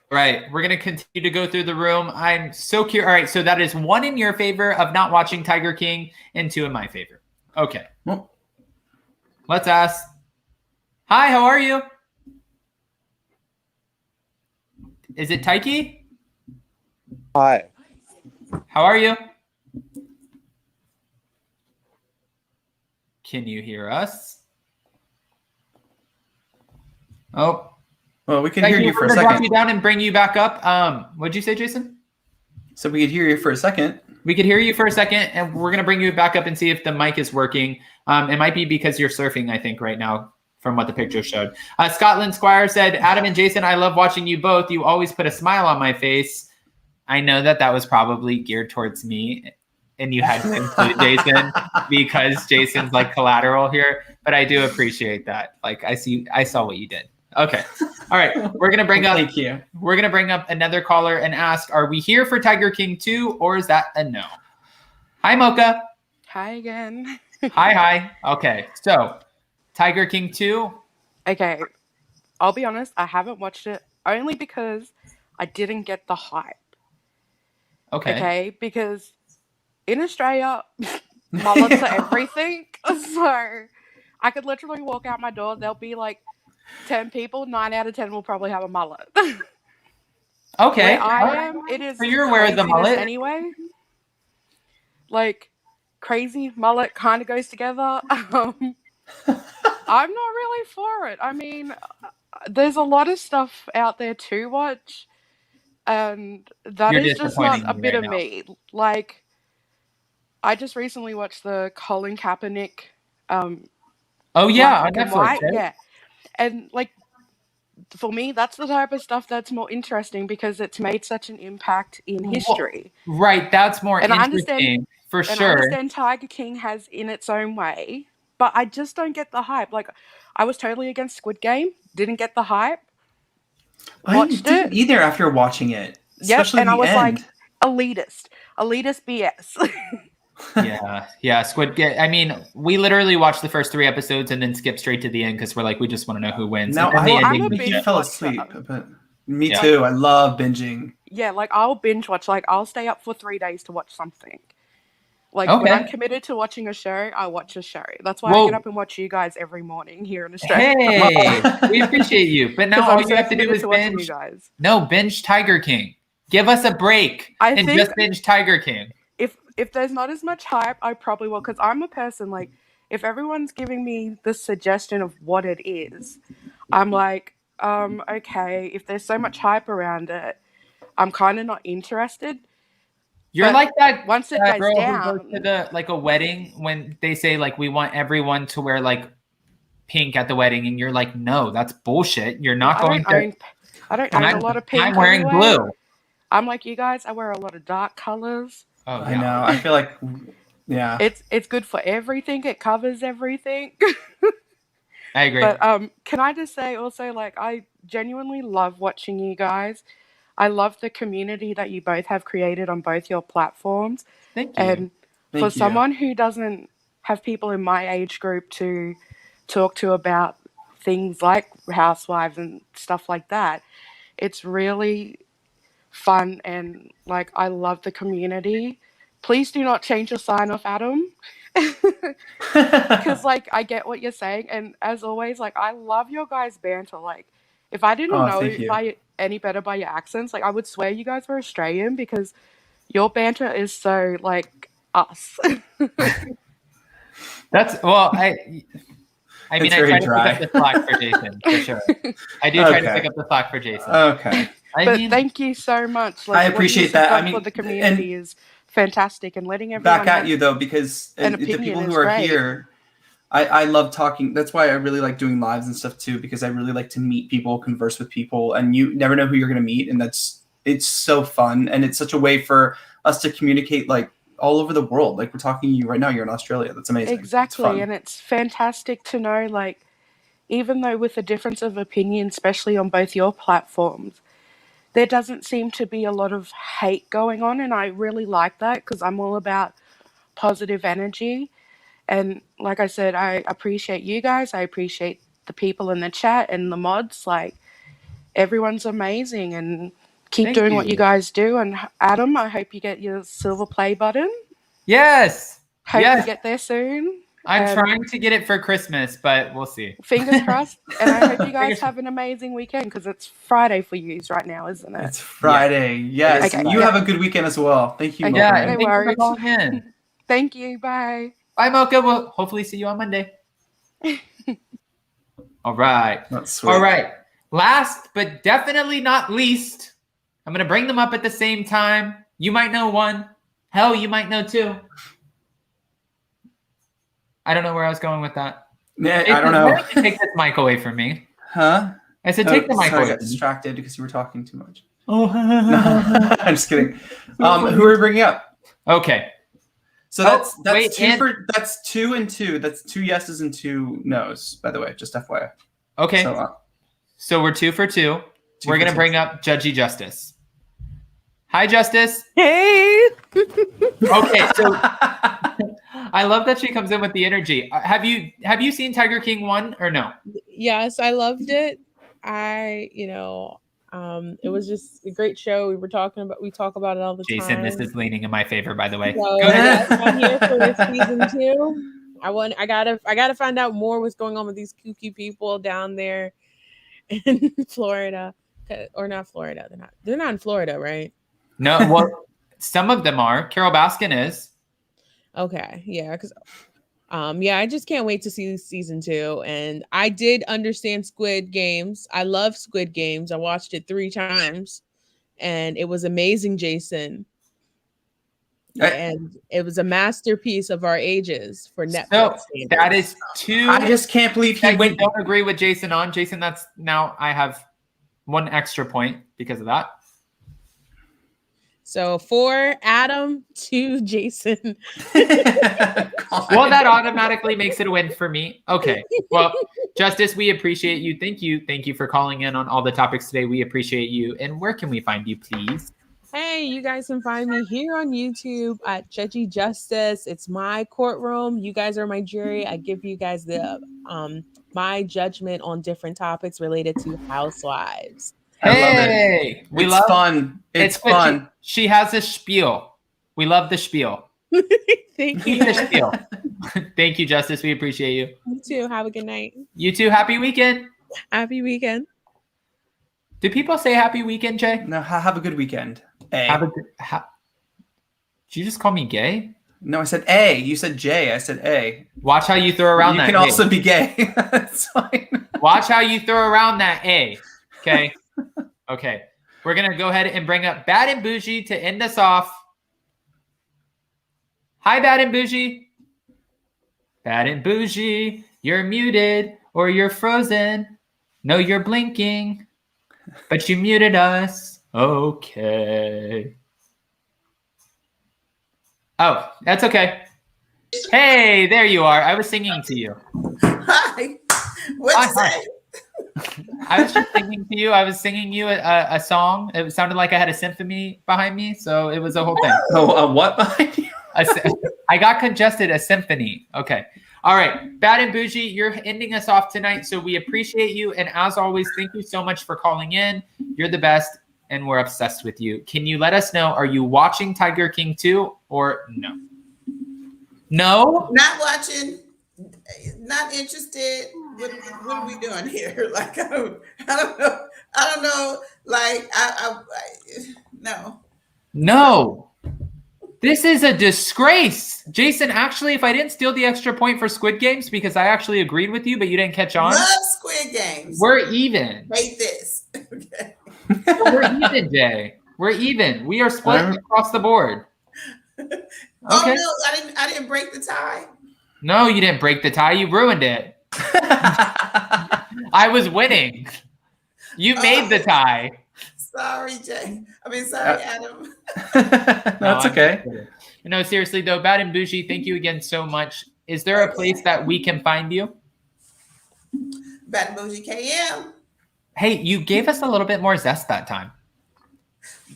[SPEAKER 2] Right. We're going to continue to go through the room. I'm so curious. All right. So that is 1 in your favor of not watching Tiger King and 2 in my favor. Okay.
[SPEAKER 3] Well,
[SPEAKER 2] Let's ask. Hi, how are you? Is it Taiki?
[SPEAKER 11] Hi.
[SPEAKER 2] How are you? Can you hear us? Oh,
[SPEAKER 3] well, we can hear you for a
[SPEAKER 2] Drop
[SPEAKER 3] second.
[SPEAKER 2] you down and bring you back up. What'd you say, Jason?
[SPEAKER 3] So we could hear you for a second.
[SPEAKER 2] We could hear you for a second, and we're gonna bring you back up and see if the mic is working. It might be because you're surfing, I think, right now, from what the picture showed. Scotland Squire said, Adam and Jason, I love watching you both. You always put a smile on my face. I know that was probably geared towards me, and you had to include Jason because Jason's like collateral here, but I do appreciate that. Like I saw what you did. Okay. All right. We're going to bring up,
[SPEAKER 3] Thank you.
[SPEAKER 2] We're going to bring up another caller and ask, are we here for Tiger King 2 or is that a no? Hi, Mocha.
[SPEAKER 4] Hi again.
[SPEAKER 2] Hi. Okay. So Tiger King 2.
[SPEAKER 4] Okay. I'll be honest. I haven't watched it only because I didn't get the hype. Okay. Because in Australia, mullets are everything. So I could literally walk out my door. There'll be like 10 people, 9 out of 10 will probably have a mullet.
[SPEAKER 2] Okay.
[SPEAKER 4] Where I am, it is
[SPEAKER 2] so you're aware of the mullet
[SPEAKER 4] anyway. Like crazy mullet kind of goes together. I'm not really for it. I mean, there's a lot of stuff out there to watch, and that is just not a bit of me. Like, I just recently watched the Colin Kaepernick.
[SPEAKER 2] Oh yeah, on Netflix. Right?
[SPEAKER 4] Yeah. And like for me, that's the type of stuff that's more interesting because it's made such an impact in history.
[SPEAKER 2] Right, that's more interesting for sure.
[SPEAKER 4] I understand Tiger King has in its own way, but I just don't get the hype. Like I was totally against Squid Game, didn't get the hype.
[SPEAKER 3] I didn't either after watching it.
[SPEAKER 4] Yep, and I was like, elitist BS.
[SPEAKER 2] Yeah. Squid Game. I mean, we literally watched the first 3 episodes and then skipped straight to the end because we're like, we just want to know who wins.
[SPEAKER 3] No, I'm a binge fell asleep. But me too. I love binging.
[SPEAKER 4] Yeah, like I'll binge watch. Like I'll stay up for 3 days to watch something. Like when I'm committed to watching a show, I watch a show. That's why I get up and watch you guys every morning here in Australia.
[SPEAKER 2] Hey, we appreciate you. But now all you have to do is binge. Binge Tiger King. Give us a break and just binge Tiger King.
[SPEAKER 4] If there's not as much hype, I probably will, because I'm a person, like, if everyone's giving me the suggestion of what it is, I'm like, okay, if there's so much hype around it, I'm kind of not interested.
[SPEAKER 2] You're like that
[SPEAKER 4] once it dies
[SPEAKER 2] girl
[SPEAKER 4] down,
[SPEAKER 2] who goes to a wedding when they say, like, we want everyone to wear, like, pink at the wedding, and you're like, no, that's bullshit. You're not going to...
[SPEAKER 4] I don't own a lot of pink.
[SPEAKER 2] I'm wearing blue.
[SPEAKER 4] I'm like you guys, I wear a lot of dark colors.
[SPEAKER 3] Oh, yeah. I know. I feel like, yeah.
[SPEAKER 4] It's good for everything. It covers everything.
[SPEAKER 2] I agree.
[SPEAKER 4] But can I just say also, like, I genuinely love watching you guys. I love the community that you both have created on both your platforms.
[SPEAKER 2] Thank you.
[SPEAKER 4] And for someone who doesn't have people in my age group to talk to about things like Housewives and stuff like that, it's really fun, and like I love the community. Please do not change your sign off, Adam, because like I get what you're saying, and as always, like I love your guys' banter. Like if I didn't know any better by your accents, like I would swear you guys were Australian because your banter is so like us.
[SPEAKER 2] That's I mean, I try to pick up the slack for Jason, for sure. I do try to pick up the slack for Jason.
[SPEAKER 3] Okay.
[SPEAKER 4] But thank you so much. Like,
[SPEAKER 3] I appreciate that. I mean,
[SPEAKER 4] for the community is fantastic, and letting everyone
[SPEAKER 3] back at you though, because the people who are here, I love talking. That's why I really like doing lives and stuff too, because I really like to meet people, converse with people, and you never know who you're going to meet, and it's so fun, and it's such a way for us to communicate like all over the world. Like we're talking to you right now, you're in Australia. That's amazing.
[SPEAKER 4] Exactly, and it's fantastic to know, like, even though with a difference of opinion, especially on both your platforms, there doesn't seem to be a lot of hate going on, and I really like that because I'm all about positive energy. And like I said, I appreciate you guys. I appreciate the people in the chat and the mods. Like, everyone's amazing, and keep doing what you guys do. And Adam, I hope you get your silver play button.
[SPEAKER 2] Yes.
[SPEAKER 4] Hope you get there soon.
[SPEAKER 2] I'm trying to get it for Christmas, but we'll see.
[SPEAKER 4] Fingers crossed. And I hope you guys have an amazing weekend, because it's Friday for you right now, isn't it?
[SPEAKER 3] It's Friday. Yeah. Yes. Okay, you have a good weekend as well. Thank you.
[SPEAKER 2] Yeah. No worries.
[SPEAKER 4] Thank you. Bye.
[SPEAKER 2] Bye, Mocha. We'll hopefully see you on Monday. All right.
[SPEAKER 3] That's sweet.
[SPEAKER 2] All right. last but definitely not least, I'm going to bring them up at the same time. You might know one. Hell, you might know two. I don't know where I was going with that.
[SPEAKER 3] Yeah, I don't know.
[SPEAKER 2] Why don't you take this mic away from me?
[SPEAKER 3] Huh?
[SPEAKER 2] I said take the mic
[SPEAKER 3] sorry, I
[SPEAKER 2] away.
[SPEAKER 3] got distracted because you were talking too much.
[SPEAKER 2] Oh,
[SPEAKER 3] I'm just kidding. Who are we bringing up?
[SPEAKER 2] Okay.
[SPEAKER 3] So that's
[SPEAKER 2] wait,
[SPEAKER 3] that's 2 and 2. That's 2 yeses and 2 nos, by the way, just FYI.
[SPEAKER 2] Okay.
[SPEAKER 3] So,
[SPEAKER 2] so we're 2 for 2. We're going to bring up Judgy Justice. Hi, Justice.
[SPEAKER 8] Hey.
[SPEAKER 2] Okay, so I love that she comes in with the energy. Have you seen Tiger King 1 or no?
[SPEAKER 8] Yes, I loved it. It was just a great show. We talk about it all the
[SPEAKER 2] Jason,
[SPEAKER 8] time.
[SPEAKER 2] this is leaning in my favor, by the way.
[SPEAKER 8] So,
[SPEAKER 2] Go ahead.
[SPEAKER 8] yes, I'm here for season 2. I gotta find out more what's going on with these kooky people down there in Florida, or not Florida. They're not in Florida, right?
[SPEAKER 2] No, well, some of them are. Carol Baskin is.
[SPEAKER 8] Okay, yeah, because I just can't wait to see season 2. And I did understand Squid Games. I love Squid Games. I watched it 3 times, and it was amazing, Jason. And it was a masterpiece of our ages for Netflix.
[SPEAKER 2] So that is 2.
[SPEAKER 3] I just can't believe he went.
[SPEAKER 2] Don't agree with Jason on Jason. That's now I have 1 extra point because of that.
[SPEAKER 8] So 4 Adam, 2 Jason.
[SPEAKER 2] Well, that automatically makes it a win for me. Okay. Well, Justice, we appreciate you. Thank you for calling in on all the topics today. We appreciate you. And where can we find you, please?
[SPEAKER 8] Hey, you guys can find me here on YouTube at Judgy Justice. It's my courtroom. You guys are my jury. I give you guys the my judgment on different topics related to Housewives.
[SPEAKER 2] Hey, we love
[SPEAKER 3] fun. It's fun.
[SPEAKER 2] She has a spiel. We love the spiel.
[SPEAKER 8] Thank
[SPEAKER 2] Keep
[SPEAKER 8] you.
[SPEAKER 2] the spiel. Thank you, Justice. We appreciate you.
[SPEAKER 8] You too. Have a good night.
[SPEAKER 2] You too. Happy weekend.
[SPEAKER 8] Happy weekend.
[SPEAKER 2] Do people say happy weekend, Jay?
[SPEAKER 3] No, have a good weekend. A.
[SPEAKER 2] Did you just call me gay?
[SPEAKER 3] No, I said A. You said J. I said A.
[SPEAKER 2] Watch how you throw around that.
[SPEAKER 3] You can also be gay. It's fine.
[SPEAKER 2] Watch how you throw around that A. Okay. Okay. We're going to go ahead and bring up Bad and Bougie to end us off. Hi, Bad and Bougie. Bad and Bougie, you're muted or you're frozen. No, you're blinking, but you muted us. Okay. Oh, that's okay. Hey, there you are. I was singing to you.
[SPEAKER 9] Hi. What'd you say?
[SPEAKER 2] I was just singing to you. I was singing you a song. It sounded like I had a symphony behind me, so it was a whole thing.
[SPEAKER 3] Oh, a what behind you?
[SPEAKER 2] I got congested. A symphony. Okay. All right. Bad and Bougie, you're ending us off tonight, so we appreciate you. And as always, thank you so much for calling in. You're the best, and we're obsessed with you. Can you let us know, are you watching Tiger King 2 or no? No?
[SPEAKER 9] Not watching. Not interested. What are we doing here? Like I don't know. Like no.
[SPEAKER 2] No. This is a disgrace. Jason, actually, if I didn't steal the extra point for Squid Games because I actually agreed with you, but you didn't catch on.
[SPEAKER 9] Love Squid Games.
[SPEAKER 2] We're even.
[SPEAKER 9] Hate this. Okay.
[SPEAKER 2] We're even, Jay. We're even. We are split across the board. Okay.
[SPEAKER 9] Oh no, I didn't break the tie.
[SPEAKER 2] No, you didn't break the tie. You ruined it. I was winning. You made the tie.
[SPEAKER 9] Sorry, Jay. Sorry, Adam.
[SPEAKER 3] That's okay.
[SPEAKER 2] No, seriously though, Bad and Bougie, thank you again so much. Is there a place that we can find you?
[SPEAKER 9] Bad and Bougie KM.
[SPEAKER 2] Hey, you gave us a little bit more zest that time.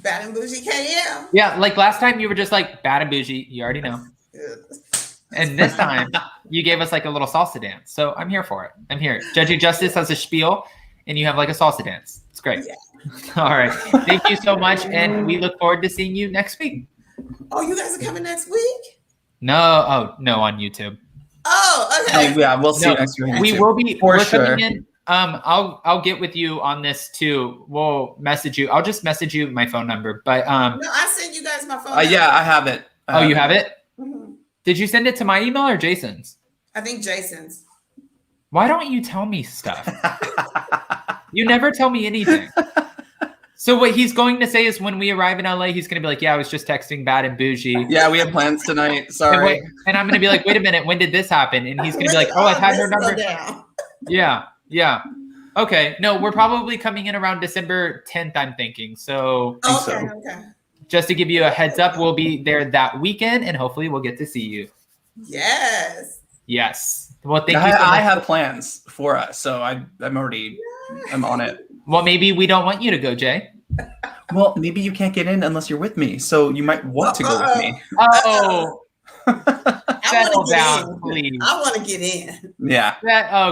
[SPEAKER 9] Bad and Bougie KM.
[SPEAKER 2] Yeah, like last time you were just like Bad and Bougie. You already know. And this time you gave us like a little salsa dance. So I'm here for it. I'm here. Judging Justice has a spiel and you have like a salsa dance. It's great. Yeah. All right. Thank you so much. And we look forward to seeing you next week.
[SPEAKER 9] Oh, you guys are coming next week?
[SPEAKER 2] No. Oh, no, on YouTube.
[SPEAKER 9] Oh, okay.
[SPEAKER 3] Yeah, we'll see you next week.
[SPEAKER 2] We will be
[SPEAKER 3] for sure.
[SPEAKER 2] Coming in. I'll get with you on this too. We'll message you. I'll just message you my phone number. But
[SPEAKER 9] no, I sent you guys my phone number.
[SPEAKER 3] Yeah, I have it.
[SPEAKER 2] You have it?
[SPEAKER 9] Mm-hmm.
[SPEAKER 2] Did you send it to my email or Jason's?
[SPEAKER 9] I think Jason's.
[SPEAKER 2] Why don't you tell me stuff? You never tell me anything. So what he's going to say is when we arrive in LA, he's going to be like, yeah, I was just texting Bad and Bougie.
[SPEAKER 3] Yeah, we have plans tonight. Sorry.
[SPEAKER 2] And I'm going to be like, wait a minute, when did this happen? And he's going to be like, oh, I've had her number. Yeah. Okay. No, we're probably coming in around December 10th, I'm thinking. So
[SPEAKER 9] Okay.
[SPEAKER 2] just to give you a heads up, we'll be there that weekend and hopefully we'll get to see you. Yes. Well, thank you so much.
[SPEAKER 3] I have plans for us, so I'm on it.
[SPEAKER 2] Well, maybe we don't want you to go, Jay.
[SPEAKER 3] Well, maybe you can't get in unless you're with me, so you might want to go with me.
[SPEAKER 2] Oh.
[SPEAKER 9] Settle
[SPEAKER 2] down, please.
[SPEAKER 9] I want to get in.
[SPEAKER 3] Yeah.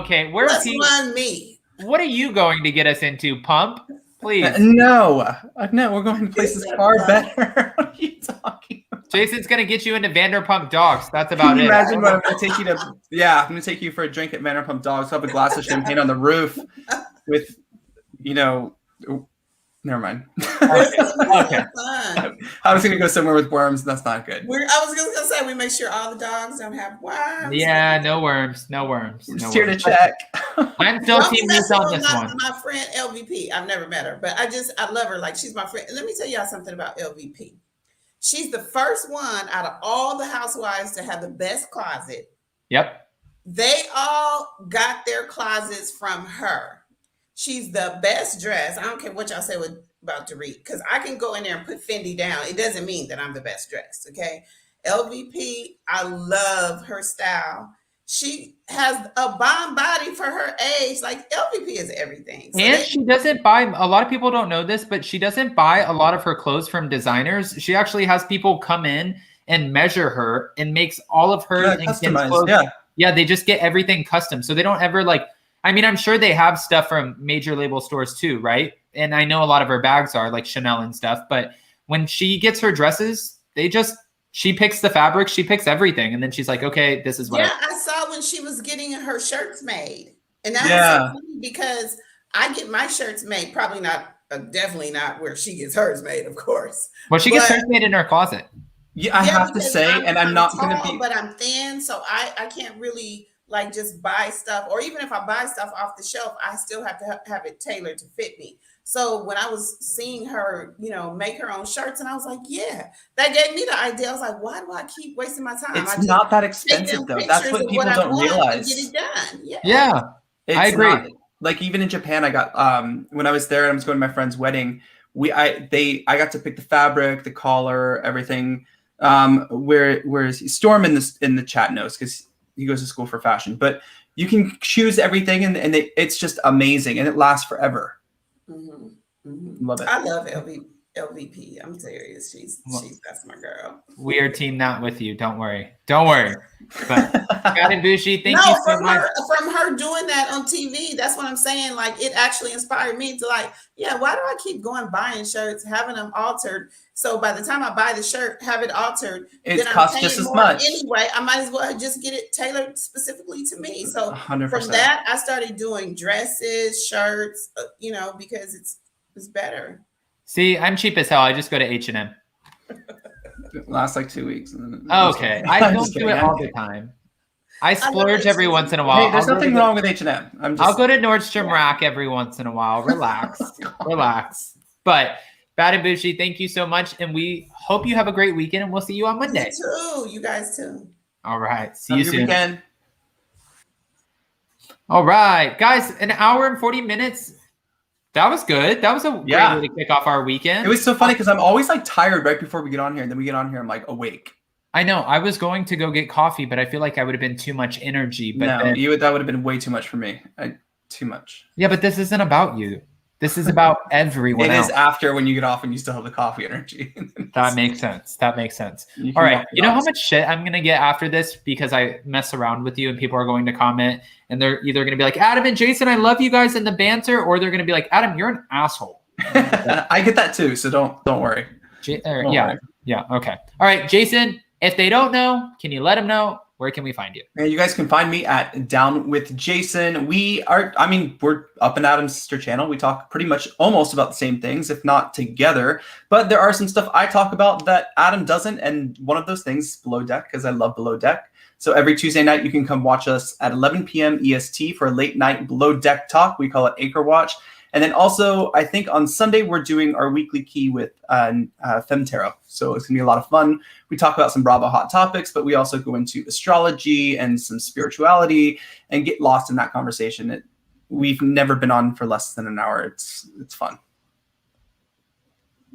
[SPEAKER 2] Okay.
[SPEAKER 9] Let's run me.
[SPEAKER 2] What are you going to get us into, Pump? Please.
[SPEAKER 3] No, we're going to places far better. What are you talking about?
[SPEAKER 2] Jason's going to get you into Vanderpump Dogs. That's about
[SPEAKER 3] Can you
[SPEAKER 2] it.
[SPEAKER 3] imagine what I'm going to take you to? Yeah, I'm going to take you for a drink at Vanderpump Dogs. Have a glass of champagne on the roof with, never mind.
[SPEAKER 2] Okay.
[SPEAKER 3] I was going to go somewhere with worms. That's not good.
[SPEAKER 9] I was going to say we make sure all the dogs don't have worms.
[SPEAKER 2] Yeah, no worms.
[SPEAKER 3] We're just here to check.
[SPEAKER 2] I'm still team Lisa on this one.
[SPEAKER 9] My friend LVP, I've never met her, but I love her. Like, she's my friend. And let me tell y'all something about LVP. She's the first one out of all the housewives to have the best closet.
[SPEAKER 2] Yep.
[SPEAKER 9] They all got their closets from her. She's the best dressed. I don't care what y'all say about Dorit, because I can go in there and put Fendi down. It doesn't mean that I'm the best dressed, okay? LVP, I love her style. She has a bomb body for her age. Like, LVP is everything. So
[SPEAKER 2] she doesn't buy, a lot of people don't know this, but she doesn't buy a lot of her clothes from designers. She actually has people come in and measure her and makes all of her
[SPEAKER 3] customized.
[SPEAKER 2] Yeah, they just get everything custom. So they don't ever I'm sure they have stuff from major label stores too, right? And I know a lot of her bags are like Chanel and stuff, but when she gets her dresses, she picks the fabric, she picks everything. And then she's like, okay, this is what
[SPEAKER 9] I saw when she was getting her shirts made. And that was so funny because I get my shirts made, probably not, definitely not where she gets hers made, of course.
[SPEAKER 2] Well, she gets hers made in her closet.
[SPEAKER 3] Yeah, I have to say, I'm not going to be.
[SPEAKER 9] But I'm thin, so I can't really just buy stuff, or even if I buy stuff off the shelf, I still have to have it tailored to fit me. So when I was seeing her, make her own shirts, and I was like, yeah, that gave me the idea. I was like, why do I keep wasting my time?
[SPEAKER 3] It's not that expensive though. That's what people don't realize.
[SPEAKER 9] Get it done.
[SPEAKER 2] Yeah, I agree.
[SPEAKER 3] Like even in Japan, I got when I was there and I was going to my friend's wedding, I got to pick the fabric, the collar, everything. Where is he? Storm in the chat knows because he goes to school for fashion, but you can choose everything and it's just amazing and it lasts forever.
[SPEAKER 9] Mm-hmm. Mm-hmm.
[SPEAKER 3] Love it.
[SPEAKER 9] I love LVP. I'm serious. That's my girl.
[SPEAKER 2] We are team not with you. Don't worry. But Bad and Bougie, thank you so much.
[SPEAKER 9] From her doing that on TV, that's what I'm saying. Like, it actually inspired me to why do I keep going buying shirts, having them altered? So by the time I buy the shirt, have it altered,
[SPEAKER 3] it costs just as much.
[SPEAKER 9] Anyway, I might as well just get it tailored specifically to me. So
[SPEAKER 3] 100%.
[SPEAKER 9] From that, I started doing dresses, shirts, because it's better.
[SPEAKER 2] See, I'm cheap as hell. I just go to H&M.
[SPEAKER 3] It lasts like 2 weeks.
[SPEAKER 2] Okay. I don't do it all the time. I splurge every once in a while.
[SPEAKER 3] Hey, there's nothing wrong with H&M.
[SPEAKER 2] I'll go to Nordstrom Rack every once in a while. Relax. Relax. But Bad and Bougie, thank you so much. And we hope you have a great weekend and we'll see you on Monday.
[SPEAKER 9] You too. You guys too.
[SPEAKER 2] All right. See you soon.
[SPEAKER 3] Weekend.
[SPEAKER 2] All right. Guys, an hour and 40 minutes. That was good. That was a great way to kick off our weekend.
[SPEAKER 3] It was so funny because I'm always tired right before we get on here. And then we get on here, I'm awake.
[SPEAKER 2] I know. I was going to go get coffee, but I feel like I would have been too much energy. But
[SPEAKER 3] that would have been way too much for me. Too much.
[SPEAKER 2] Yeah, but this isn't about you. This is about everyone else.
[SPEAKER 3] It is after when you get off and you still have the coffee energy.
[SPEAKER 2] That makes sense. All right. You know how much shit I'm going to get after this because I mess around with you and people are going to comment and they're either going to be like, Adam and Jason, I love you guys in the banter, or they're going to be like, Adam, you're an asshole.
[SPEAKER 3] I get that too. So don't worry.
[SPEAKER 2] Yeah. Okay. All right, Jason, if they don't know, can you let them know? Where can we find you?
[SPEAKER 3] And you guys can find me at Down with Jason. We're Up and Adam's sister channel. We talk pretty much almost about the same things, if not together. But there are some stuff I talk about that Adam doesn't. And one of those things is Below Deck, because I love Below Deck. So every Tuesday night, you can come watch us at 11 p.m. EST for a late night Below Deck talk. We call it Acre Watch. And then also, I think on Sunday, we're doing our weekly key with Femtero. So it's going to be a lot of fun. We talk about some Bravo hot topics, but we also go into astrology and some spirituality and get lost in that conversation. We've never been on for less than an hour. It's fun.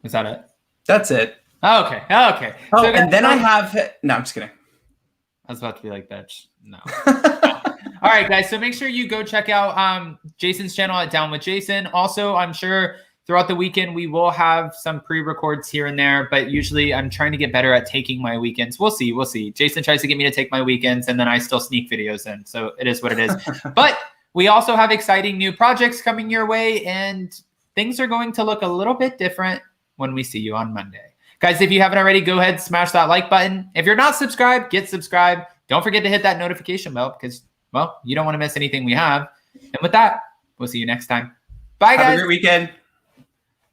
[SPEAKER 2] Is that it?
[SPEAKER 3] That's it.
[SPEAKER 2] Oh, okay.
[SPEAKER 3] Oh,
[SPEAKER 2] So,
[SPEAKER 3] and then I have... No, I'm just kidding.
[SPEAKER 2] I was about to be like, bitch. No. All right, guys. So make sure you go check out Jason's channel at Down with Jason. Also, I'm sure throughout the weekend we will have some pre-records here and there, but usually I'm trying to get better at taking my weekends. We'll see. Jason tries to get me to take my weekends, and then I still sneak videos in. So it is what it is. But we also have exciting new projects coming your way, and things are going to look a little bit different when we see you on Monday. Guys, if you haven't already, go ahead, smash that like button. If you're not subscribed, get subscribed. Don't forget to hit that notification bell because, well, you don't want to miss anything we have. And with that, we'll see you next time. Bye, guys.
[SPEAKER 3] Have a great weekend.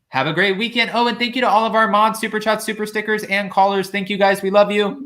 [SPEAKER 2] Have a great weekend. Oh, and thank you to all of our mods, super chats, super stickers, and callers. Thank you, guys. We love you.